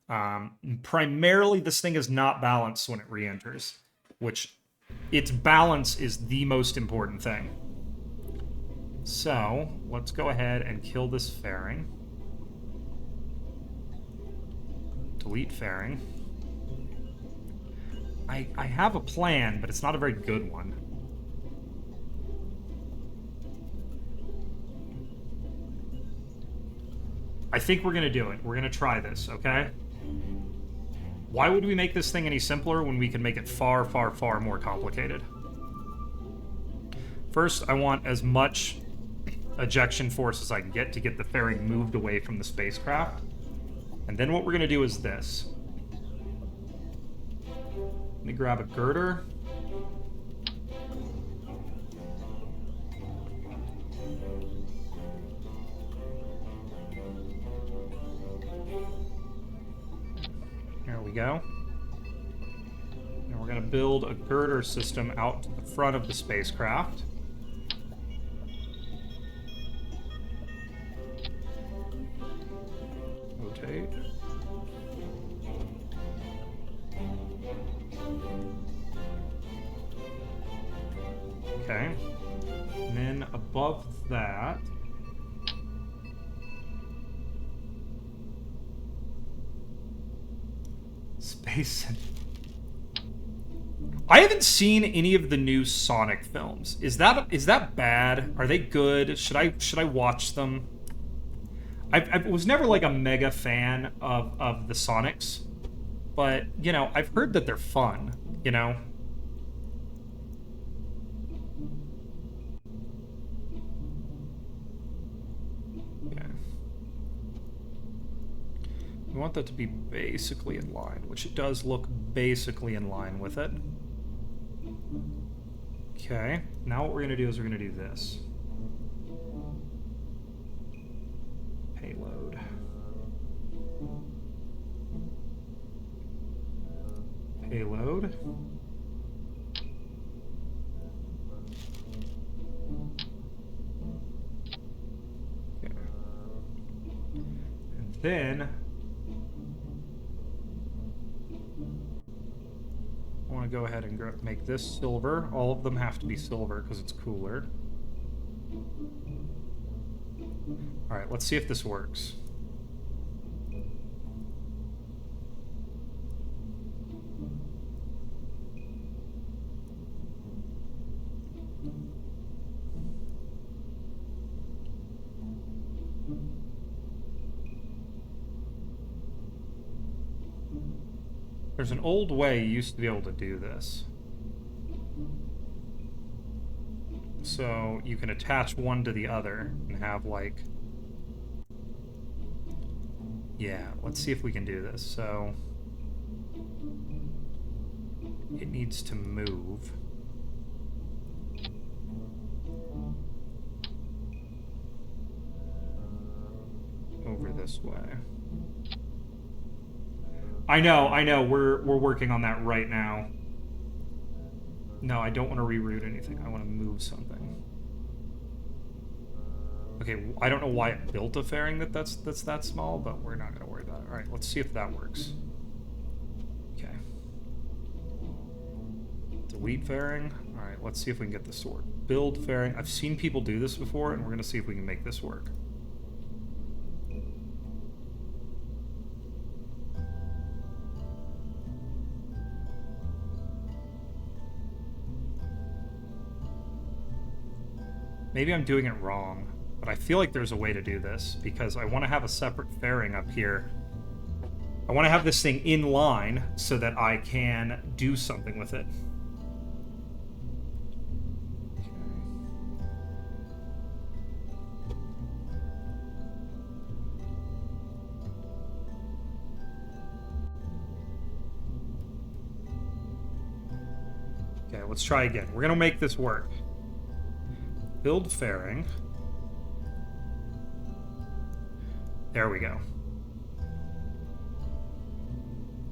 Primarily, this thing is not balanced when it re-enters, which its balance is the most important thing. So let's go ahead and kill this fairing. Delete fairing. I have a plan, but it's not a very good one. I think we're gonna do it. We're gonna try this, okay? Why would we make this thing any simpler when we can make it far, far, far more complicated? First, I want as much ejection force as I can get to get the fairing moved away from the spacecraft. And then what we're gonna do is this. Let me grab a girder. There we go. And we're going to build a girder system out to the front of the spacecraft. Rotate. Okay. And then above that, space. I haven't seen any of the new Sonic films. Is that bad? Are they good? Should I watch them? I was never like a mega fan of the Sonics, but you know, I've heard that they're fun, you know. We want that to be basically in line, which it does look basically in line with it. Okay, now what we're going to do is we're going to do this. Payload. Payload. Okay. And then I want to go ahead and make this silver. All of them have to be silver because it's cooler. Alright, let's see if this works. There's an old way you used to be able to do this. So you can attach one to the other and have like... Yeah, let's see if we can do this. So it needs to move. Over this way. I know, we're working on that right now. No, I don't want to reroute anything. I want to move something. Okay, I don't know why it built a fairing that's that small, but we're not going to worry about it. All right, let's see if that works. Okay. Delete fairing. All right, let's see if we can get this to work. Build fairing. I've seen people do this before, and we're going to see if we can make this work. Maybe I'm doing it wrong, but I feel like there's a way to do this because I want to have a separate fairing up here. I want to have this thing in line so that I can do something with it. Okay, let's try again. We're going to make this work. Build fairing. There we go.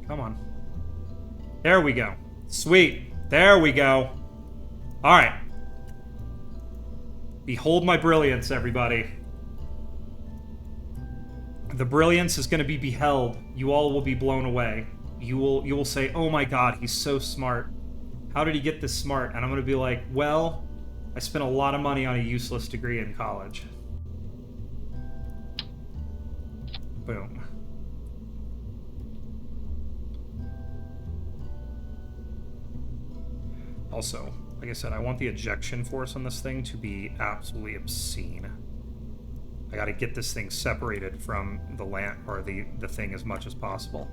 Come on. There we go. Sweet. There we go. All right. Behold my brilliance, everybody. The brilliance is going to be beheld. You all will be blown away. You will say, "Oh my God, he's so smart. How did he get this smart?" And I'm going to be like, "Well, I spent a lot of money on a useless degree in college." Boom. Also, like I said, I want the ejection force on this thing to be absolutely obscene. I gotta get this thing separated from the land or the thing as much as possible.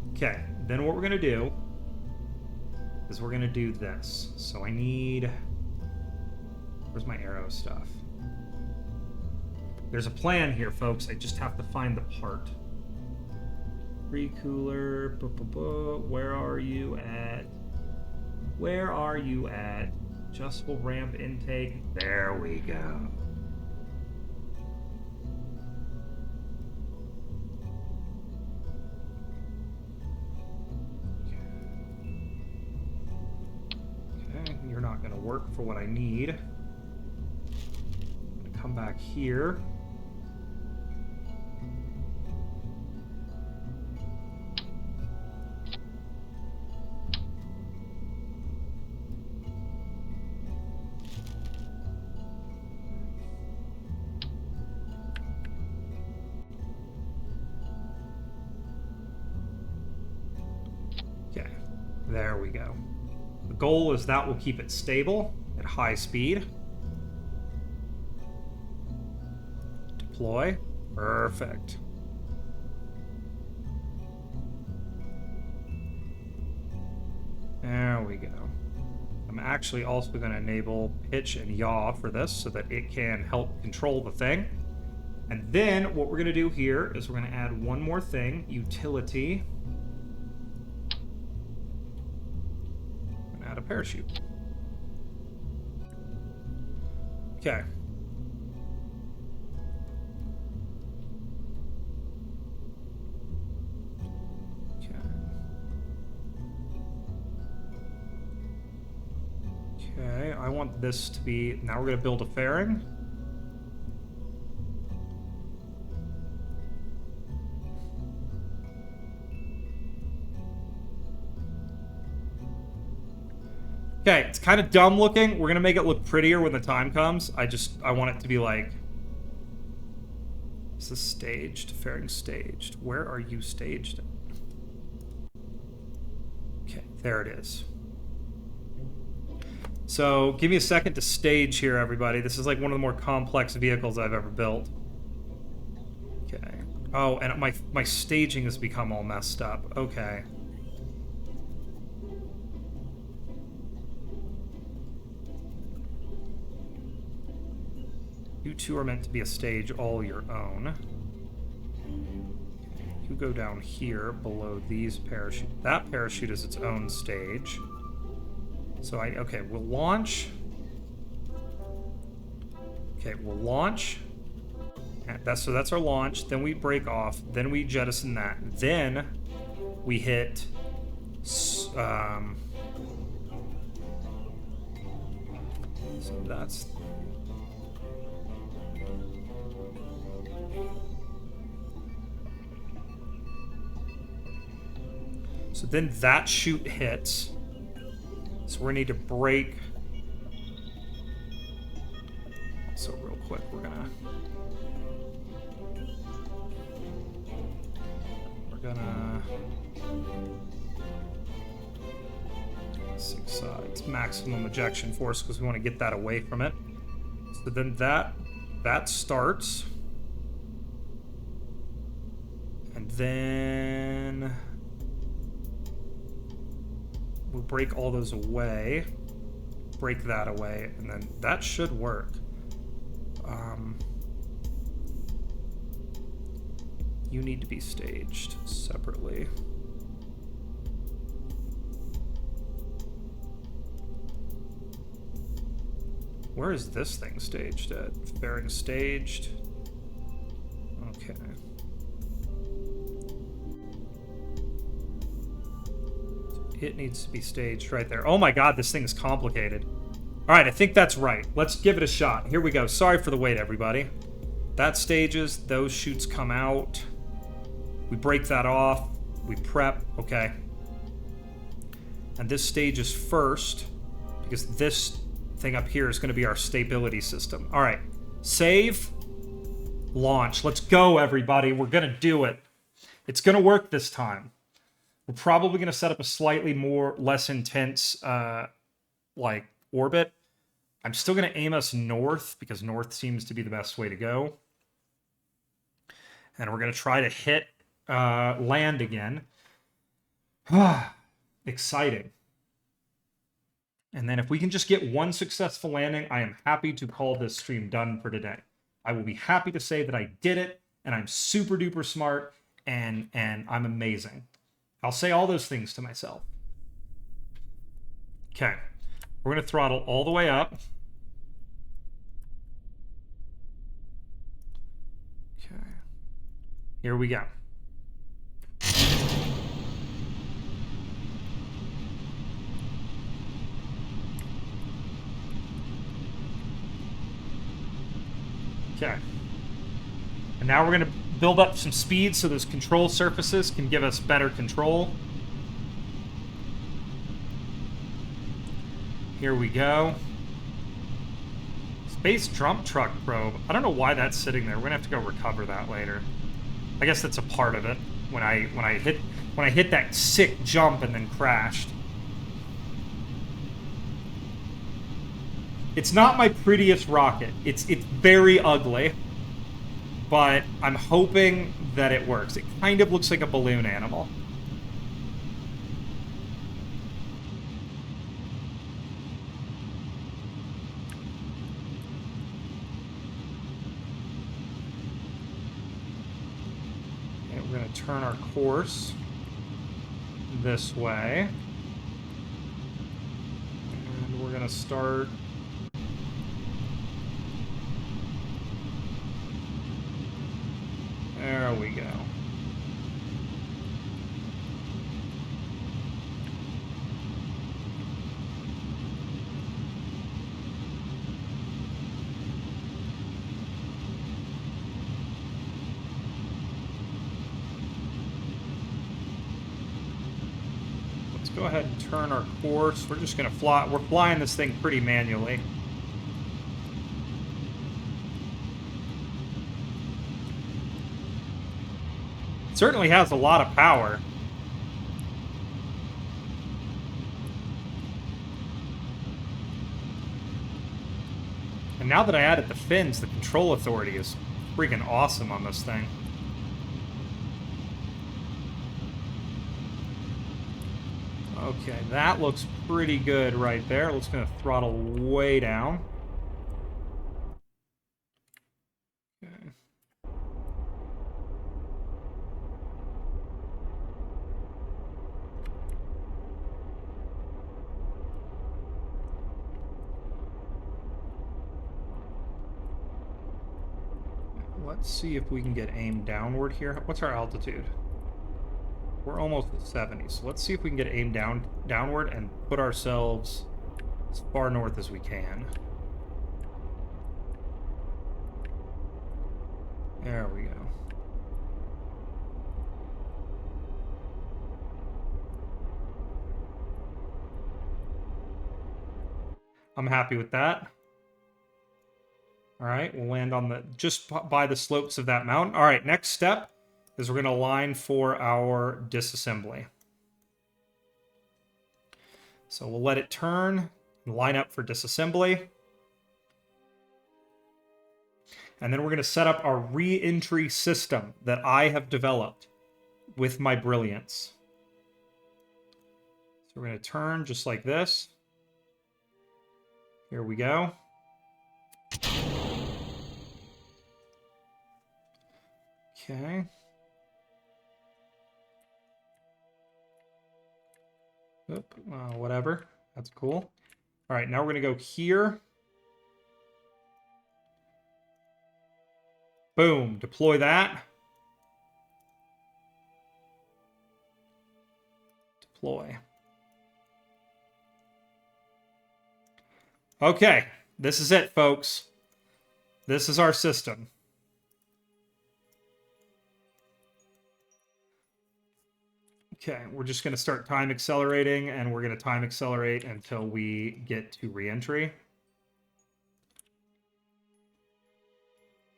Okay, then what we're gonna do is we're gonna do this. So I need... Where's my arrow stuff? There's a plan here, folks. I just have to find the part. Pre-cooler, where are you at? Where are you at? Adjustable ramp intake. There we go. Okay, you're not going to work for what I need. I'm going to come back here. There we go. The goal is that will keep it stable at high speed. Deploy. Perfect. There we go. I'm actually also going to enable pitch and yaw for this so that it can help control the thing. And then what we're going to do here is we're going to add one more thing, utility. A parachute. Okay. Okay, I want this to be... Now we're going to build a fairing. Okay, it's kind of dumb looking. We're going to make it look prettier when the time comes. I want it to be like... This is staged. Fairing staged. Where are you staged? Okay, there it is. So, give me a second to stage here, everybody. This is like one of the more complex vehicles I've ever built. Okay. Oh, and my staging has become all messed up. Okay. You two are meant to be a stage all your own. You go down here below these parachutes. That parachute is its own stage. So okay, we'll launch. Okay, we'll launch. So that's our launch. Then we break off. Then we jettison that. Then we hit. So that's. So then that chute hits. So we need to brake. So real quick, we're gonna six sides maximum ejection force because we want to get that away from it. So then that starts, and then we'll break all those away, break that away, and then that should work. You need to be staged separately. Where is this thing staged at? Fairing staged. Okay. It needs to be staged right there. Oh my god, this thing is complicated. Alright, I think that's right. Let's give it a shot. Here we go. Sorry for the wait, everybody. That stages. Those chutes come out. We break that off. We prep. Okay. And this stage is first because this thing up here is going to be our stability system. All right. Save. Launch. Let's go, everybody. We're going to do it. It's going to work this time. We're probably going to set up a slightly less intense, like, orbit. I'm still going to aim us north because north seems to be the best way to go. And we're going to try to hit land again. Exciting. And then if we can just get one successful landing, I am happy to call this stream done for today. I will be happy to say that I did it, and I'm super duper smart, and I'm amazing. I'll say all those things to myself. Okay. We're going to throttle all the way up. Okay. Here we go. Okay. And now we're going to build up some speed so those control surfaces can give us better control. Here we go. Space dump truck probe. I don't know why that's sitting there. We're going to have to go recover that later. I guess that's a part of it. When I hit that sick jump and then crashed. It's not my prettiest rocket. It's very ugly, but I'm hoping that it works. It kind of looks like a balloon animal. Okay, we're going to turn our course this way. And we're going to start... There we go. Let's go ahead and turn our course. We're just going to fly. We're flying this thing pretty manually. Certainly has a lot of power. And now that I added the fins, the control authority is freaking awesome on this thing. Okay, that looks pretty good right there. Let's gonna throttle way down. Okay. Let's see if we can get aimed downward here. What's our altitude? We're almost at 70, so let's see if we can get aimed downward and put ourselves as far north as we can. There we go. I'm happy with that. All right, we'll land on the just by the slopes of that mountain. All right, next step is we're going to line for our disassembly. So we'll let it turn and line up for disassembly. And then we're going to set up our re-entry system that I have developed with my brilliance. So we're going to turn just like this. Here we go. Okay. Oop, whatever. That's cool. All right, now we're going to go here. Boom. Deploy that. Deploy. Okay. This is it, folks. This is our system. Okay, we're just going to start time accelerating, and we're going to time accelerate until we get to re-entry.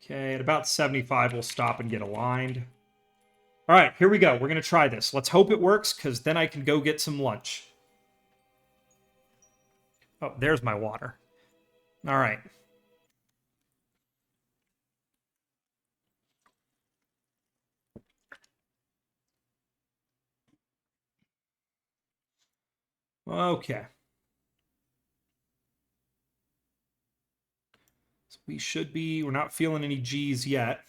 Okay, at about 75, we'll stop and get aligned. All right, here we go. We're going to try this. Let's hope it works, because then I can go get some lunch. Oh, there's my water. All right. Okay. So we're not feeling any G's yet.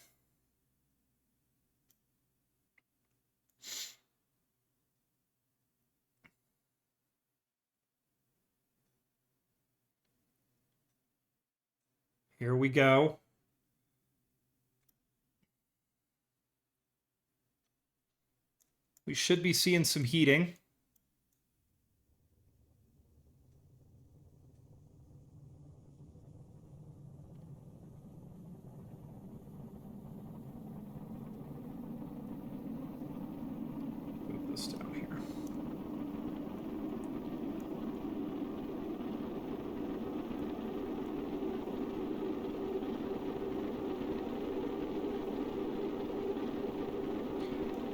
Here we go. We should be seeing some heating. Move this down here.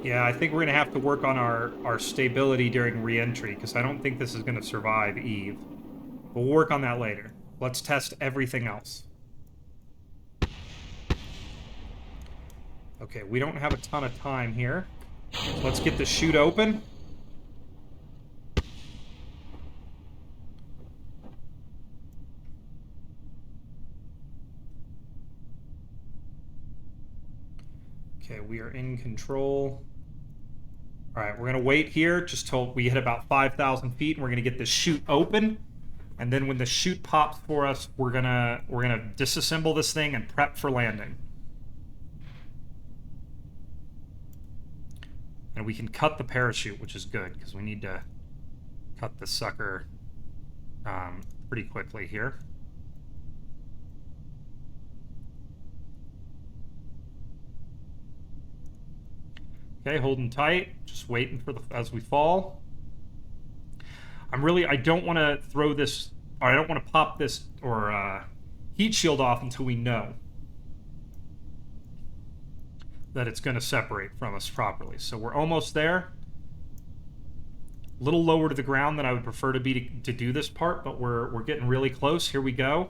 Yeah, I think we're going to have to work on our stability during re-entry, because I don't think this is going to survive Eve. We'll work on that later. Let's test everything else. Okay, we don't have a ton of time here. So let's get the chute open. Okay, we are in control. All right, we're going to wait here just till we hit about 5,000 feet, and we're going to get the chute open. And then when the chute pops for us, we're gonna disassemble this thing and prep for landing. And we can cut the parachute, which is good, because we need to cut the sucker pretty quickly here. Okay, holding tight, just waiting for as we fall. I don't want to throw this, or I don't want to pop this or heat shield off until we know that it's going to separate from us properly. So we're almost there. A little lower to the ground than I would prefer to be to do this part, but we're getting really close. Here we go.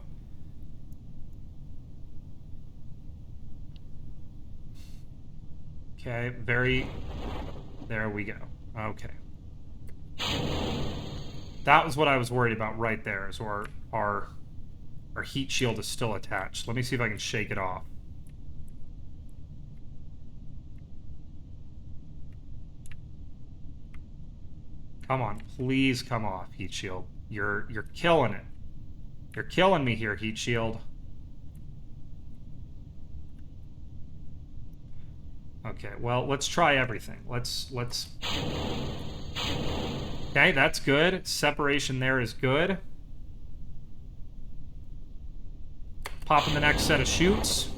Okay, there we go. Okay. That was what I was worried about right there, is our heat shield is still attached. Let me see if I can shake it off. Come on, please come off, heat shield. You're killing it. You're killing me here, heat shield. Okay, well, let's try everything. Let's Okay, that's good. Separation there is good. Pop in the next set of chutes.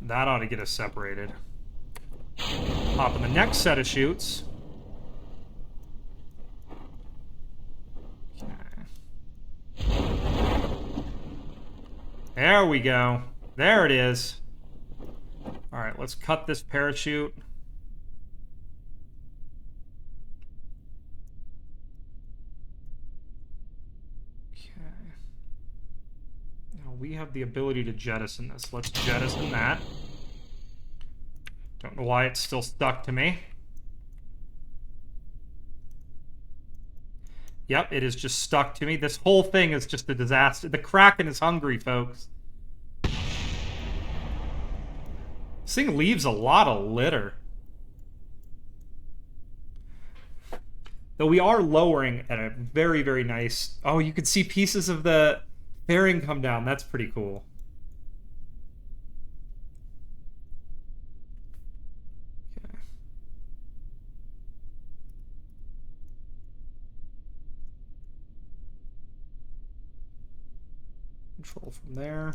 That ought to get us separated. Pop in the next set of chutes. There we go. There it is. All right, let's cut this parachute. Okay. Now we have the ability to jettison this. Let's jettison that. Don't know why it's still stuck to me. Yep, it is just stuck to me. This whole thing is just a disaster. The Kraken is hungry, folks. This thing leaves a lot of litter. Though we are lowering at a very, very nice... Oh, you can see pieces of the fairing come down. That's pretty cool. Okay. Control from there.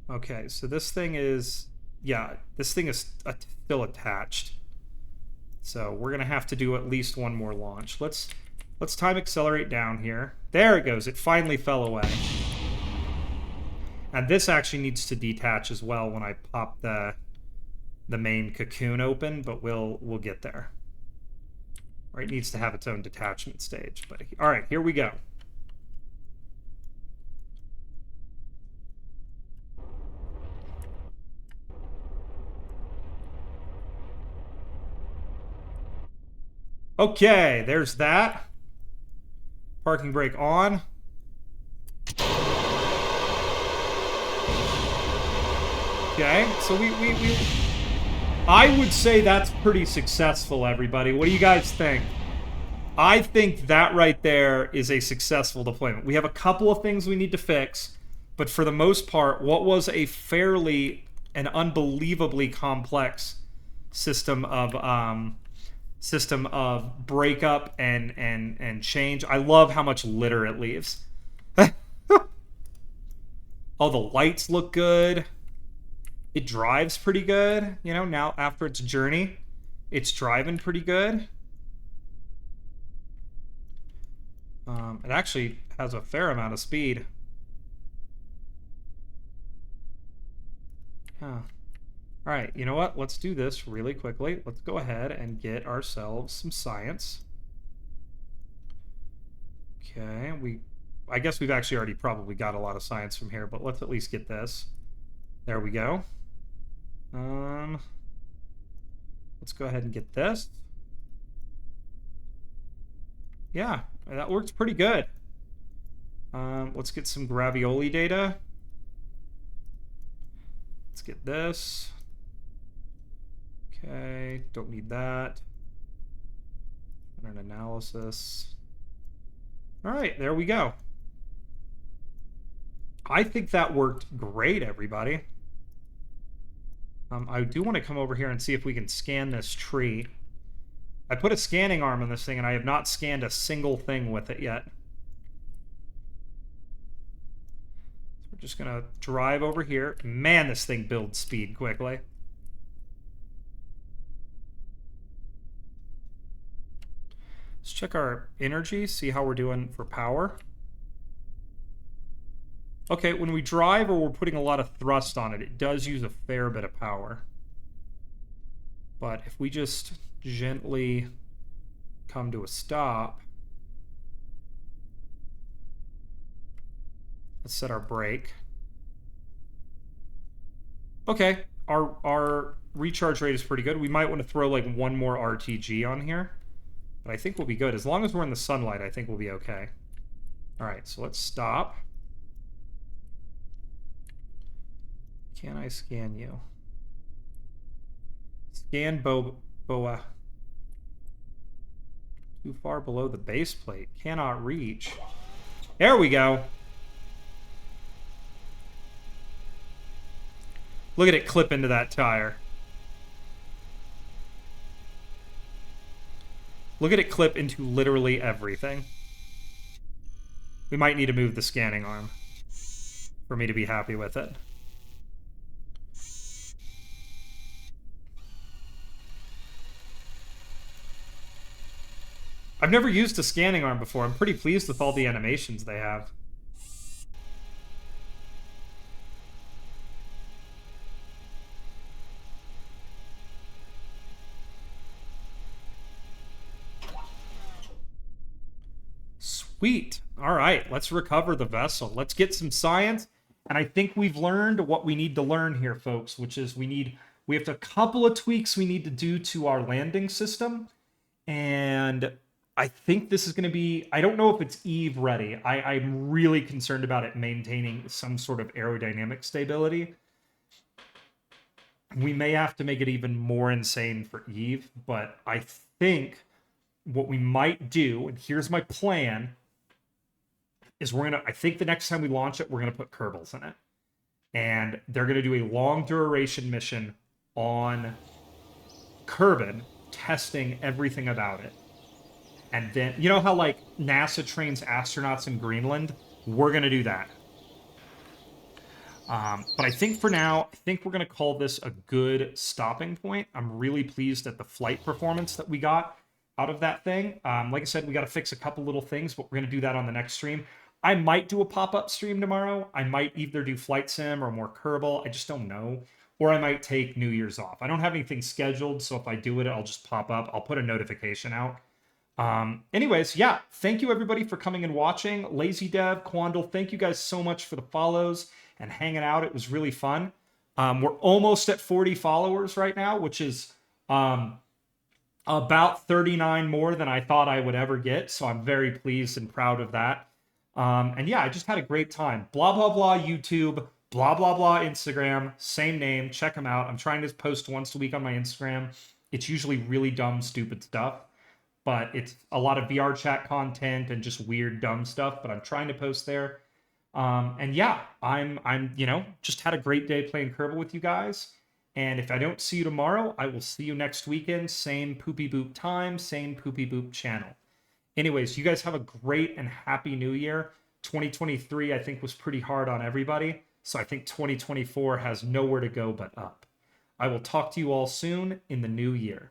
Okay, so this thing is... Yeah, this thing is still attached. So we're gonna have to do at least one more launch. Let's time accelerate down here. There it goes. It finally fell away. And this actually needs to detach as well when I pop the main cocoon open, but we'll get there. Or it needs to have its own detachment stage. But all right, here we go. Okay, there's that. Parking brake on. Okay, so we I would say that's pretty successful, everybody. What do you guys think? I think that right there is a successful deployment. We have a couple of things we need to fix, but for the most part, what was a fairly and unbelievably complex system of breakup and change. I love how much litter it leaves. Oh, the lights look good. It drives pretty good. You know, now after its journey, it's driving pretty good. It actually has a fair amount of speed. Huh. Alright, you know what? Let's do this really quickly. Let's go ahead and get ourselves some science. Okay, I guess we've actually already probably got a lot of science from here, but let's at least get this. There we go. Let's go ahead and get this. Yeah, that works pretty good. Let's get some gravioli data. Let's get this. Okay, don't need that. An analysis. All right, there we go. I think that worked great, everybody. I do want to come over here and see if we can scan this tree. I put a scanning arm on this thing, and I have not scanned a single thing with it yet. So we're just going to drive over here. Man, this thing builds speed quickly. Let's check our energy, see how we're doing for power. Okay, when we drive or we're putting a lot of thrust on it, it does use a fair bit of power. But if we just gently come to a stop, let's set our brake. Okay, our recharge rate is pretty good. We might want to throw like one more RTG on here, but I think we'll be good. As long as we're in the sunlight, I think we'll be okay. All right, so let's stop. Can I scan you? Scan Boa. Too far below the base plate. Cannot reach. There we go. Look at it clip into that tire. Look at it clip into literally everything. We might need to move the scanning arm for me to be happy with it. I've never used a scanning arm before. I'm pretty pleased with all the animations they have. Sweet. All right, let's recover the vessel. Let's get some science. And I think we've learned what we need to learn here, folks, which is we have a couple of tweaks we need to do to our landing system. And I think this is going to be, I don't know if it's Eve ready. I'm really concerned about it maintaining some sort of aerodynamic stability. We may have to make it even more insane for Eve, but I think what we might do, and here's my plan, is I think the next time we launch it, we're gonna put Kerbals in it. And they're gonna do a long duration mission on Kerbin, testing everything about it. And then, you know how like NASA trains astronauts in Greenland? We're gonna do that. But I think for now, I think we're going to call this a good stopping point. I'm really pleased at the flight performance that we got out of that thing. Like I said, we got to fix a couple little things, but we're going to do that on the next stream. I might do a pop-up stream tomorrow. I might either do Flight Sim or more Kerbal. I just don't know. Or I might take New Year's off. I don't have anything scheduled, so if I do it, I'll just pop up. I'll put a notification out. Anyways, yeah, thank you everybody for coming and watching. Lazy Dev, Quandle, thank you guys so much for the follows and hanging out. It was really fun. We're almost at 40 followers right now, which is about 39 more than I thought I would ever get. So I'm very pleased and proud of that. And yeah, I just had a great time. Blah, blah, blah, YouTube, blah, blah, blah, Instagram, same name. Check them out. I'm trying to post once a week on my Instagram. It's usually really dumb, stupid stuff, but it's a lot of VR chat content and just weird, dumb stuff, but I'm trying to post there. And yeah, I'm, just had a great day playing Kerbal with you guys. And if I don't see you tomorrow, I will see you next weekend. Same Poopy Boop time, same Poopy Boop channel. Anyways, you guys have a great and happy new year. 2023, I think, was pretty hard on everybody. So I think 2024 has nowhere to go but up. I will talk to you all soon in the new year.